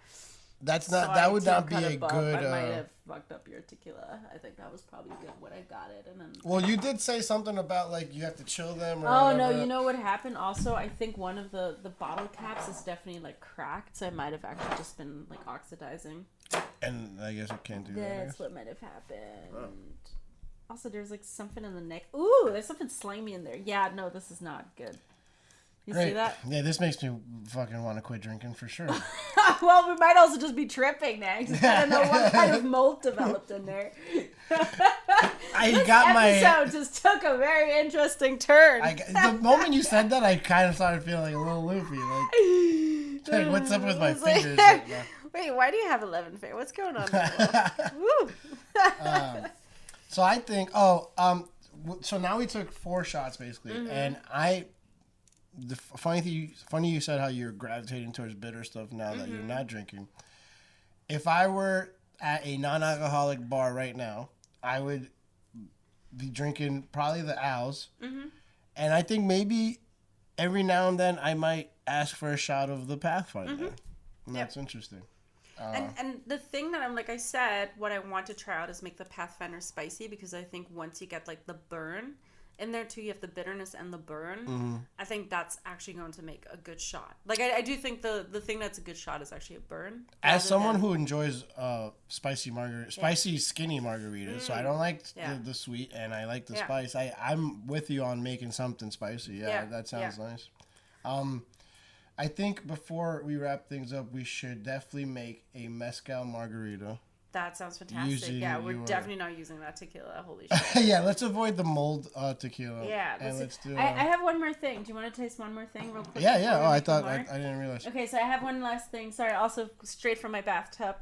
Speaker 3: That's
Speaker 2: So
Speaker 3: not. That would not be
Speaker 2: cut
Speaker 3: a
Speaker 2: above.
Speaker 3: good.
Speaker 2: I might have fucked up your tequila. I think that was probably good when I got it, and then.
Speaker 3: Well, you did say something about like you have to chill them. Or
Speaker 2: Oh no!
Speaker 3: whatever.
Speaker 2: You know what happened? Also, I think one of the bottle caps is definitely like cracked, so it might have actually just been like oxidizing.
Speaker 3: And I guess it can't do that. I
Speaker 2: That's
Speaker 3: guess.
Speaker 2: what might have happened. Oh. Also, there's like something in the neck. Ooh, there's something slimy in there. Yeah, no, this is not good. You
Speaker 3: Great.
Speaker 2: see that?
Speaker 3: Yeah, this makes me fucking want to quit drinking for sure.
Speaker 2: Well, we might also just be tripping next. I don't know what kind of mold developed in there.
Speaker 3: I got my.
Speaker 2: Episode just took a very interesting turn.
Speaker 3: The moment you said that, I kind of started feeling a little loopy. Like what's up with my
Speaker 2: It's like-
Speaker 3: fingers? Right now?
Speaker 2: Wait, why do you have 11 fingers? What's going on? Woo.
Speaker 3: So I think. So now we took 4 shots basically, and the funny you said how you're gravitating towards bitter stuff now that you're not drinking. If I were at a non-alcoholic bar right now, I would be drinking probably the Owls, and I think maybe every now and then I might ask for a shot of the Pathfinder. And that's interesting.
Speaker 2: And the thing that I'm like I said, what I want to try out is make the Pathfinder spicy because I think once you get like the burn in there too, you have the bitterness and the burn. I think that's actually going to make a good shot. Like I do think the thing that's a good shot is actually a burn.
Speaker 3: As someone who enjoys spicy skinny margaritas, so I don't like the sweet and I like the spice. I'm with you on making something spicy. Yeah, that sounds nice. I think before we wrap things up, we should definitely make a mezcal margarita.
Speaker 2: That sounds fantastic. We're definitely not using that tequila. Holy shit.
Speaker 3: Yeah, let's avoid the mold tequila.
Speaker 2: Yeah,
Speaker 3: and let's do.
Speaker 2: I have one more thing. Do you want to taste one more thing real quick?
Speaker 3: Yeah. Oh, I thought
Speaker 2: more?
Speaker 3: I didn't realize.
Speaker 2: Okay, so I have one last thing. Sorry, also straight from my bathtub.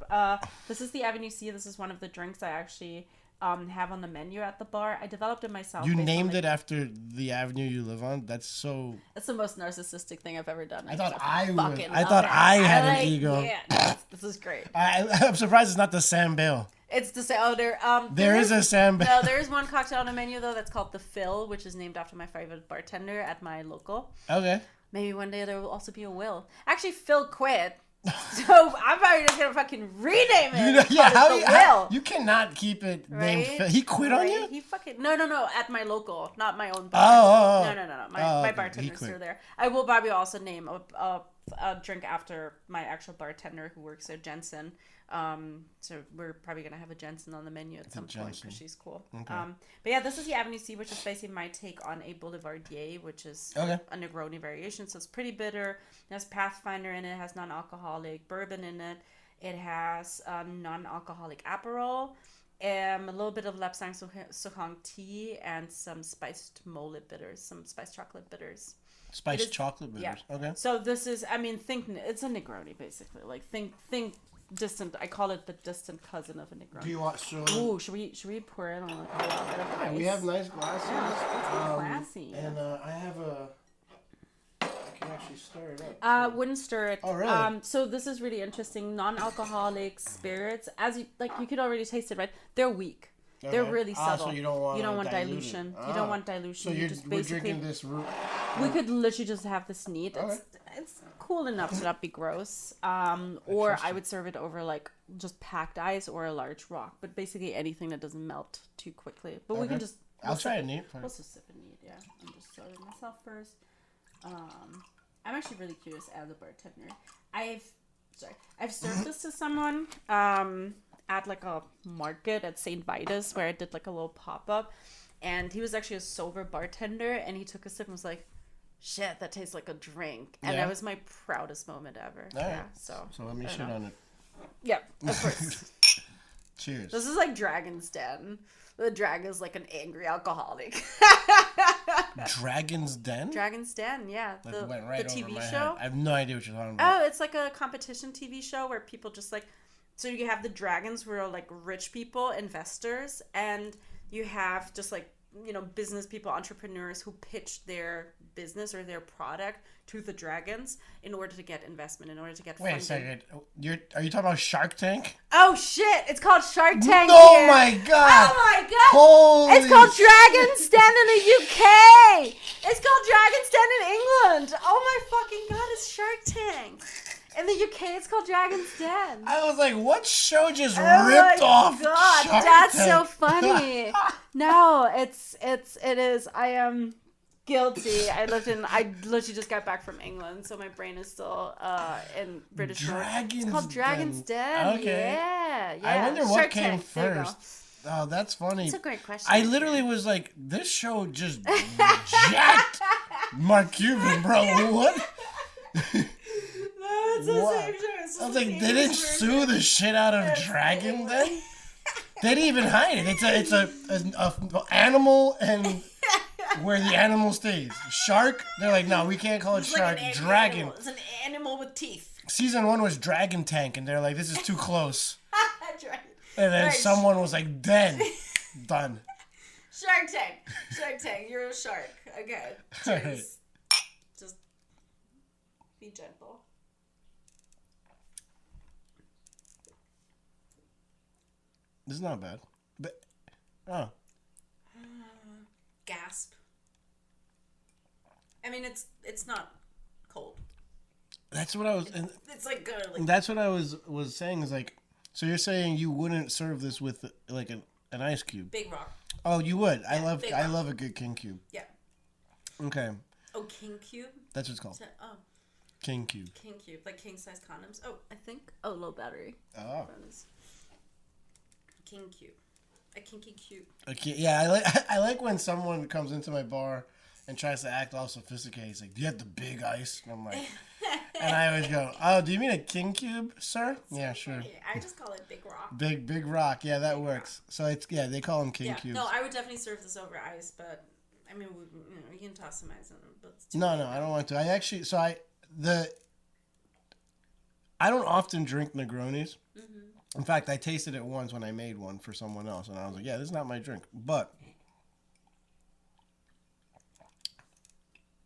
Speaker 2: This is the Avenue C. This is one of the drinks I actually have on the menu at the bar. I developed it myself.
Speaker 3: You named it after the avenue you live on. That's so.
Speaker 2: That's the most narcissistic thing I've ever done.
Speaker 3: I thought I had an ego.
Speaker 2: Yeah, this is great.
Speaker 3: I'm surprised it's not the Sam Bail.
Speaker 2: It's to say,
Speaker 3: there is a Sam Bail.
Speaker 2: No, there is one cocktail on the menu though that's called the Phil, which is named after my favorite bartender at my local.
Speaker 3: Okay.
Speaker 2: Maybe one day there will also be a Will. Actually, Phil quit. So I'm probably just gonna fucking rename it.
Speaker 3: Will. You cannot keep it named Phil. He quit on you?
Speaker 2: He fucking no at my local, not my own bar.
Speaker 3: Oh.
Speaker 2: No. My my bartender's still there. I will probably also name a drink after my actual bartender who works there, Jensen. So we're probably gonna have a Jensen on the menu at some point because she's cool.
Speaker 3: Okay.
Speaker 2: But yeah, this is the Avenue C, which is basically my take on a Boulevardier, which is a Negroni variation. So it's pretty bitter. It has Pathfinder in it. It has non-alcoholic bourbon in it. It has non-alcoholic Aperol. A little bit of Lapsang Souchong tea and some spiced mole bitters, some spiced chocolate bitters.
Speaker 3: Spiced chocolate bitters.
Speaker 2: Yeah.
Speaker 3: Okay.
Speaker 2: So this is, I mean, it's a Negroni basically. Like think distant. I call it the distant cousin of a Negroni.
Speaker 3: Do you want so?
Speaker 2: Ooh, should we pour it on like a little bit of ice?
Speaker 3: We have nice glasses.
Speaker 2: Yeah, it's classy.
Speaker 3: And I have I can actually stir it up.
Speaker 2: Wouldn't stir it.
Speaker 3: Oh, really?
Speaker 2: So this is really interesting. Non-alcoholic spirits, as you could already taste it, right? They're weak. Okay. They're really subtle.
Speaker 3: So you don't want
Speaker 2: dilution. You don't want dilution.
Speaker 3: So we're drinking this root.
Speaker 2: We could literally just have this neat.
Speaker 3: Okay.
Speaker 2: It's cool enough to not be gross. Or I would serve it over like just packed ice or a large rock. But basically anything that doesn't melt too quickly. But we can just.
Speaker 3: I'll try it neat.
Speaker 2: We'll just sip it neat. Yeah. I'm just serving myself first. I'm actually really curious as a bartender. I've served this to someone at like a market at St. Vitus where I did like a little pop-up, and he was actually a sober bartender, and he took a sip and was like, shit, that tastes like a drink. And that was my proudest moment ever.
Speaker 3: All right.
Speaker 2: Yeah, so
Speaker 3: let me shit on it.
Speaker 2: Yep, of course.
Speaker 3: Cheers.
Speaker 2: This is like Dragon's Den. The dragon is like an angry alcoholic.
Speaker 3: Dragon's Den?
Speaker 2: Dragon's Den, yeah.
Speaker 3: Like went right
Speaker 2: the
Speaker 3: over
Speaker 2: TV
Speaker 3: my
Speaker 2: show.
Speaker 3: Head. I have no idea what you're talking about.
Speaker 2: Oh, it's like a competition TV show where people just like, so you have the dragons who are like rich people, investors, and you have just like, you know, business people, entrepreneurs who pitch their business or their product to the dragons in order to get investment, in order to get funding.
Speaker 3: Wait a second. Are you talking about Shark Tank?
Speaker 2: Oh shit! It's called Shark Tank.
Speaker 3: Oh
Speaker 2: here.
Speaker 3: my god!
Speaker 2: Oh my god!
Speaker 3: Holy
Speaker 2: it's called Dragon's Den in the UK. It's called Dragon's Den in England. Oh my fucking god! It's Shark Tank. In the UK, it's called Dragon's Den.
Speaker 3: I was like, what show just ripped off
Speaker 2: God,
Speaker 3: Shark
Speaker 2: that's
Speaker 3: Tank?
Speaker 2: so funny. No, it is. I am guilty. I literally just got back from England, so my brain is still in British mode. It's called Dragon's Den.
Speaker 3: Okay.
Speaker 2: Yeah.
Speaker 3: I wonder what
Speaker 2: Shark
Speaker 3: came
Speaker 2: Tank.
Speaker 3: first. Oh, that's funny.
Speaker 2: That's a great question.
Speaker 3: I literally was like, this show just jacked Mark Cuban, bro. What?
Speaker 2: No, it's the same show.
Speaker 3: I was like, they didn't sue the shit out of Dragon then? They didn't even hide it. It's a animal and where the animal stays. Shark, they're like, no, we can't call it shark.
Speaker 2: Like
Speaker 3: Dragon.
Speaker 2: Animal. It's an animal with teeth.
Speaker 3: Season 1 was Dragon Tank, and they're like, this is too close.
Speaker 2: Dragon.
Speaker 3: And then
Speaker 2: Right.
Speaker 3: someone was like, then. Done.
Speaker 2: Shark Tank. You're a shark. Okay. Cheers. Just be gentle.
Speaker 3: This is not bad. But, oh.
Speaker 2: Gasp. I mean, it's not cold.
Speaker 3: That's what I was...
Speaker 2: It's like good. Like,
Speaker 3: that's what I was saying is like, so you're saying you wouldn't serve this with like an ice cube?
Speaker 2: Big Rock.
Speaker 3: Oh, you would.
Speaker 2: Yeah,
Speaker 3: I love a good king cube.
Speaker 2: Yeah.
Speaker 3: Okay.
Speaker 2: Oh, King Cube?
Speaker 3: That's what it's called.
Speaker 2: Oh.
Speaker 3: King cube.
Speaker 2: King Cube. Like king size condoms. Oh, I think. Oh, low battery.
Speaker 3: Oh.
Speaker 2: King Cube. A kinky cube.
Speaker 3: Okay. Yeah, I like when someone comes into my bar and tries to act all sophisticated. He's like, "Do you have the big ice?" And I'm like, and I always go, "Oh, do you mean a king cube, sir?" Yeah, sure.
Speaker 2: I just call it Big Rock.
Speaker 3: Big rock. Yeah, that works. So it's they call them king cubes.
Speaker 2: No, I would definitely serve this over ice, but I mean, you can toss some ice in it. But
Speaker 3: No, I don't want to. I don't often drink Negronis. Mm-hmm. In fact, I tasted it once when I made one for someone else, and I was like, "Yeah, this is not my drink." But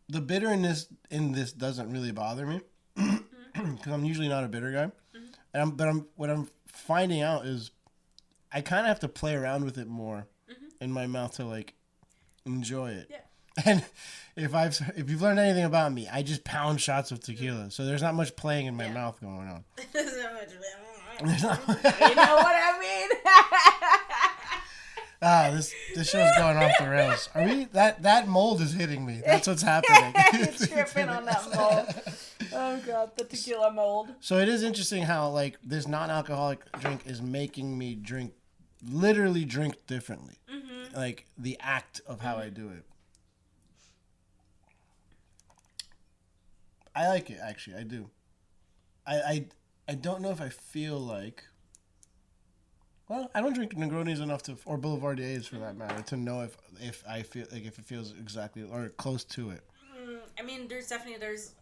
Speaker 3: the bitterness in this doesn't really bother me because I'm usually not a bitter guy. Mm-hmm. And what I'm finding out is I kind of have to play around with it more in my mouth to like enjoy it.
Speaker 2: Yeah.
Speaker 3: And if you've learned anything about me, I just pound shots of tequila, so there's not much playing in my mouth going on.
Speaker 2: You know what I mean?
Speaker 3: This show's going off the rails. Are we? That mold is hitting me. That's what's happening.
Speaker 2: You're tripping on that mold. Oh god, the tequila mold.
Speaker 3: So it is interesting how like this non-alcoholic drink is making me literally drink differently. Mm-hmm. Like the act of how I do it. I like it actually. I do. I don't know if I feel like. Well, I don't drink Negronis enough or Boulevardiers for that matter, to know if I feel like if it feels exactly or close to it.
Speaker 2: I mean, there's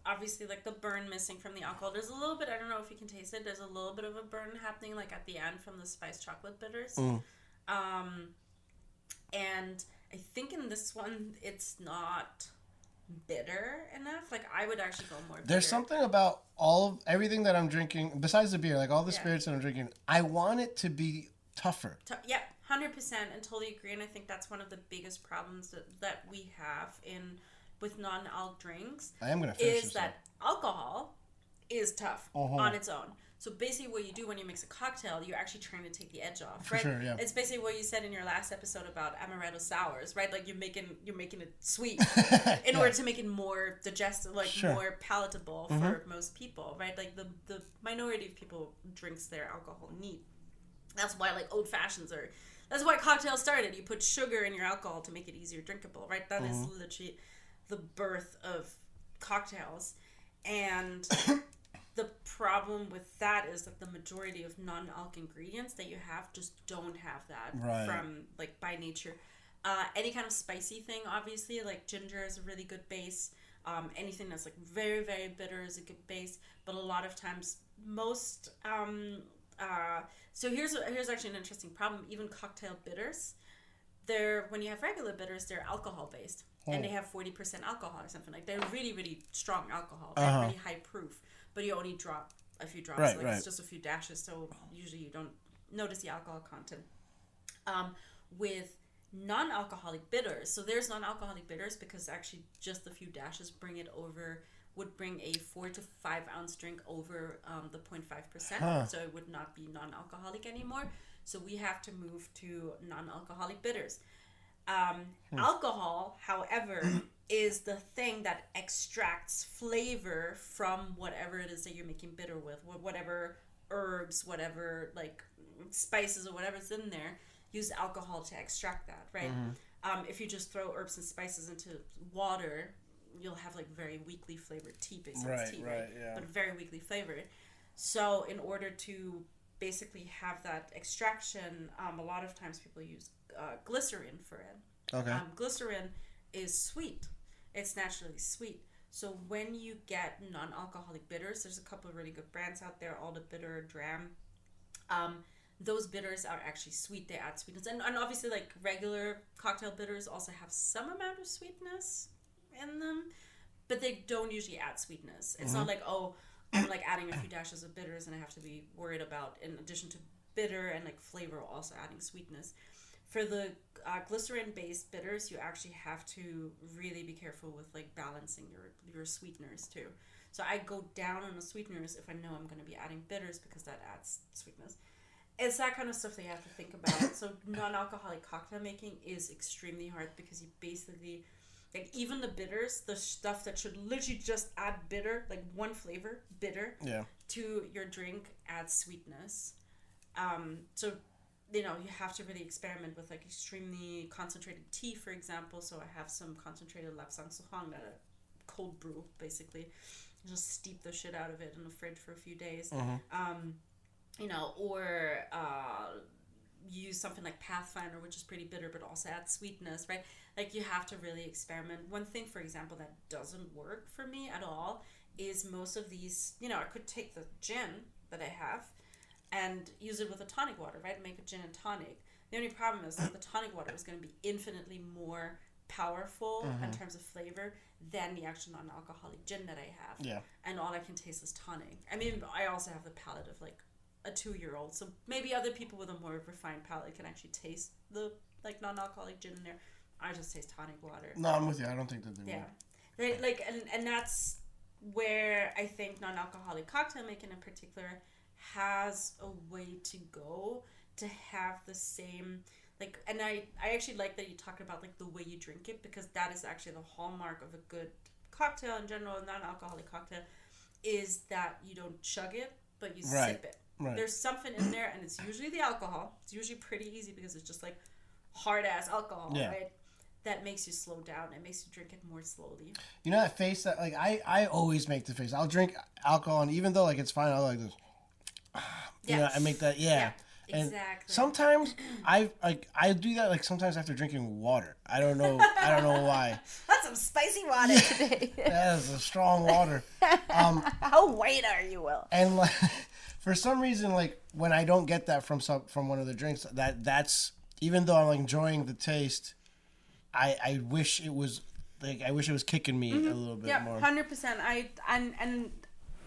Speaker 2: obviously like the burn missing from the alcohol. There's a little bit, I don't know if you can taste it. There's a little bit of a burn happening like at the end from the spiced chocolate bitters. And I think in this one it's not bitter enough. Like I would actually go more bitter.
Speaker 3: There's something about everything that I'm drinking besides the beer, like all the spirits that I'm drinking, I want it to be tougher.
Speaker 2: Yeah, 100%, and totally agree. And I think that's one of the biggest problems that we have with non-alc drinks.
Speaker 3: I am gonna finish
Speaker 2: is that alcohol is tough on its own. So basically, what you do when you mix a cocktail, you're actually trying to take the edge off, right?
Speaker 3: For sure, yeah.
Speaker 2: It's basically what you said in your last episode about amaretto sours, right? Like you're making it sweet in order to make it more digestible, like more palatable for most people, right? Like the minority of people drinks their alcohol neat. That's why like old fashions are. That's why cocktails started. You put sugar in your alcohol to make it easier drinkable, right? That is literally the birth of cocktails, and the problem with that is that the majority of non-alc ingredients that you have just don't have that from like by nature. Any kind of spicy thing, obviously, like ginger is a really good base. Anything that's like very, very bitter is a good base. But a lot of times, most so here's actually an interesting problem. Even cocktail bitters, when you have regular bitters, they're alcohol based, and they have 40% alcohol or something like. They're really, really strong alcohol. They're really high proof. But you only drop a few drops, it's just a few dashes, so usually you don't notice the alcohol content. With non-alcoholic bitters, so there's non-alcoholic bitters because actually just a few dashes would bring a 4 to 5 ounce drink over the 0.5%, so it would not be non-alcoholic anymore. So we have to move to non-alcoholic bitters. Alcohol, however, is the thing that extracts flavor from whatever it is that you're making bitter with, whatever herbs, whatever like spices or whatever's in there. Use alcohol to extract that, right? If you just throw herbs and spices into water, you'll have like very weakly flavored tea, basically. Right, yeah. But very weakly flavored. So in order to basically have that extraction, a lot of times people use glycerin for it. Okay. Glycerin is sweet. It's naturally sweet. So when you get non-alcoholic bitters, there's a couple of really good brands out there, All the Bitter, Dram. Those bitters are actually sweet. They add sweetness. And obviously, like, regular cocktail bitters also have some amount of sweetness in them, but they don't usually add sweetness. It's not like, oh, I'm, like, adding a few dashes of bitters and I have to be worried about, in addition to bitter and, like, flavor, also adding sweetness. For the glycerin-based bitters, you actually have to really be careful with, like, balancing your sweeteners, too. So I go down on the sweeteners if I know I'm going to be adding bitters because that adds sweetness. It's that kind of stuff that you have to think about. So non-alcoholic cocktail making is extremely hard because you basically, like, even the bitters, the stuff that should literally just add bitter, like one flavor, bitter, to your drink adds sweetness. So, you know, you have to really experiment with, like, extremely concentrated tea, for example. So I have some concentrated lapsang soufflé that I cold brew, basically. Just steep the shit out of it in the fridge for a few days. You know, or use something like Pathfinder, which is pretty bitter but also adds sweetness, right? Like, you have to really experiment. One thing, for example, that doesn't work for me at all is most of these, you know, I could take the gin that I have and use it with a tonic water, right? Make a gin and tonic. The only problem is that the tonic water is going to be infinitely more powerful in terms of flavor than the actual non-alcoholic gin that I have. Yeah. And all I can taste is tonic. I mean, I also have the palate of, like, a 2-year-old, so maybe other people with a more refined palate can actually taste the, like, non-alcoholic gin in there. I just taste tonic water.
Speaker 3: No, I'm with you. I don't think that they
Speaker 2: will. Like, and that's where I think non-alcoholic cocktail making in particular has a way to go to have the same, like, and I actually like that you talked about like the way you drink it, because that is actually the hallmark of a good cocktail in general, non-alcoholic cocktail, is that you don't chug it, but you sip it.
Speaker 3: Right.
Speaker 2: There's something in there, and it's usually the alcohol. It's usually pretty easy because it's just like hard ass alcohol, right? That makes you slow down. It makes you drink it more slowly.
Speaker 3: You know that face that like I always make the face. I'll drink alcohol, and even though like it's fine, I'll like this. You know, I make that. Yeah. And
Speaker 2: exactly.
Speaker 3: sometimes I do that like sometimes after drinking water. I don't know why.
Speaker 2: That's some spicy water today.
Speaker 3: That is a strong water.
Speaker 2: How white are you, Will?
Speaker 3: And like, for some reason, like when I don't get that from one of the drinks, that's even though I'm like enjoying the taste, I wish it was like I wish it was kicking me a little bit more.
Speaker 2: 100%.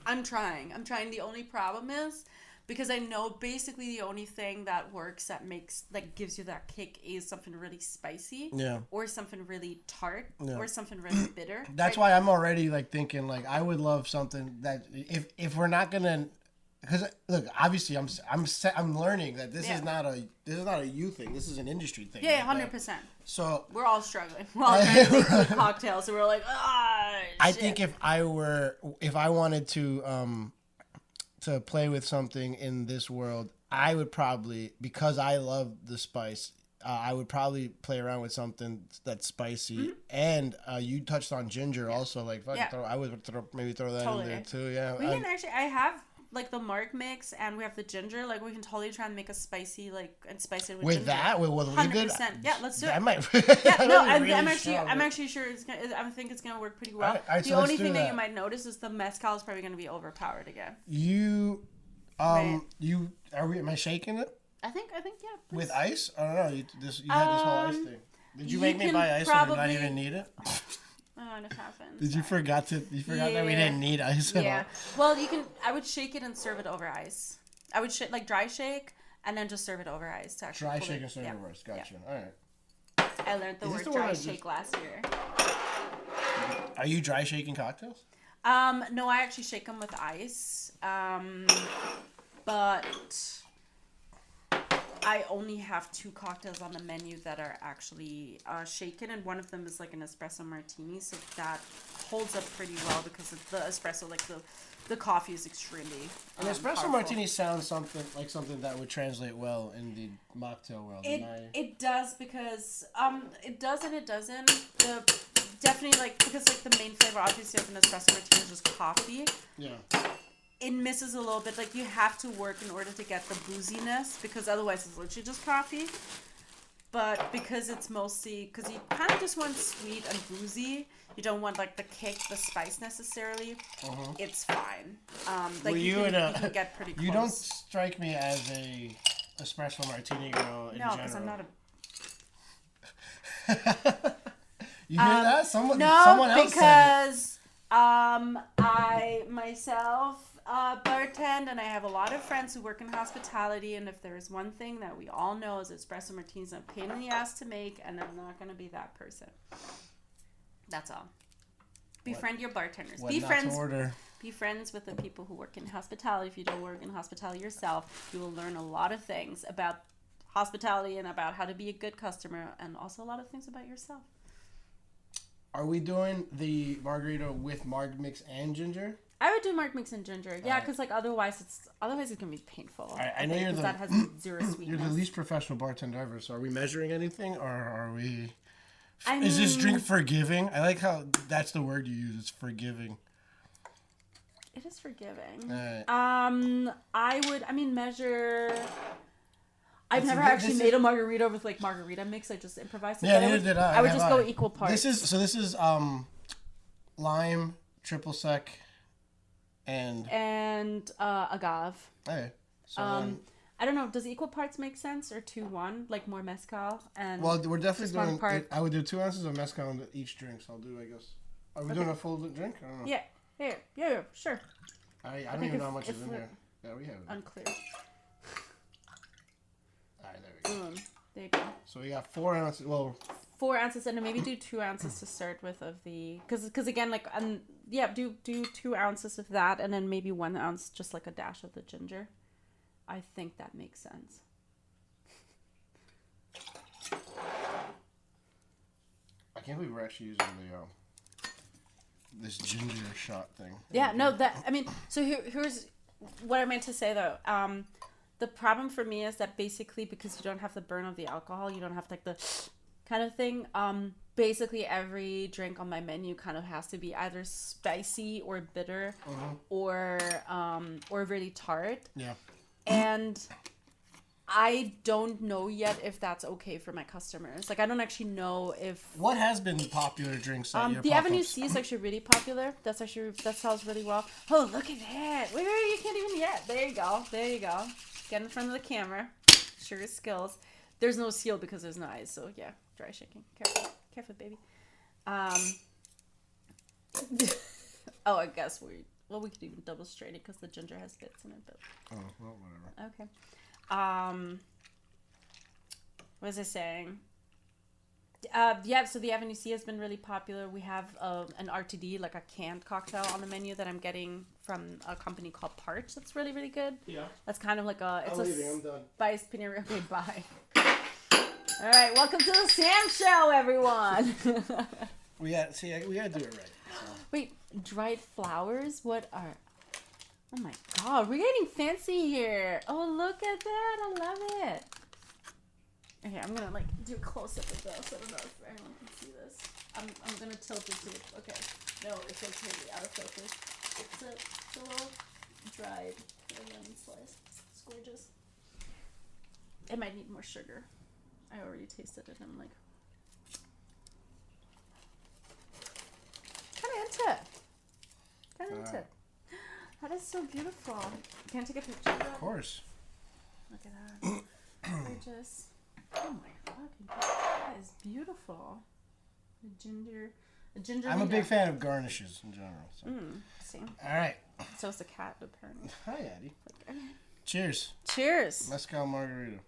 Speaker 2: I'm trying. The only problem is, because I know basically the only thing that works that makes like gives you that kick is something really spicy, or something really tart, or something really bitter.
Speaker 3: That's why I'm already like thinking like I would love something that if we're not gonna, because look, obviously I'm learning that this is not a you thing. This is an industry thing.
Speaker 2: Yeah, 100%.
Speaker 3: So
Speaker 2: we're all struggling. We're all trying to make good cocktails, so we're like,
Speaker 3: I think if I wanted to play with something in this world, I would probably, because I love the spice, I would probably play around with something that's spicy. And you touched on ginger also, like I would maybe throw that in there too. Yeah,
Speaker 2: we can actually. I have like the Mark mix, and we have the ginger. Like we can totally try and make a spicy and spice it with ginger.
Speaker 3: That with
Speaker 2: 100%. Yeah, let's do it.
Speaker 3: I might.
Speaker 2: I'm actually sure it's gonna. I think it's gonna work pretty well.
Speaker 3: All right,
Speaker 2: the only thing that you might notice is the mezcal is probably gonna be overpowered again.
Speaker 3: Am I shaking it?
Speaker 2: I think yeah. Please.
Speaker 3: With ice? I don't know. You had this whole ice thing. Did you make me buy ice and not even need it?
Speaker 2: Oh, it happens.
Speaker 3: Did you forgot that we didn't need ice at all?
Speaker 2: Well, I would shake it and serve it over ice. I would dry shake and then just serve it over ice to actually
Speaker 3: dry shake and serve it over ice. Gotcha. All right.
Speaker 2: I learned the word dry shake last year.
Speaker 3: Are you dry shaking cocktails?
Speaker 2: No, I actually shake them with ice. But I only have 2 cocktails on the menu that are actually shaken, and one of them is like an espresso martini, so that holds up pretty well because of the espresso, like the coffee is extremely
Speaker 3: an espresso
Speaker 2: powerful.
Speaker 3: Martini sounds something that would translate well in the mocktail world.
Speaker 2: It does, because it does and it doesn't. Definitely because the main flavor obviously of an espresso martini is just coffee. Yeah. It misses a little bit. Like, you have to work in order to get the booziness, because otherwise it's literally just coffee. But because it's mostly, because you kind of just want sweet and boozy, you don't want like the kick, the spice necessarily. It's fine. You can get pretty close.
Speaker 3: You don't strike me as a espresso martini girl in general. No, because I'm not a. You hear that? Someone else said it.
Speaker 2: I myself bartend, and I have a lot of friends who work in hospitality, and if there's one thing that we all know is espresso martinis are a pain in the ass to make, and I'm not going to be that person. That's all. Befriend your bartenders. Be friends with the people who work in hospitality. If you don't work in hospitality yourself, you will learn a lot of things about hospitality and about how to be a good customer, and also a lot of things about yourself.
Speaker 3: Are we doing the margarita with marg mix and ginger?
Speaker 2: I would do marg mix and ginger. Yeah, because otherwise it's gonna be painful.
Speaker 3: I know
Speaker 2: that has zero sweetness.
Speaker 3: You're the least professional bartender ever. So are we measuring anything, or are we? Is this drink forgiving? I like how that's the word you use. It's forgiving.
Speaker 2: It is forgiving.
Speaker 3: Right.
Speaker 2: Measure. I've never actually made a margarita with margarita mix. I just improvised it.
Speaker 3: Yeah, neither did I.
Speaker 2: I would just go equal parts.
Speaker 3: This is lime, triple sec, and
Speaker 2: agave.
Speaker 3: Okay. So
Speaker 2: I don't know. Does equal parts make sense, or 2-1, like more mezcal and?
Speaker 3: Well, we're definitely doing. I would do 2 ounces of mezcal in each drink. So I'll do, I guess. Are we doing a full drink? I don't know.
Speaker 2: Yeah, sure.
Speaker 3: I don't even know how much is in here. Yeah, we have it.
Speaker 2: Unclear.
Speaker 3: Alright, there we go.
Speaker 2: There you go.
Speaker 3: So we got 4 ounces. Well,
Speaker 2: 4 ounces, and then maybe do 2 ounces to start with of the, because again, do 2 ounces of that, and then maybe 1 ounce, just like a dash of the ginger. I think that makes sense.
Speaker 3: can't believe we're actually using the this ginger shot thing.
Speaker 2: Yeah, no, so here's what I meant to say though. The problem for me is that basically because you don't have the burn of the alcohol, you don't have like the kind of thing. Basically every drink on my menu kind of has to be either spicy or bitter, or really tart.
Speaker 3: Yeah.
Speaker 2: And I don't know yet if that's okay for my customers. Like, I don't actually know if...
Speaker 3: What has been popular drinks that
Speaker 2: the Avenue C is actually really popular. That sells really well. Oh, look at that. Wait, you can't even yet. There you go. Get in front of the camera. Show your skills. There's no seal because there's no ice. So, yeah, dry shaking. Careful, baby. Oh, I guess we could even double strain it because the ginger has bits in it. But...
Speaker 3: Oh, well, whatever.
Speaker 2: Okay. What was I saying? So the Avenue C has been really popular. We have an RTD, like a canned cocktail on the menu that I'm getting from a company called Parch. That's really, really good.
Speaker 1: Yeah.
Speaker 2: That's kind of like
Speaker 1: I'm leaving. I'm done.
Speaker 2: Spiced pinot. Okay, bye. All right, welcome to the Sam Show, everyone.
Speaker 3: We gotta do it right. So.
Speaker 2: Wait, dried flowers? What are... Oh my god, we're getting fancy here. Oh, look at that. I love it. Okay, I'm gonna do a close up of this. I don't know if anyone can see this. I'm gonna tilt it to it. Okay. No, it's okay to be out of focus. It's a little dried lemon slice. It's gorgeous. It might need more sugar. I already tasted it and I'm like kinda into it. That is so beautiful. Can I take a picture of that?
Speaker 3: Of course.
Speaker 2: Look at that. Gorgeous. Oh my fucking god. That is beautiful. The ginger.
Speaker 3: I'm a big fan of garnishes in general. So.
Speaker 2: Same.
Speaker 3: All right.
Speaker 2: So is the cat, apparently.
Speaker 3: Hi, Addie.
Speaker 2: Okay.
Speaker 3: Cheers.
Speaker 2: Cheers.
Speaker 3: Mezcal margarita.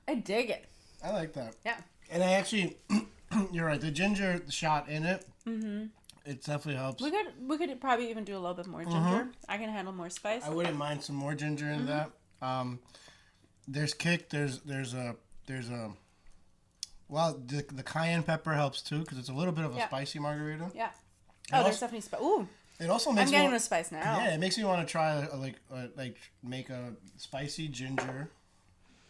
Speaker 2: I dig it.
Speaker 3: I like that.
Speaker 2: Yeah.
Speaker 3: And I actually, you're right. The ginger shot in it. Mm-hmm. It definitely helps.
Speaker 2: We could probably even do a little bit more ginger. I can handle more spice.
Speaker 3: I wouldn't mind some more ginger in that. There's kick. There's a. Well, the cayenne pepper helps too because it's a little bit of a spicy margarita.
Speaker 2: Yeah. There's definitely spice. Ooh.
Speaker 3: It also makes
Speaker 2: I'm getting the spice now.
Speaker 3: Yeah, it makes me want to try make a spicy ginger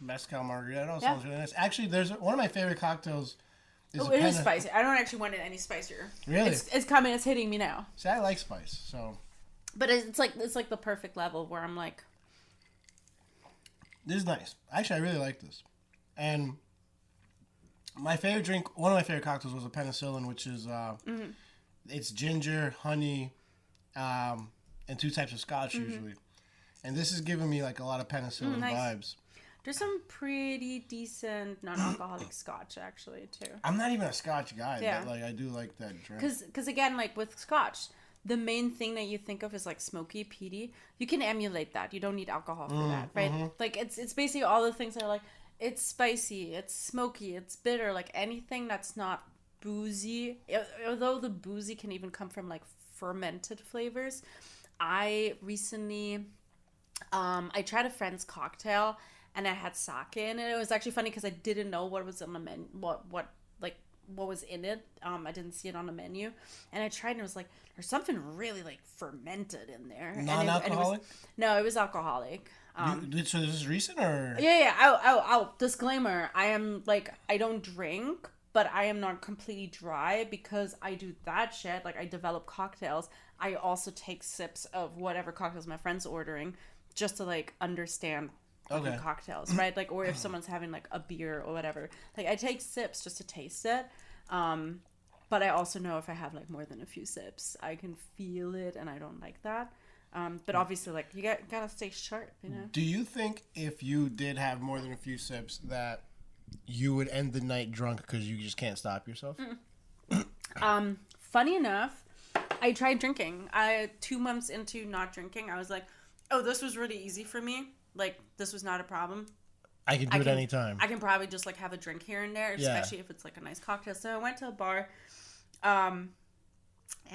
Speaker 3: mezcal margarita. It also sounds really nice. Actually, there's one of my favorite cocktails.
Speaker 2: It is spicy. I don't actually want it any spicier.
Speaker 3: Really?
Speaker 2: It's coming. It's hitting me now.
Speaker 3: See, I like spice, so.
Speaker 2: But it's like the perfect level where I'm like.
Speaker 3: This is nice. Actually, I really like this, and my favorite drink, one of my favorite cocktails was a penicillin, which is it's ginger, honey, and 2 types of scotch usually, and this is giving me like a lot of penicillin vibes.
Speaker 2: There's some pretty decent non-alcoholic scotch actually too.
Speaker 3: I'm not even a scotch guy, but I do like that drink.
Speaker 2: Because again, with scotch, the main thing that you think of is smoky, peaty. You can emulate that. You don't need alcohol for that, right? It's basically all the things that are it's spicy, it's smoky, it's bitter, anything that's not boozy. Although the boozy can even come from fermented flavors. I recently, I tried a friend's cocktail. And I had sake in it. It was actually funny because I didn't know what was on the menu, what was in it. I didn't see it on the menu, and I tried and it was there's something really fermented in there.
Speaker 3: Non-alcoholic?
Speaker 2: It was alcoholic.
Speaker 3: So this is recent or?
Speaker 2: Yeah. I'll disclaimer. I am I don't drink, but I am not completely dry because I do that shit. I develop cocktails. I also take sips of whatever cocktails my friend's ordering, just to understand. Okay. Cocktails, right? Or if someone's having a beer or whatever, I take sips just to taste it. But I also know if I have more than a few sips, I can feel it, and I don't like that. But obviously, you gotta stay sharp, you know.
Speaker 3: Do you think if you did have more than a few sips that you would end the night drunk because you just can't stop yourself?
Speaker 2: Funny enough, I tried drinking. 2 months into not drinking, I was like, "Oh, this was really easy for me." This was not a problem.
Speaker 3: I can do it anytime.
Speaker 2: I can probably just have a drink here and there, especially if it's a nice cocktail. So I went to a bar. I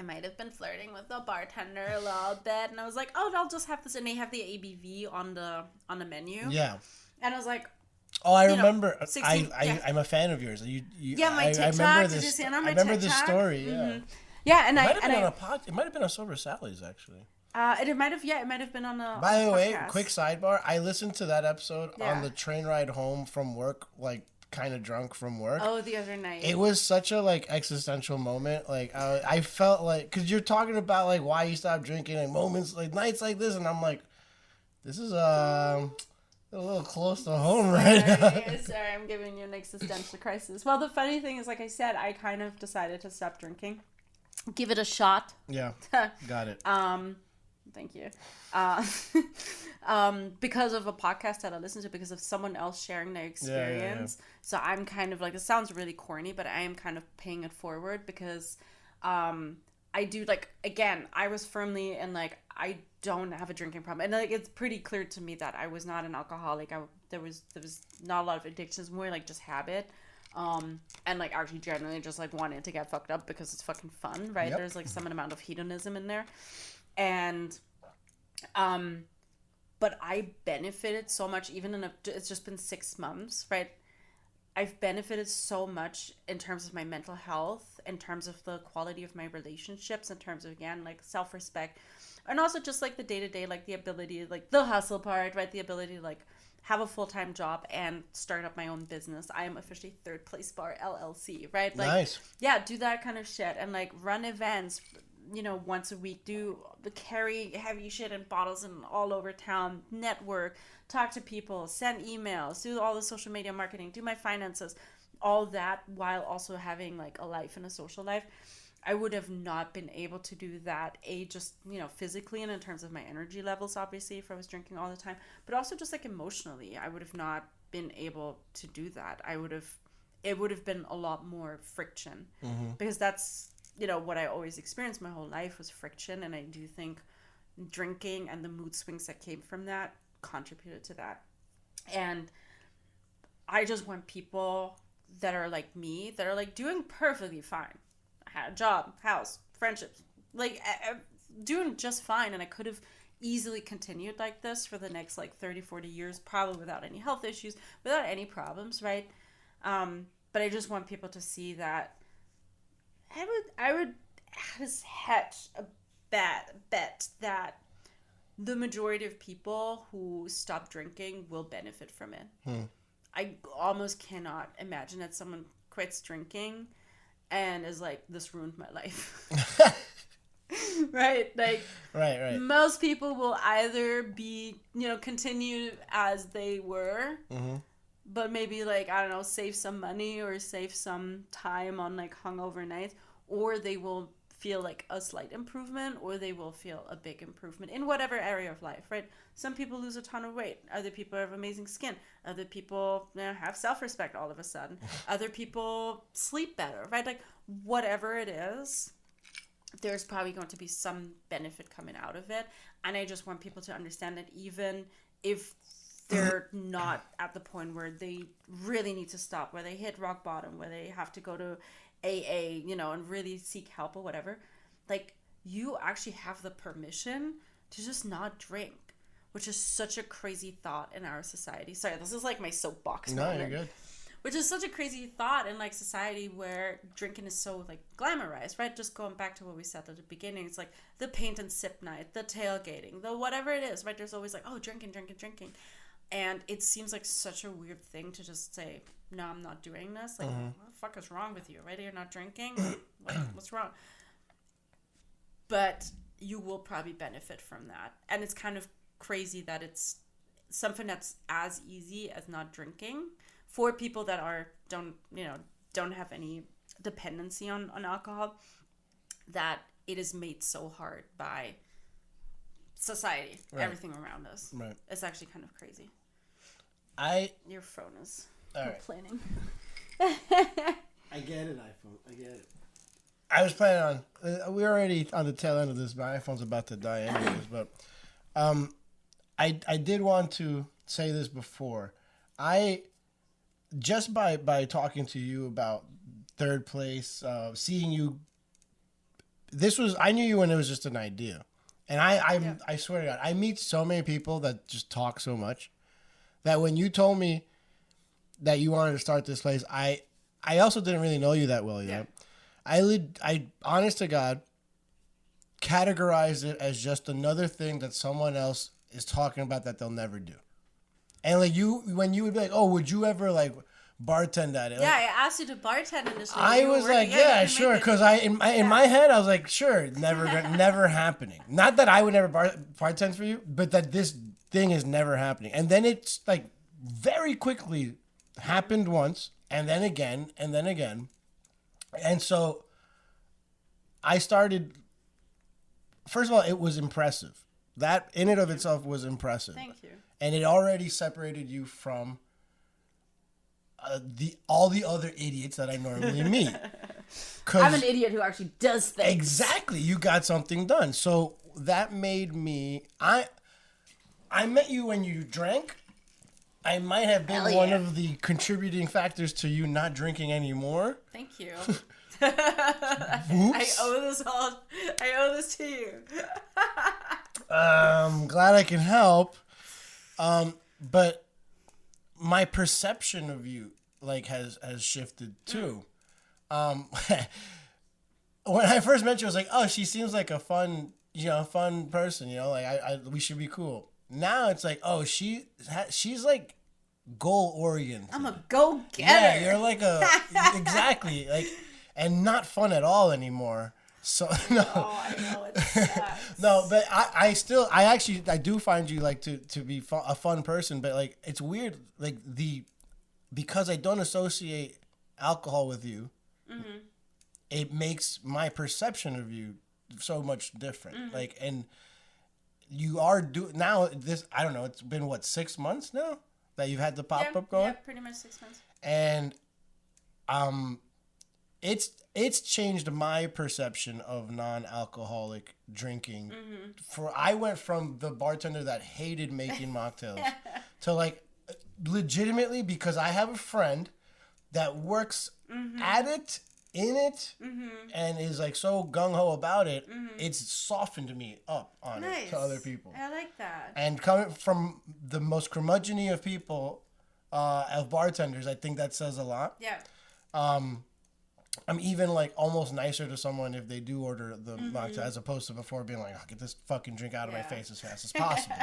Speaker 2: might have been flirting with the bartender a little bit, and I was like, "Oh, I'll just have this." And they have the ABV on the menu.
Speaker 3: Yeah.
Speaker 2: And I was like,
Speaker 3: Oh, I
Speaker 2: you know,
Speaker 3: remember.
Speaker 2: 16, yeah.
Speaker 3: I'm a fan of yours.
Speaker 2: Yeah, my TikTok.
Speaker 3: I remember
Speaker 2: Did
Speaker 3: this.
Speaker 2: you see it on
Speaker 3: I
Speaker 2: my
Speaker 3: remember this
Speaker 2: TikTok?
Speaker 3: story. Yeah.
Speaker 2: Mm-hmm. Yeah, and
Speaker 3: It might have been
Speaker 2: I
Speaker 3: on a pod. It might have been on Sober Sally's actually.
Speaker 2: it might have been on a.
Speaker 3: By
Speaker 2: on
Speaker 3: the
Speaker 2: a
Speaker 3: way,
Speaker 2: podcast.
Speaker 3: quick sidebar. I listened to that episode
Speaker 2: Yeah.
Speaker 3: on the train ride home from work, like kind of drunk from work.
Speaker 2: Oh, the other night.
Speaker 3: It was such a like existential moment. Like I felt like, because you're talking about like why you stopped drinking and moments like nights like this, and I'm like, this is a little close to home right now.
Speaker 2: Sorry, I'm giving you an existential crisis. Well, the funny thing is, like I said, I kind of decided to stop drinking, give it a shot.
Speaker 3: Yeah, got it.
Speaker 2: Thank you. Because of a podcast that I listened to, because of someone else sharing their experience. Yeah. So I'm kind of like, it sounds really corny, but I am kind of paying it forward because I do, like, again, I was firmly in, like, I don't have a drinking problem. And, like, it's pretty clear to me that I was not an alcoholic. There was not a lot of addictions, more like just habit. And, like, actually generally just, like, wanted to get fucked up because it's fucking fun, right?
Speaker 3: Yep.
Speaker 2: There's, like, some amount of hedonism in there. And, but I benefited so much, even it's just been 6 months, right? I've benefited so much in terms of my mental health, in terms of the quality of my relationships, in terms of, again, like, self-respect, and also just, like, the day-to-day, like, the ability, like, the hustle part, right? The ability to, like, have a full-time job and start up my own business. I am officially Third Place Bar LLC, right? Like,
Speaker 3: nice.
Speaker 2: Yeah, do that kind of shit and, like, run events, you know, once a week, carry heavy shit in bottles and all over town, network, talk to people, send emails, do all the social media marketing, do my finances, all that while also having, like, a life and a social life. I would have not been able to do that, just, you know, physically and in terms of my energy levels, obviously, if I was drinking all the time, but also just, like, emotionally, I would have not been able to do that. It would have been a lot more friction, because that's, you know, what I always experienced my whole life was friction. And I do think drinking and the mood swings that came from that contributed to that. And I just want people that are like me, that are, like, doing perfectly fine. I had a job, house, friendships, like, doing just fine. And I could have easily continued like this for the next, like, 30, 40 years, probably without any health issues, without any problems, right? But I just want people to see that I would just hedge a bet that the majority of people who stop drinking will benefit from it. I almost cannot imagine that someone quits drinking and is like, this ruined my life. Right? Like,
Speaker 3: right.
Speaker 2: Most people will either be, you know, continue as they were, but maybe, like, I don't know, save some money or save some time on, like, hungover nights, or they will feel, like, a slight improvement, or they will feel a big improvement in whatever area of life, right? Some people lose a ton of weight. Other people have amazing skin. Other people, you know, have self-respect all of a sudden. Other people sleep better, right? Like, whatever it is, there's probably going to be some benefit coming out of it. And I just want people to understand that even if they're not at the point where they really need to stop, where they hit rock bottom, where they have to go to AA, you know, and really seek help or whatever, like, you actually have the permission to just not drink, which is such a crazy thought in our society. Sorry, this is like my soapbox moment.
Speaker 3: No, you're good.
Speaker 2: Which is such a crazy thought in, like, society where drinking is so, like, glamorized, right? Just going back to what we said at the beginning, it's like the paint and sip night, the tailgating, the whatever it is, right? There's always like, oh, drinking. And it seems like such a weird thing to just say, no, I'm not doing this. Like, what the fuck is wrong with you, right? You're not drinking? What's wrong? But you will probably benefit from that. And it's kind of crazy that it's something that's as easy as not drinking for people that don't have any dependency on alcohol, that it is made so hard by society, right. Everything around us.
Speaker 3: Right.
Speaker 2: It's actually kind of crazy. Your phone is complaining.
Speaker 1: I get it, iPhone. I get it.
Speaker 3: I was planning on, we're already on the tail end of this, my iPhone's about to die anyways, but I did want to say this before. Just by talking to you about Third Place, seeing you, I knew you when it was just an idea. And I swear to God, I meet so many people that just talk so much that when you told me that you wanted to start this place, I also didn't really know you that well yet. Yeah. I honest to God, categorized it as just another thing that someone else is talking about that they'll never do. And like when you would be like, oh, would you ever like bartend at it?
Speaker 2: Yeah,
Speaker 3: like,
Speaker 2: I asked you to bartend initially.
Speaker 3: I was like, yeah, sure, because in my head I was like, sure, never happening. Not that I would never bartend for you, but that this thing is never happening. And then it's like very quickly happened once, and then again, and then again, and so I started. First of all, it was impressive. That in and of itself was impressive.
Speaker 2: Thank you.
Speaker 3: And it already separated you from all the other idiots that I normally meet.
Speaker 2: I'm an idiot who actually does things.
Speaker 3: Exactly. You got something done. So that made me... I met you when you drank. I might have been one of the contributing factors to you not drinking anymore.
Speaker 2: Thank you.
Speaker 3: Oops.
Speaker 2: I owe this to you.
Speaker 3: I'm glad I can help. But my perception of you like has shifted too. When I first met you, I was like, oh, she seems like a fun person, like we should be cool. Now it's like, oh, she's like goal oriented.
Speaker 2: I'm a go-getter.
Speaker 3: Yeah, you're like exactly, like, and not fun at all anymore. So no.
Speaker 2: Oh, I know it sucks.
Speaker 3: No, but I do find you like to be a fun person, but like it's weird, like because I don't associate alcohol with you, it makes my perception of you so much different. Like, and you are now this, I don't know, it's been what, 6 months now that you've had the pop-up going?
Speaker 2: Yeah, pretty much 6 months.
Speaker 3: And it's changed my perception of non-alcoholic drinking. I went from the bartender that hated making mocktails to like legitimately, because I have a friend that works at it, in it, and is like so gung-ho about it, it's softened me up on it to other people.
Speaker 2: I like that.
Speaker 3: And coming from the most curmudgeon-y of people, of bartenders, I think that says a lot.
Speaker 2: Yeah.
Speaker 3: I'm even like almost nicer to someone if they do order the mocktail, as opposed to before being like, oh, get this fucking drink out of my face as fast as possible.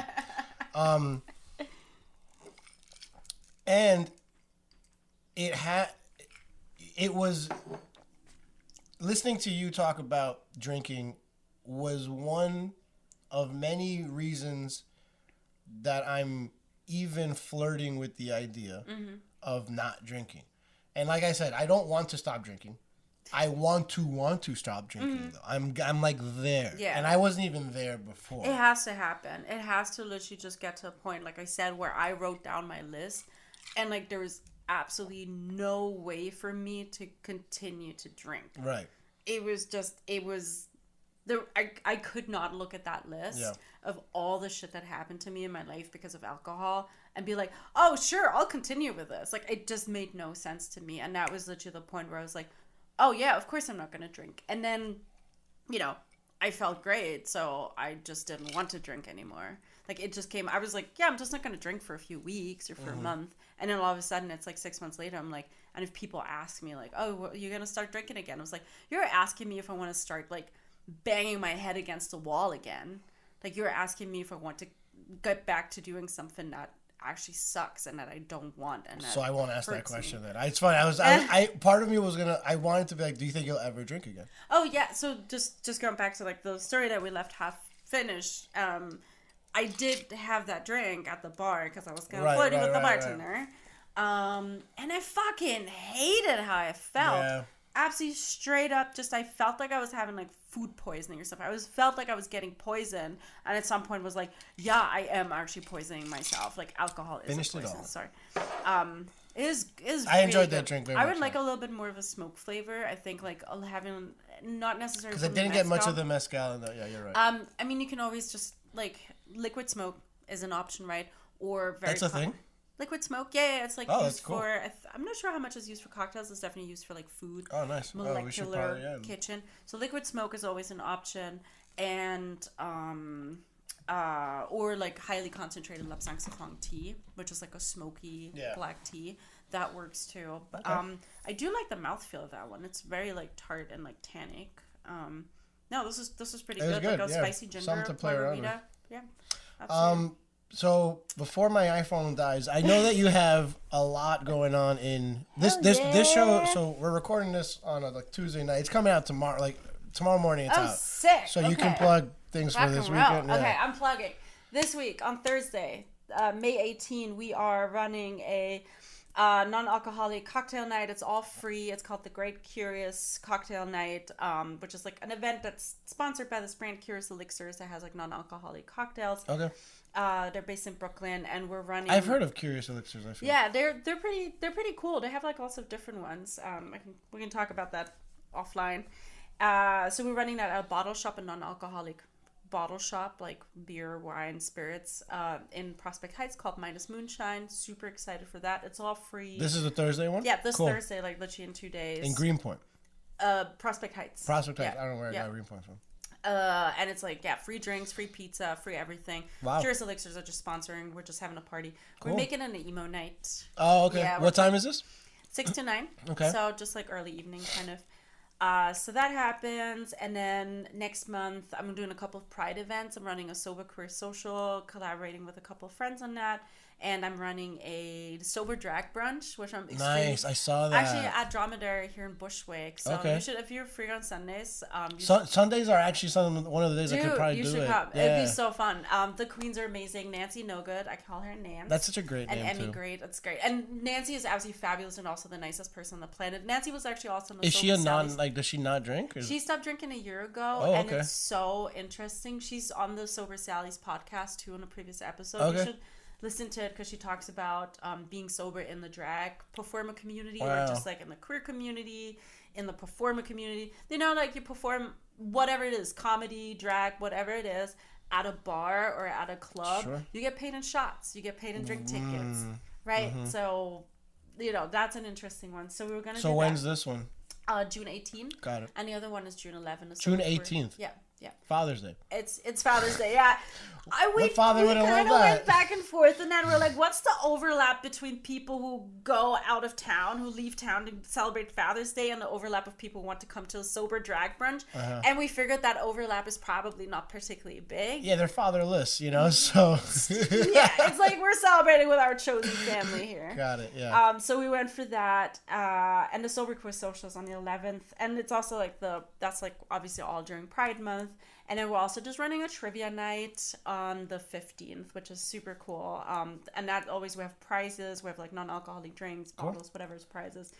Speaker 3: And it was listening to you talk about drinking was one of many reasons that I'm even flirting with the idea of not drinking. And like I said, I don't want to stop drinking. I want to stop drinking, though. I'm like there. Yeah. And I wasn't even there before.
Speaker 2: It has to happen. It has to literally just get to a point, like I said, where I wrote down my list. And like there was absolutely no way for me to continue to drink.
Speaker 3: Right.
Speaker 2: I could not look at that list of all the shit that happened to me in my life because of alcohol and be like, oh, sure, I'll continue with this. Like, it just made no sense to me. And that was literally the point where I was like, oh, yeah, of course I'm not going to drink. And then, I felt great, so I just didn't want to drink anymore. Like, it just came, I was like, yeah, I'm just not going to drink for a few weeks or for a month. And then all of a sudden, it's like 6 months later, I'm like, and if people ask me, like, oh, well, you're going to start drinking again? I was like, you're asking me if I want to start, like, banging my head against the wall again. Like, you're asking me if I want to get back to doing something that actually sucks and that I don't want. And
Speaker 3: so I won't ask that question then. It's funny. I part of me was I wanted to be like, do you think you'll ever drink again?
Speaker 2: Oh yeah. So just going back to like the story that we left half finished. I did have that drink at the bar because I was kind of flirting with the bartender. And I fucking hated how I felt. Yeah. Absolutely straight up, I felt like I was having like food poisoning or something. Felt like I was getting poisoned, and at some point was like, yeah, I am actually poisoning myself. Like alcohol is a poison. Sorry. It is.
Speaker 3: I enjoyed that drink very much.
Speaker 2: I would like a little bit more of a smoke flavor. I think like having not necessarily
Speaker 3: because I didn't get much of the mezcal in that. Yeah, you're right.
Speaker 2: I mean, you can always just like liquid smoke is an option, right? Or very.
Speaker 3: That's a thing.
Speaker 2: Liquid smoke, yeah, it's like used
Speaker 3: cool.
Speaker 2: for. I'm not sure how much is used for cocktails. It's definitely used for like food.
Speaker 3: Oh, nice.
Speaker 2: Molecular kitchen. So liquid smoke is always an option, and or like highly concentrated lapsang soufflong tea, which is like a smoky black tea. That works too. But, I do like the mouthfeel of that one. It's very like tart and like tannic. No, this is pretty good. Like a spicy ginger margarita. Yeah. Absolutely.
Speaker 3: So before my iPhone dies, I know that you have a lot going on in this show. So we're recording this on a like Tuesday night. It's coming out tomorrow, like tomorrow morning. It's out.
Speaker 2: Sick.
Speaker 3: So you can plug things for this weekend. Yeah.
Speaker 2: Okay, I'm plugging. This week on Thursday, May 18, we are running a non-alcoholic cocktail night. It's all free. It's called the Great Curious Cocktail Night, which is like an event that's sponsored by this brand Curious Elixirs that has like non-alcoholic cocktails.
Speaker 3: Okay.
Speaker 2: They're based in Brooklyn, and we're running.
Speaker 3: I've heard of Curious Elixirs. I feel.
Speaker 2: Yeah, they're pretty cool. They have like lots of different ones. We can talk about that offline. So we're running that at a bottle shop, a non-alcoholic bottle shop, like beer, wine, spirits, in Prospect Heights called Minus Moonshine. Super excited for that. It's all free.
Speaker 3: This is the Thursday one?
Speaker 2: Yeah, this Thursday, like literally in 2 days.
Speaker 3: In Greenpoint?
Speaker 2: Prospect Heights.
Speaker 3: Prospect Heights. I don't know where I got Greenpoint from.
Speaker 2: And it's like, free drinks, free pizza, free everything.
Speaker 3: Wow.
Speaker 2: Curious Elixirs are just sponsoring. We're just having a party. Cool. We're making an emo night.
Speaker 3: Oh, okay.
Speaker 2: Yeah,
Speaker 3: what time is this?
Speaker 2: 6 to 9.
Speaker 3: Okay.
Speaker 2: So just like early evening kind of. So that happens, and then next month I'm doing a couple of Pride events. I'm running a Sober Queer Social, collaborating with a couple of friends on that, and I'm running a Sober Drag Brunch, which I'm
Speaker 3: nice. I saw that
Speaker 2: actually at Dromedary here in Bushwick. So you should, if you're free on Sundays.
Speaker 3: Sundays are actually one of the days I could probably do it.
Speaker 2: You should come.
Speaker 3: Yeah.
Speaker 2: It'd be so fun. The queens are amazing. Nancy No Good, I call her Nance.
Speaker 3: That's such a great name
Speaker 2: and Emmy
Speaker 3: too.
Speaker 2: Great. That's great. And Nancy is absolutely fabulous and also the nicest person on the planet. Nancy was actually also.
Speaker 3: Is she a non like? Does she not drink?
Speaker 2: She stopped drinking a year ago, and it's so interesting. She's on the Sober Sally's podcast too in a previous episode. Okay. You should listen to it because she talks about being sober in the drag performer community, or just like in the queer community, in the performer community. You know, like you perform whatever it is, comedy, drag, whatever it is, at a bar or at a club. Sure. You get paid in shots. You get paid in drink tickets, right? Mm-hmm. So, you know, that's an interesting one. So we were gonna.
Speaker 3: So when's this one?
Speaker 2: June 18th.
Speaker 3: Got it.
Speaker 2: And the other one is June 11th.
Speaker 3: June 18th.
Speaker 2: Yeah.
Speaker 3: Father's Day.
Speaker 2: It's Father's Day. Yeah. We kind of went back and forth, and then we're like, what's the overlap between people who go out of town, who leave town to celebrate Father's Day, and the overlap of people who want to come to a sober drag brunch? And we figured that overlap is probably not particularly big.
Speaker 3: Yeah, they're fatherless, you know. So
Speaker 2: yeah, it's like we're celebrating with our chosen family here.
Speaker 3: Got it. Yeah.
Speaker 2: So we went for that, and the Sober Queer Social is on the 11th, and it's also like that's like obviously all during Pride Month. And then we're also just running a trivia night on the 15th, which is super cool. And that always, we have prizes. We have like non-alcoholic drinks, bottles, whatever's prizes.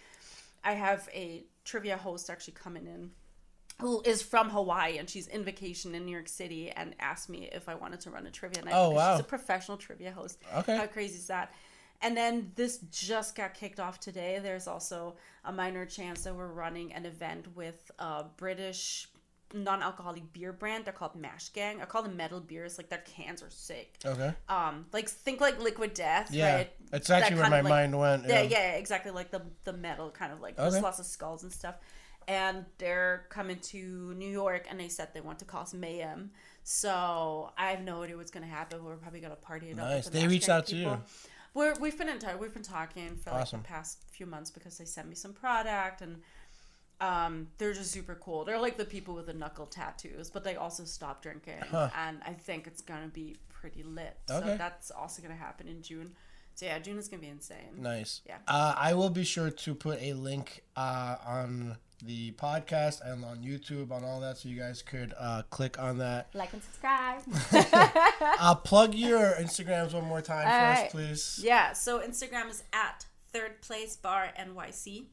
Speaker 2: I have a trivia host actually coming in who is from Hawaii, and she's in vacation in New York City and asked me if I wanted to run a trivia night.
Speaker 3: Oh, wow.
Speaker 2: She's a professional trivia host.
Speaker 3: Okay.
Speaker 2: How crazy is that? And then this just got kicked off today. There's also a minor chance that we're running an event with a British non-alcoholic beer brand. They're called Mash Gang. I call them metal beers. Like their cans are sick.
Speaker 3: Okay.
Speaker 2: Like think like Liquid Death.
Speaker 3: Yeah.
Speaker 2: Right?
Speaker 3: It's actually where my mind went.
Speaker 2: Yeah, exactly. Like the metal kind of like there's lots of skulls and stuff. And they're coming to New York, and they said they want to cause mayhem. So I have no idea what's gonna happen. We're probably gonna party it up.
Speaker 3: Nice. They reached out to you.
Speaker 2: We've been in touch. We've been talking for like the past few months because they sent me some product, and they're just super cool. They're like the people with the knuckle tattoos, but they also stop drinking, and I think it's gonna be pretty lit. Okay. So that's also gonna happen in June. So yeah, June is gonna be insane.
Speaker 3: Nice.
Speaker 2: Yeah.
Speaker 3: I will be sure to put a link on the podcast and on YouTube on all that, so you guys could click on that.
Speaker 2: Like and subscribe.
Speaker 3: Plug your Instagrams one more time first, please.
Speaker 2: Yeah. So Instagram is at Third Place Bar NYC.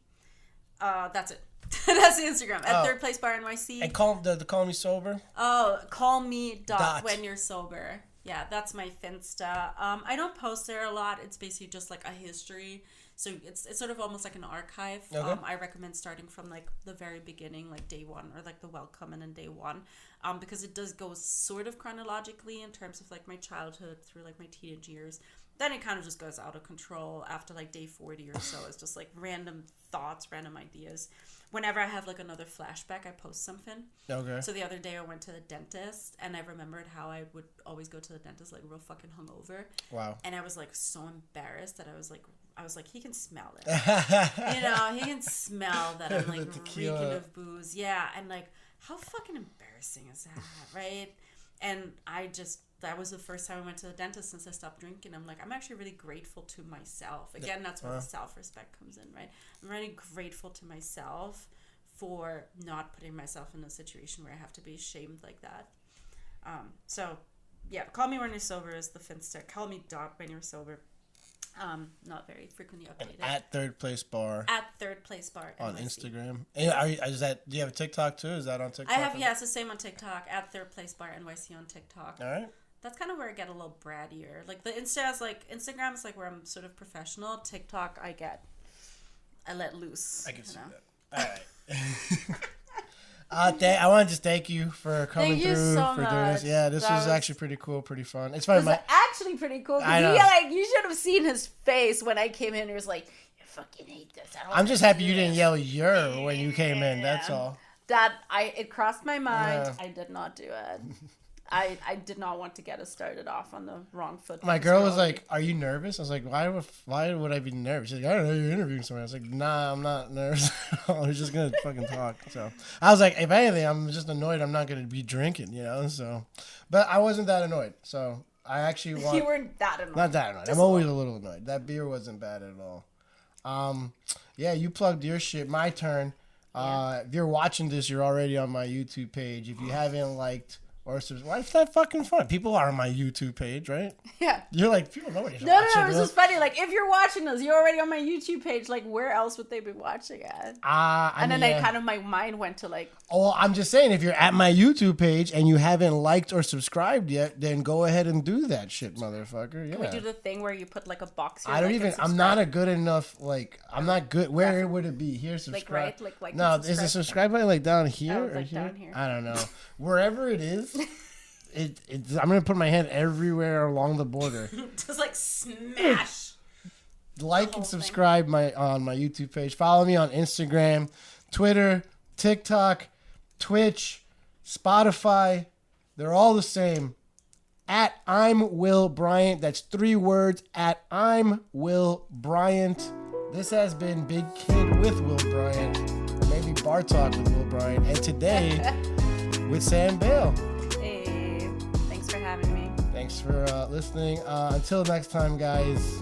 Speaker 2: That's it. That's the Instagram at Third Place Bar NYC.
Speaker 3: And call me sober.
Speaker 2: Oh, call me when you're sober. Yeah, that's my Finsta. I don't post there a lot. It's basically just like a history. So it's sort of almost like an archive. Okay. I recommend starting from like the very beginning, like day one, or like the welcome and then day one, because it does go sort of chronologically in terms of like my childhood through like my teenage years. then it kind of just goes out of control after like day 40 or so. It's just like random thoughts, random ideas. Whenever I have like another flashback, I post something.
Speaker 3: Okay.
Speaker 2: So the other day I went to the dentist, and I remembered how I would always go to the dentist like real fucking hungover.
Speaker 3: Wow.
Speaker 2: And I was like so embarrassed that I was like, he can smell it. You know, he can smell that I'm like reeking of booze. Yeah, and like, how fucking embarrassing is that, right? And that was the first time I went to the dentist since I stopped drinking. I'm like, I'm actually really grateful to myself. Again, that's where the self-respect comes in, right? I'm really grateful to myself for not putting myself in a situation where I have to be ashamed like that. So, yeah, call me when you're sober is the Finsta. Call me Doc when you're sober. Not very frequently updated.
Speaker 3: And at Third Place Bar.
Speaker 2: At Third Place Bar
Speaker 3: on
Speaker 2: NYC.
Speaker 3: Instagram. And do you have a TikTok too? Is that on TikTok?
Speaker 2: I have, yeah, it's the same on TikTok. At Third Place Bar NYC on TikTok.
Speaker 3: All right.
Speaker 2: That's kind of where I get a little brattier. Like the Instagram is like where I'm sort of professional. TikTok, I let loose.
Speaker 3: I can see that. All right. I want to just thank you for coming through,
Speaker 2: so
Speaker 3: for doing this.
Speaker 2: much.
Speaker 3: Yeah, this was actually pretty cool, pretty fun. It's funny.
Speaker 2: It was actually pretty cool.
Speaker 3: I know.
Speaker 2: You should have seen his face when I came in. He was like, "You fucking hate this."
Speaker 3: I'm just happy you didn't yell "yer" when you came in. That's all.
Speaker 2: It crossed my mind. I did not do it. I did not want to get us started off on the wrong foot.
Speaker 3: My girl was like, "Are you nervous?" I was like, "Why would I be nervous?" She's like, "I don't know, you're interviewing someone." I was like, "Nah, I'm not nervous. I was just gonna fucking talk." So I was like, "If anything, I'm just annoyed. I'm not gonna be drinking, you know." So, but I wasn't that annoyed. So I actually
Speaker 2: You weren't that annoyed.
Speaker 3: Not that annoyed.
Speaker 2: Just
Speaker 3: I'm always a little annoyed. That beer wasn't bad at all. Yeah, you plugged your shit. My turn. If you're watching this, you're already on my YouTube page. If you haven't liked or why is that fucking fun? People are on my YouTube page, right?
Speaker 2: Yeah.
Speaker 3: You're like, people know what you're
Speaker 2: No, it's just funny. Like, if you're watching us, you're already on my YouTube page. Like, where else would they be watching at? My mind went to like...
Speaker 3: Oh, I'm just saying, if you're at my YouTube page and you haven't liked or subscribed yet, then go ahead and do that shit, motherfucker. Yeah.
Speaker 2: Can we do the thing where you put like a box here?
Speaker 3: I'm not a good enough, like, I'm not good. Where would it be? Here, subscribe.
Speaker 2: Like
Speaker 3: no, is the subscribe button like down here or
Speaker 2: like
Speaker 3: here?
Speaker 2: Down here?
Speaker 3: I don't know. Wherever it is, I'm going to put my hand everywhere along the border.
Speaker 2: Just like smash.
Speaker 3: Like and subscribe on my YouTube page. Follow me on Instagram, Twitter, TikTok, Twitch, Spotify. They're all the same. At I'm Will Bryant. That's 3 words. At I'm Will Bryant. This has been Big Kid with Will Bryant. Maybe Bar Talk with Will Bryant. And today with Sam Bail.
Speaker 2: Hey, thanks for having me.
Speaker 3: Thanks for listening. Until next time, guys.